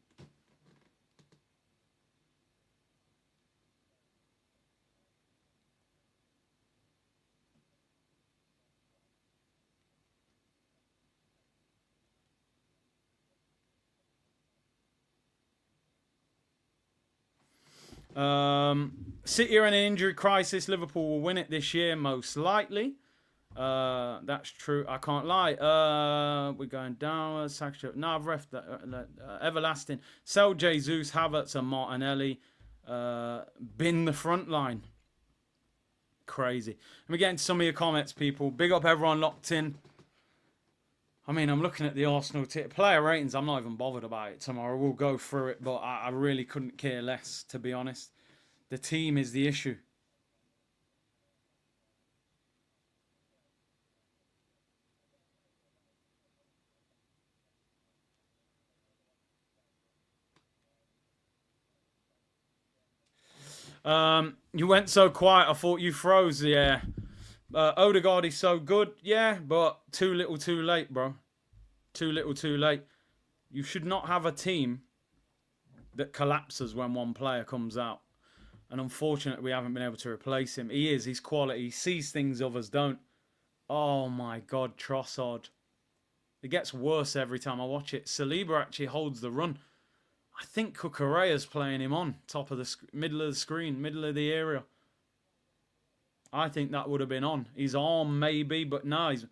City are in an injury crisis. Liverpool will win it this year, most likely. That's true. I can't lie. We're going down. No, I've ref that. Everlasting. Sell Jesus, Havertz, and Martinelli. Bin the front line. Crazy. Let me get into some of your comments, people. Big up everyone locked in. I mean, I'm looking at the Arsenal player ratings. I'm not even bothered about it tomorrow. We'll go through it, but I really couldn't care less, to be honest. The team is the issue. You went so quiet, I thought you froze. Yeah. Odegaard is so good. Yeah, but too little too late, bro. Too little too late. You should not have a team that collapses when one player comes out. And unfortunately, we haven't been able to replace him. He's quality. He sees things others don't. Oh my God, Trossard. It gets worse every time I watch it. Saliba actually holds the run. I think Cucurella's playing him on top of the middle of the screen, middle of the area. I think that would have been on. His arm maybe, but no. He's...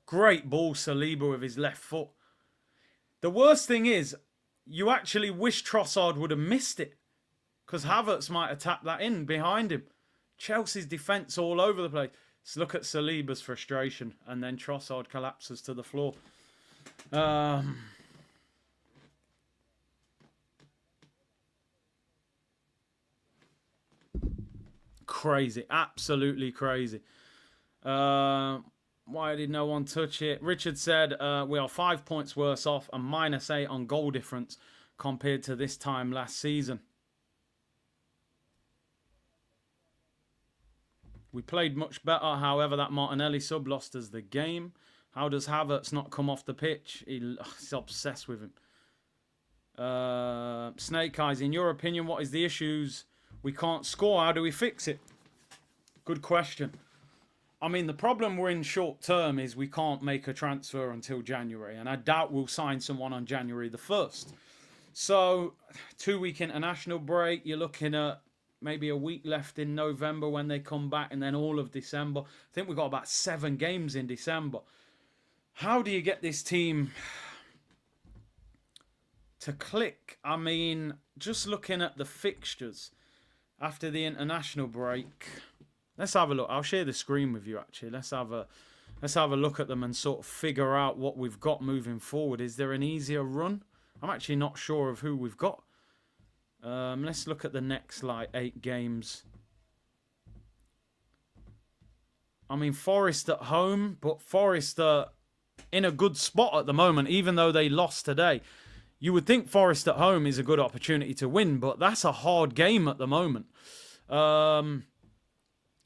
Great ball, Saliba, with his left foot. The worst thing is, you actually wish Trossard would have missed it, because Havertz might have tapped that in behind him. Chelsea's defence all over the place. Let's look at Saliba's frustration, and then Trossard collapses to the floor. Crazy, absolutely crazy. Why did no one touch it? Richard said, we are 5 points worse off and -8 on goal difference compared to this time last season. We played much better. However, that Martinelli sub lost us the game. How does Havertz not come off the pitch? He's obsessed with him. Snake Eyes, in your opinion, what is the issues? We can't score. How do we fix it? Good question. I mean, the problem we're in short term is we can't make a transfer until January. And I doubt we'll sign someone on January the 1st. So, 2-week international break. You're looking at maybe a week left in November when they come back. And then all of December. I think we've got about 7 games in December. How do you get this team to click? I mean, just looking at the fixtures after the international break... Let's have a look. I'll share the screen with you, actually. Let's have a look at them and sort of figure out what we've got moving forward. Is there an easier run? I'm actually not sure of who we've got. Let's look at the next, 8 games. I mean, Forest at home, but Forest are in a good spot at the moment, even though they lost today. You would think Forest at home is a good opportunity to win, but that's a hard game at the moment.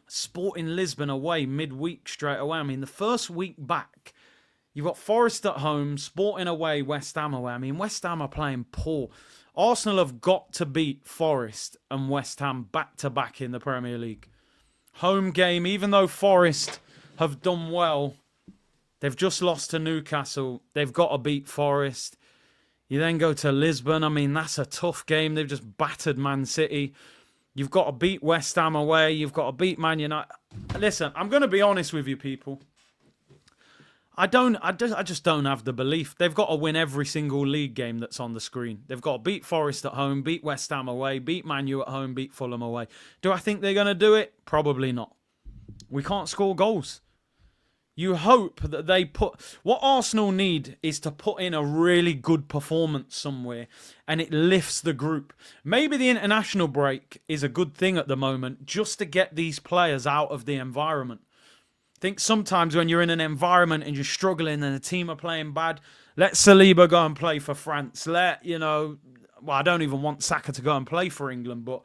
Sporting Lisbon away midweek straight away. I mean, the first week back, you've got Forest at home, Sporting away, West Ham away. I mean, West Ham are playing poor. Arsenal have got to beat Forest and West Ham back-to-back in the Premier League. Home game, even though Forest have done well, they've just lost to Newcastle. They've got to beat Forest. You then go to Lisbon. I mean, that's a tough game. They've just battered Man City. You've got to beat West Ham away. You've got to beat Man United. Listen, I'm going to be honest with you, people. I just don't have the belief. They've got to win every single league game that's on the screen. They've got to beat Forest at home, beat West Ham away, beat Man U at home, beat Fulham away. Do I think they're going to do it? Probably not. We can't score goals. You hope that they put... What Arsenal need is to put in a really good performance somewhere and it lifts the group. Maybe the international break is a good thing at the moment just to get these players out of the environment. I think sometimes when you're in an environment and you're struggling and the team are playing bad, let Saliba go and play for France. Well, I don't even want Saka to go and play for England, but,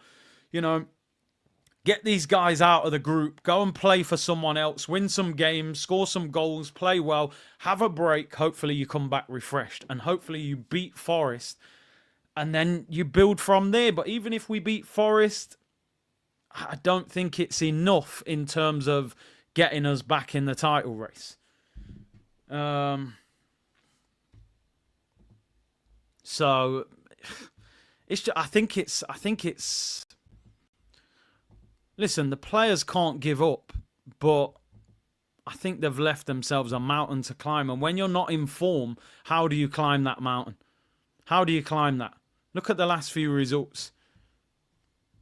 get these guys out of the group, go and play for someone else, win some games, score some goals, play well, have a break. Hopefully you come back refreshed and hopefully you beat Forest and then you build from there. But even if we beat Forest, I don't think it's enough in terms of getting us back in the title race. So it's just, I think it's listen, the players can't give up, but I think they've left themselves a mountain to climb. And when you're not in form, how do you climb that mountain? How do you climb that? Look at the last few results.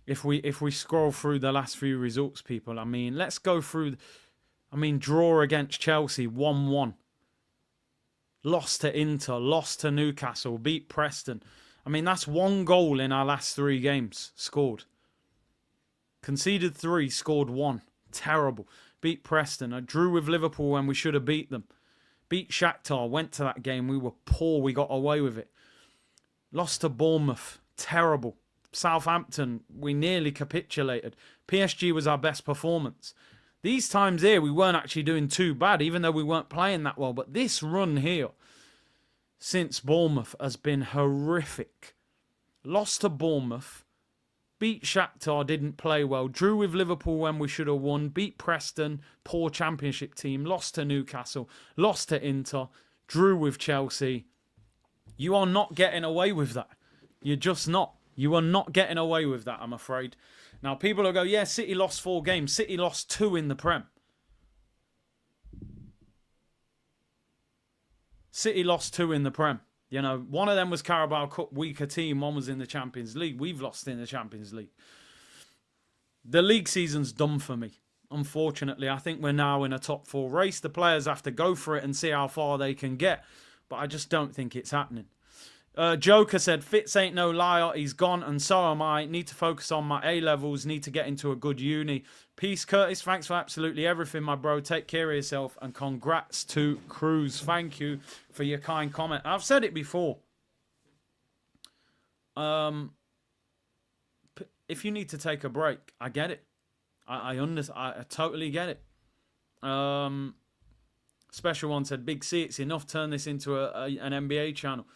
If we scroll through the last few results, people, I mean, let's go through. I mean, draw against Chelsea, 1-1. Lost to Inter, lost to Newcastle, beat Preston. I mean, that's 1 goal in our last 3 games scored. Conceded 3, scored 1. Terrible. Beat Preston. I drew with Liverpool when we should have beat them. Beat Shakhtar. Went to that game. We were poor. We got away with it. Lost to Bournemouth. Terrible. Southampton. We nearly capitulated. PSG was our best performance. These times here, we weren't actually doing too bad, even though we weren't playing that well. But this run here, since Bournemouth has been horrific. Lost to Bournemouth, beat Shakhtar, didn't play well, drew with Liverpool when we should have won, beat Preston, poor Championship team, lost to Newcastle, lost to Inter, drew with Chelsea. You are not getting away with that. You're just not. You are not getting away with that, I'm afraid. Now, people will go, yeah, City lost 4 games. City lost 2 in the Prem. City lost 2 in the Prem. You know, one of them was Carabao Cup, weaker team. One was in the Champions League. We've lost in the Champions League. The league season's done for me. Unfortunately, I think we're now in a top 4 race. The players have to go for it and see how far they can get. But I just don't think it's happening. Joker said, Fitz ain't no liar. He's gone and so am I. Need to focus on my A-levels. Need to get into a good uni. Peace, Curtis. Thanks for absolutely everything, my bro. Take care of yourself and congrats to Cruz. Thank you for your kind comment. I've said it before. If you need to take a break, I get it. I totally get it. Special one said, Big C, it's enough. Turn this into an NBA channel.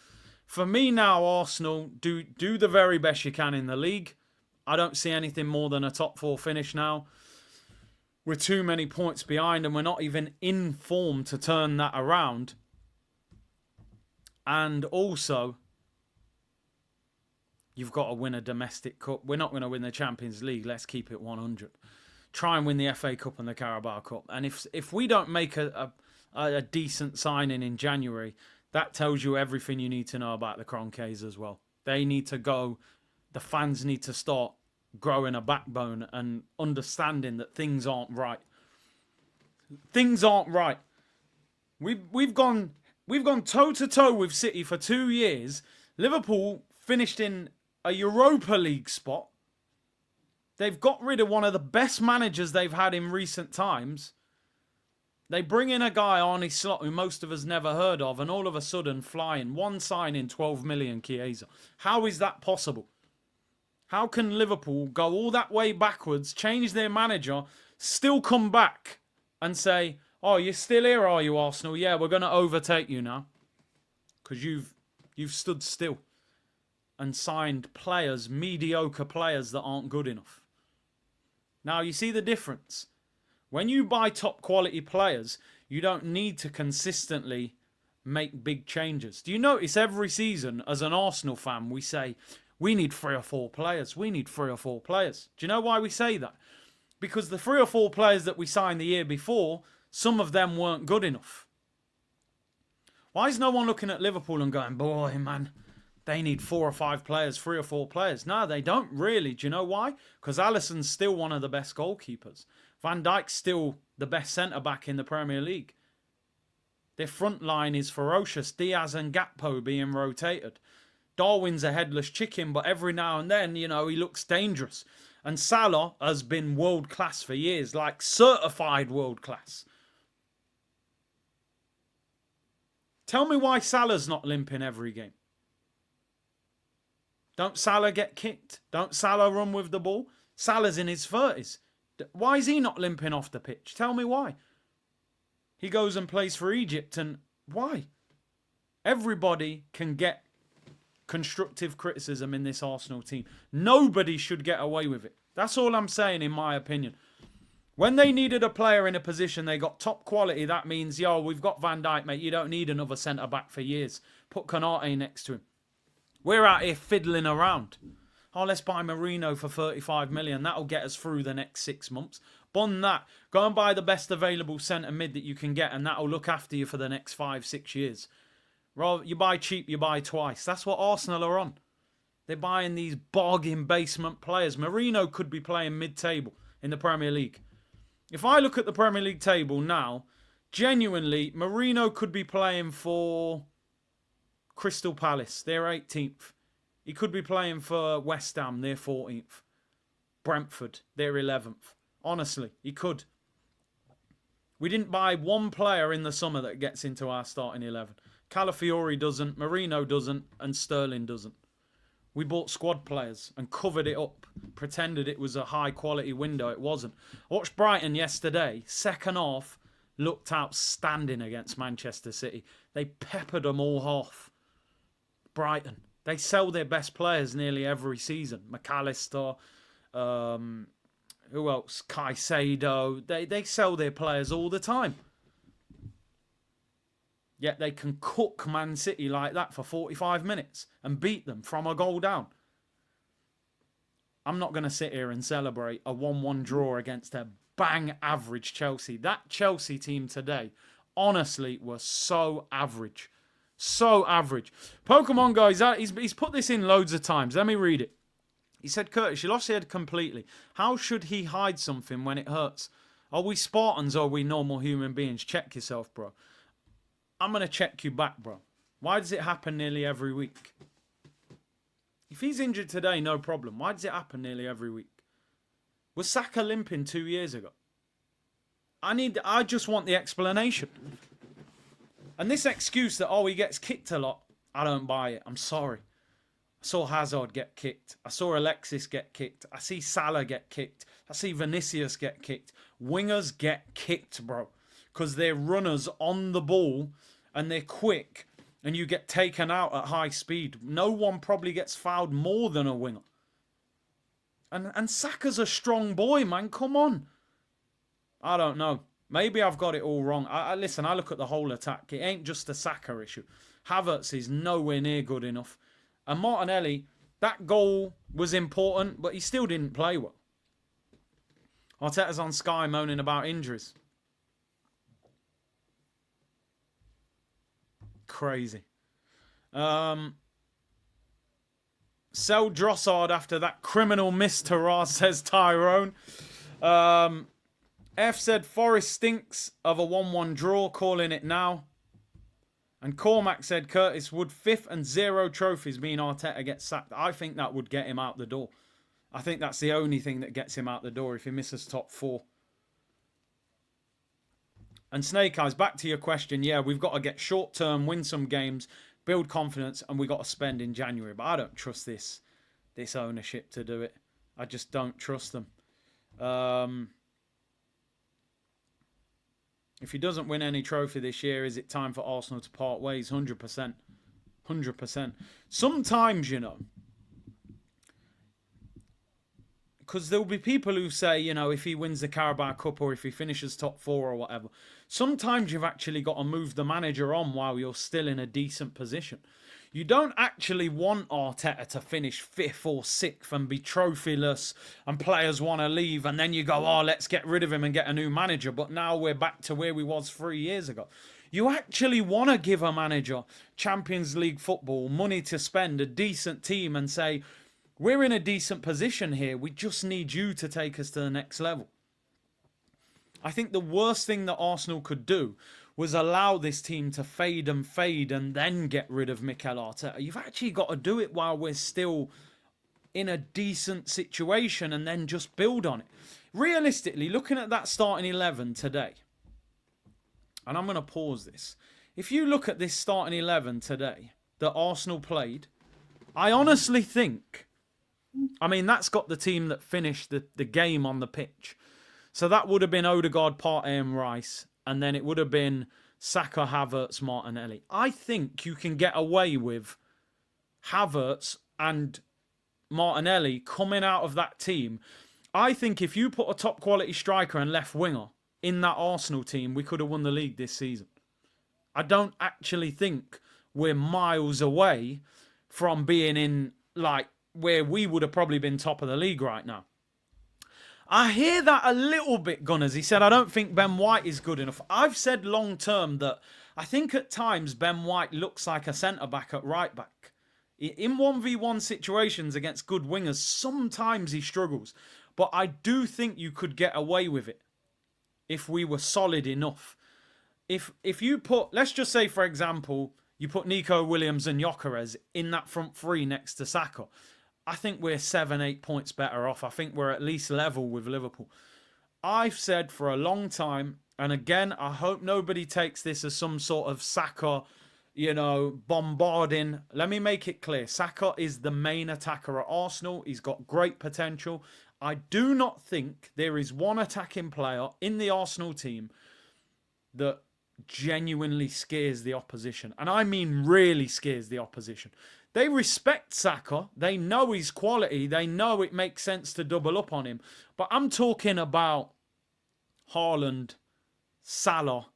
For me now, Arsenal, do the very best you can in the league. I don't see anything more than a top 4 finish now. We're too many points behind and we're not even in form to turn that around. And also, you've got to win a domestic cup. We're not going to win the Champions League. Let's keep it 100. Try and win the FA Cup and the Carabao Cup. And if we don't make a decent signing in January, that tells you everything you need to know about the Cronkays as well. They need to go. The fans need to start growing a backbone and understanding that things aren't right. Things aren't right. We've gone toe to toe with City for 2 years. Liverpool finished in a Europa League spot. They've got rid of one of the best managers they've had in recent times. They bring in a guy, Arne Slot, who most of us never heard of, and all of a sudden flying. One signing, 12 million Chiesa. How is that possible? How can Liverpool go all that way backwards, change their manager, still come back and say, oh, you're still here, are you, Arsenal? Yeah, we're going to overtake you now. Because you've stood still and signed players, mediocre players that aren't good enough. Now, you see the difference. When you buy top quality players, you don't need to consistently make big changes. Do you notice every season as an Arsenal fan, we say, we need 3 or 4 players. We need 3 or 4 players. Do you know why we say that? Because the 3 or 4 players that we signed the year before, some of them weren't good enough. Why is no one looking at Liverpool and going, boy, man, they need 4 or 5 players, 3 or 4 players? No, they don't really. Do you know why? Because Alisson's still one of the best goalkeepers. Van Dijk's still the best centre-back in the Premier League. Their front line is ferocious. Diaz and Gakpo being rotated. Darwin's a headless chicken, but every now and then, you know, he looks dangerous. And Salah has been world-class for years, like certified world-class. Tell me why Salah's not limping every game. Don't Salah get kicked? Don't Salah run with the ball? Salah's in his 30s. Why is he not limping off the pitch? Tell me why. He goes and plays for Egypt, and why? Everybody can get constructive criticism in this Arsenal team. Nobody should get away with it. That's all I'm saying, in my opinion. When they needed a player in a position, they got top quality. That means, yo, we've got Van Dijk, mate. You don't need another centre-back for years. Put Konate next to him. We're out here fiddling around. Oh, let's buy Marino for 35 million. That'll get us through the next 6 months. Bun that. Go and buy the best available centre mid that you can get, and that'll look after you for the next 5-6 years. Rather, you buy cheap, you buy twice. That's what Arsenal are on. They're buying these bargain basement players. Marino could be playing mid-table in the Premier League. If I look at the Premier League table now, genuinely, Marino could be playing for Crystal Palace. They're 18th. He could be playing for West Ham. They're 14th. Brentford. They're 11th. Honestly, he could. We didn't buy one player in the summer that gets into our starting 11. Calafiori doesn't, Marino doesn't, and Sterling doesn't. We bought squad players and covered it up, pretended it was a high-quality window. It wasn't. I watched Brighton yesterday. Second half looked outstanding against Manchester City. They peppered them all off. Brighton. They sell their best players nearly every season. McAllister, who else? Caicedo. They sell their players all the time. Yet they can cook Man City like that for 45 minutes and beat them from a goal down. I'm not going to sit here and celebrate a 1-1 draw against a bang average Chelsea. That Chelsea team today, honestly, was so average. So average. Pokemon guys, he's put this in loads of times. Let me read it. He said, Curtis, you lost your head completely. How should he hide something when it hurts? Are we Spartans or are we normal human beings? Check yourself, bro. I'm going to check you back, bro. Why does it happen nearly every week? If he's injured today, no problem. Why does it happen nearly every week? Was Saka limping 2 years ago? I just want the explanation. And this excuse that, oh, he gets kicked a lot, I don't buy it. I'm sorry. I saw Hazard get kicked. I saw Alexis get kicked. I see Salah get kicked. I see Vinicius get kicked. Wingers get kicked, bro. Because they're runners on the ball and they're quick and you get taken out at high speed. No one probably gets fouled more than a winger. And Saka's a strong boy, man. Come on. I don't know. Maybe I've got it all wrong. Listen, I look at the whole attack. It ain't just a Saka issue. Havertz is nowhere near good enough. And Martinelli, that goal was important, but he still didn't play well. Arteta's on Sky moaning about injuries. Crazy. Sell Drossard after that criminal miss to Raz, says Tyrone. F said Forest stinks of a 1-1 draw, calling it now. And Cormac said, Curtis, would 5th and 0 trophies mean Arteta gets sacked? I think that would get him out the door. I think that's the only thing that gets him out the door if he misses top 4. And Snake Eyes, back to your question. Yeah, we've got to get short term, win some games, build confidence, and we got to spend in January. But I don't trust this ownership to do it. I just don't trust them. If he doesn't win any trophy this year, is it time for Arsenal to part ways? 100%. 100%. Sometimes, you know, because there will be people who say, you know, if he wins the Carabao Cup or if he finishes top 4 or whatever, sometimes you've actually got to move the manager on while you're still in a decent position. You don't actually want Arteta to finish 5th or 6th and be trophyless and players want to leave and then you go, oh, let's get rid of him and get a new manager. But now we're back to where we was 3 years ago. You actually want to give a manager Champions League football, money to spend, a decent team and say, we're in a decent position here. We just need you to take us to the next level. I think the worst thing that Arsenal could do was allow this team to fade and then get rid of Mikel Arteta. You've actually got to do it while we're still in a decent situation and then just build on it. Realistically, looking at that starting 11 today, and I'm going to pause this. If you look at this starting 11 today that Arsenal played, I honestly think, I mean, that's got the team that finished the game on the pitch. So that would have been Odegaard, Partey and Rice. And then it would have been Saka, Havertz, Martinelli. I think you can get away with Havertz and Martinelli coming out of that team. I think if you put a top quality striker and left winger in that Arsenal team, we could have won the league this season. I don't actually think we're miles away from being in, like, where we would have probably been top of the league right now. I hear that a little bit, Gunners. He said, I don't think Ben White is good enough. I've said long term that I think at times Ben White looks like a centre-back at right-back. In 1v1 situations against good wingers, sometimes he struggles. But I do think you could get away with it if we were solid enough. If you put, let's just say, for example, you put Nico Williams and Gyökeres in that front three next to Saka, I think we're 7-8 points better off. I think we're at least level with Liverpool. I've said for a long time, and again, I hope nobody takes this as some sort of Saka, you know, bombarding. Let me make it clear. Saka is the main attacker at Arsenal. He's got great potential. I do not think there is one attacking player in the Arsenal team that genuinely scares the opposition. And I mean really scares the opposition. They respect Saka. They know his quality. They know it makes sense to double up on him. But I'm talking about Haaland, Salah,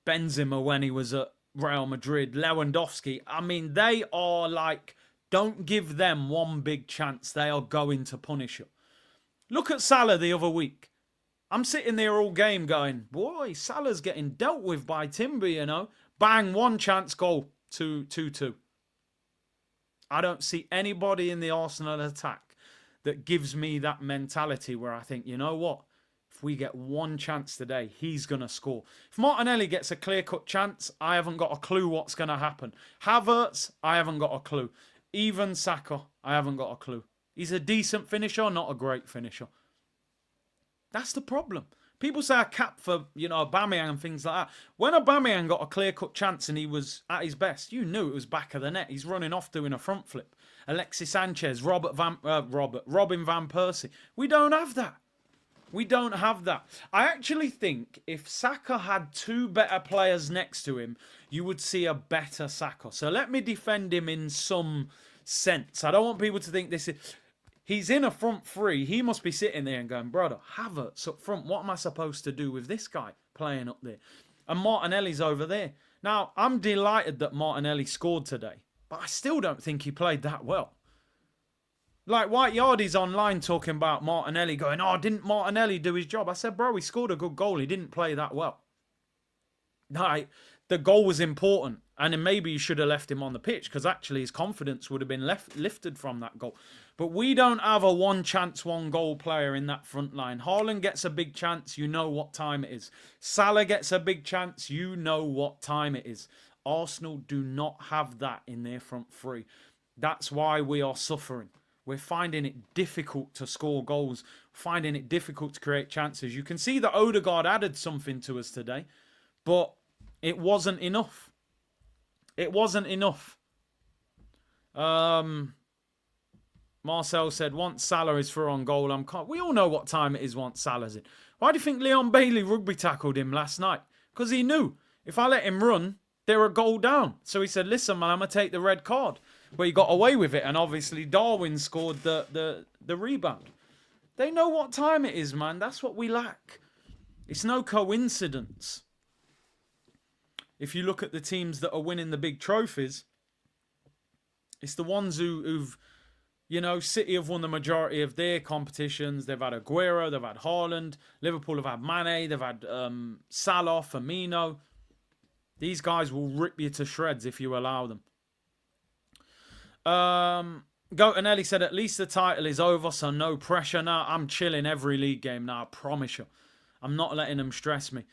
Benzema when he was at Real Madrid, Lewandowski. I mean, they are like, don't give them one big chance. They are going to punish you. Look at Salah the other week. I'm sitting there all game going, boy, Salah's getting dealt with by Timber, you know. Bang, one chance, goal, 2-2. I don't see anybody in the Arsenal attack that gives me that mentality where I think, you know what? If we get one chance today, he's going to score. If Martinelli gets a clear-cut chance, I haven't got a clue what's going to happen. Havertz, I haven't got a clue. Even Saka, I haven't got a clue. He's a decent finisher, not a great finisher. That's the problem. People say I cap for, you know, Aubameyang and things like that. When Aubameyang got a clear-cut chance and he was at his best, you knew it was back of the net. He's running off doing a front flip. Alexis Sanchez, Robin Van Persie. We don't have that. We don't have that. I actually think if Saka had two better players next to him, you would see a better Saka. So let me defend him in some sense. I don't want people to think this is... He's in a front three. He must be sitting there and going, brother, Havertz up front. What am I supposed to do with this guy playing up there? And Martinelli's over there. Now, I'm delighted that Martinelli scored today, but I still don't think he played that well. Like, White Yardy's online talking about Martinelli going, oh, didn't Martinelli do his job? I said, bro, he scored a good goal. He didn't play that well. Like, the goal was important. And then maybe you should have left him on the pitch because actually his confidence would have been lifted from that goal. But we don't have a one chance, one goal player in that front line. Haaland gets a big chance, you know what time it is. Salah gets a big chance, you know what time it is. Arsenal do not have that in their front three. That's why we are suffering. We're finding it difficult to score goals, finding it difficult to create chances. You can see that Odegaard added something to us today, but it wasn't enough. It wasn't enough. Marcel said, once Salah is through on goal, we all know what time it is once Salah's in. Why do you think Leon Bailey rugby tackled him last night? Because he knew, if I let him run, they're a goal down. So he said, listen, man, I'm going to take the red card. But he got away with it, and obviously Darwin scored the rebound. They know what time it is, man. That's what we lack. It's no coincidence. If you look at the teams that are winning the big trophies, it's the ones who've, you know, City have won the majority of their competitions. They've had Aguero, they've had Haaland, Liverpool have had Mane, they've had Salah, Firmino. These guys will rip you to shreds if you allow them. Gotanelli said, at least the title is over, so no pressure now. I'm chilling every league game now, I promise you. I'm not letting them stress me.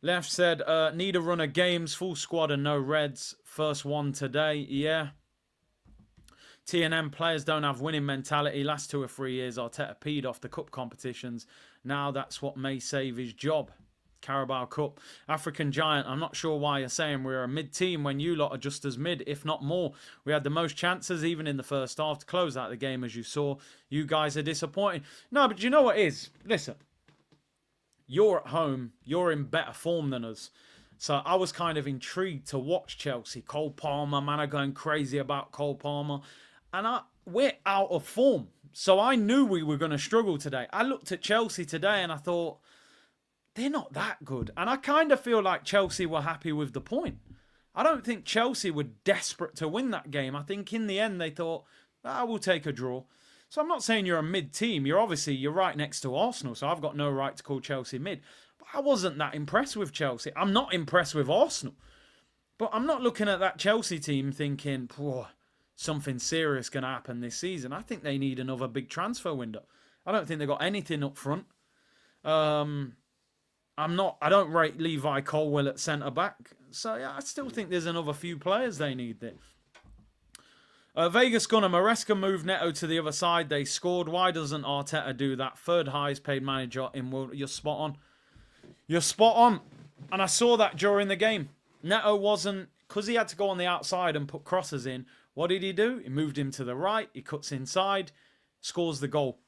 Left said, need a run of games, full squad and no reds. First one today, yeah. T&M players don't have winning mentality. Last 2 or 3 years, Arteta peed off the cup competitions. Now that's what may save his job. Carabao Cup. African Giant, I'm not sure why you're saying we're a mid-team when you lot are just as mid, if not more. We had the most chances, even in the first half, to close out the game, as you saw. You guys are disappointing. No, but you know what it is? Listen. You're at home. You're in better form than us. So I was kind of intrigued to watch Chelsea. Cole Palmer, man, I'm going crazy about Cole Palmer. And we're out of form. So I knew we were going to struggle today. I looked at Chelsea today and I thought, they're not that good. And I kind of feel like Chelsea were happy with the point. I don't think Chelsea were desperate to win that game. I think in the end they thought, we'll take a draw. So I'm not saying you're a mid-team. You're right next to Arsenal, so I've got no right to call Chelsea mid. But I wasn't that impressed with Chelsea. I'm not impressed with Arsenal. But I'm not looking at that Chelsea team thinking, something serious going to happen this season. I think they need another big transfer window. I don't think they've got anything up front. I don't rate Levi Colwill at centre-back. So, yeah, I still think there's another few players they need there. Vegas Gunner, Maresca moved Neto to the other side. They scored. Why doesn't Arteta do that? Third highest paid manager in world. You're spot on. You're spot on. And I saw that during the game. Neto wasn't, because he had to go on the outside and put crosses in. What did he do? He moved him to the right. He cuts inside. Scores the goal.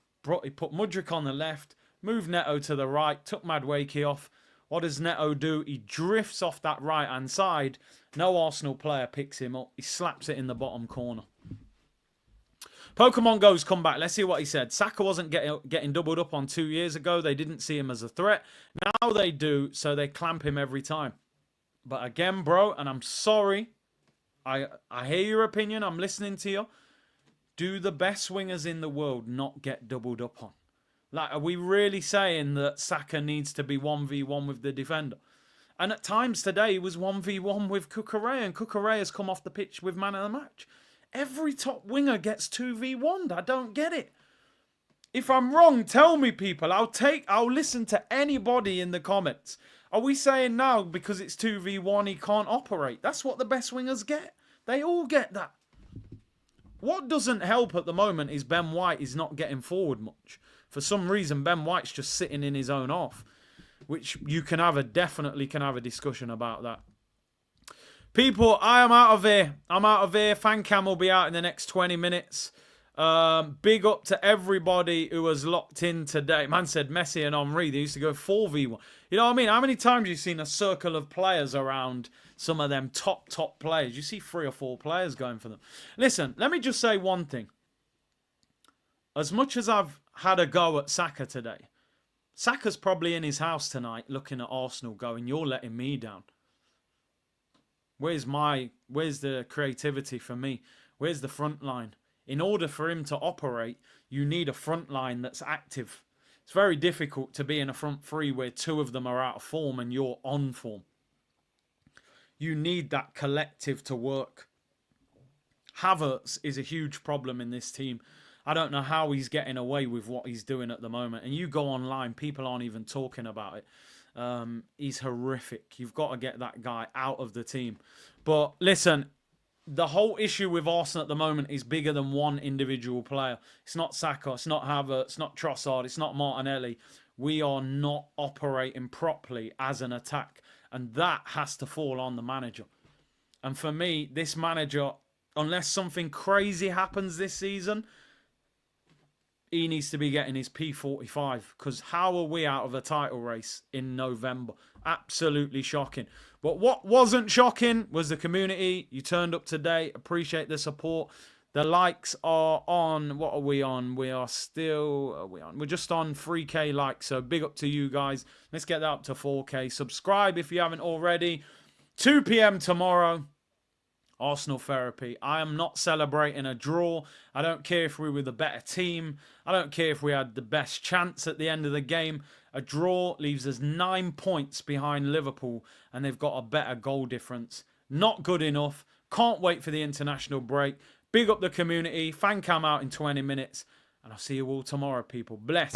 He put Mudryk on the left. Moved Neto to the right. Took Madueke off. What does Neto do? He drifts off that right-hand side. No Arsenal player picks him up. He slaps it in the bottom corner. Pokemon Go's come back. Let's see what he said. Saka wasn't getting doubled up on 2 years ago. They didn't see him as a threat. Now they do, so they clamp him every time. But again, bro, and I'm sorry, I hear your opinion. I'm listening to you. Do the best wingers in the world not get doubled up on? Like, are we really saying that Saka needs to be 1v1 with the defender? And at times today, he was 1v1 with Cucurella, and Cucurella has come off the pitch with man of the match. Every top winger gets 2v1'd. I don't get it. If I'm wrong, tell me, people. I'll listen to anybody in the comments. Are we saying now because it's 2v1 he can't operate? That's what the best wingers get. They all get that. What doesn't help at the moment is Ben White is not getting forward much. For some reason, Ben White's just sitting in his own half, which you definitely can have a discussion about that. People, I am out of here. I'm out of here. Fan cam will be out in the next 20 minutes. Big up to everybody who was locked in today. Man said Messi and Henry, they used to go 4v1. You know what I mean? How many times have you seen a circle of players around some of them top players? You see 3 or 4 players going for them. Listen, let me just say one thing. As much as I've had a go at Saka today, Saka's probably in his house tonight looking at Arsenal going, you're letting me down. Where's the creativity for me? Where's the front line? In order for him to operate, you need a front line that's active. It's very difficult to be in a front three where 2 of them are out of form and you're on form. You need that collective to work. Havertz is a huge problem in this team. I don't know how he's getting away with what he's doing at the moment. And you go online, people aren't even talking about it. He's horrific. You've got to get that guy out of the team. But listen, the whole issue with Arsenal at the moment is bigger than one individual player. It's not Saka, it's not Havertz, it's not Trossard, it's not Martinelli. We are not operating properly as an attack. And that has to fall on the manager. And for me, this manager, unless something crazy happens this season, he needs to be getting his P45, because how are we out of a title race in November? Absolutely shocking. But what wasn't shocking was the community. You turned up today. Appreciate the support. The likes are on. What are we on? We are still... We're just on 3K likes. So big up to you guys. Let's get that up to 4K. Subscribe if you haven't already. 2 p.m. tomorrow. Arsenal therapy. I am not celebrating a draw. I don't care if we were the better team. I don't care if we had the best chance at the end of the game. A draw leaves us 9 points behind Liverpool, and they've got a better goal difference. Not good enough. Can't wait for the international break. Big up the community. Fan cam out in 20 minutes. And I'll see you all tomorrow, people. Bless.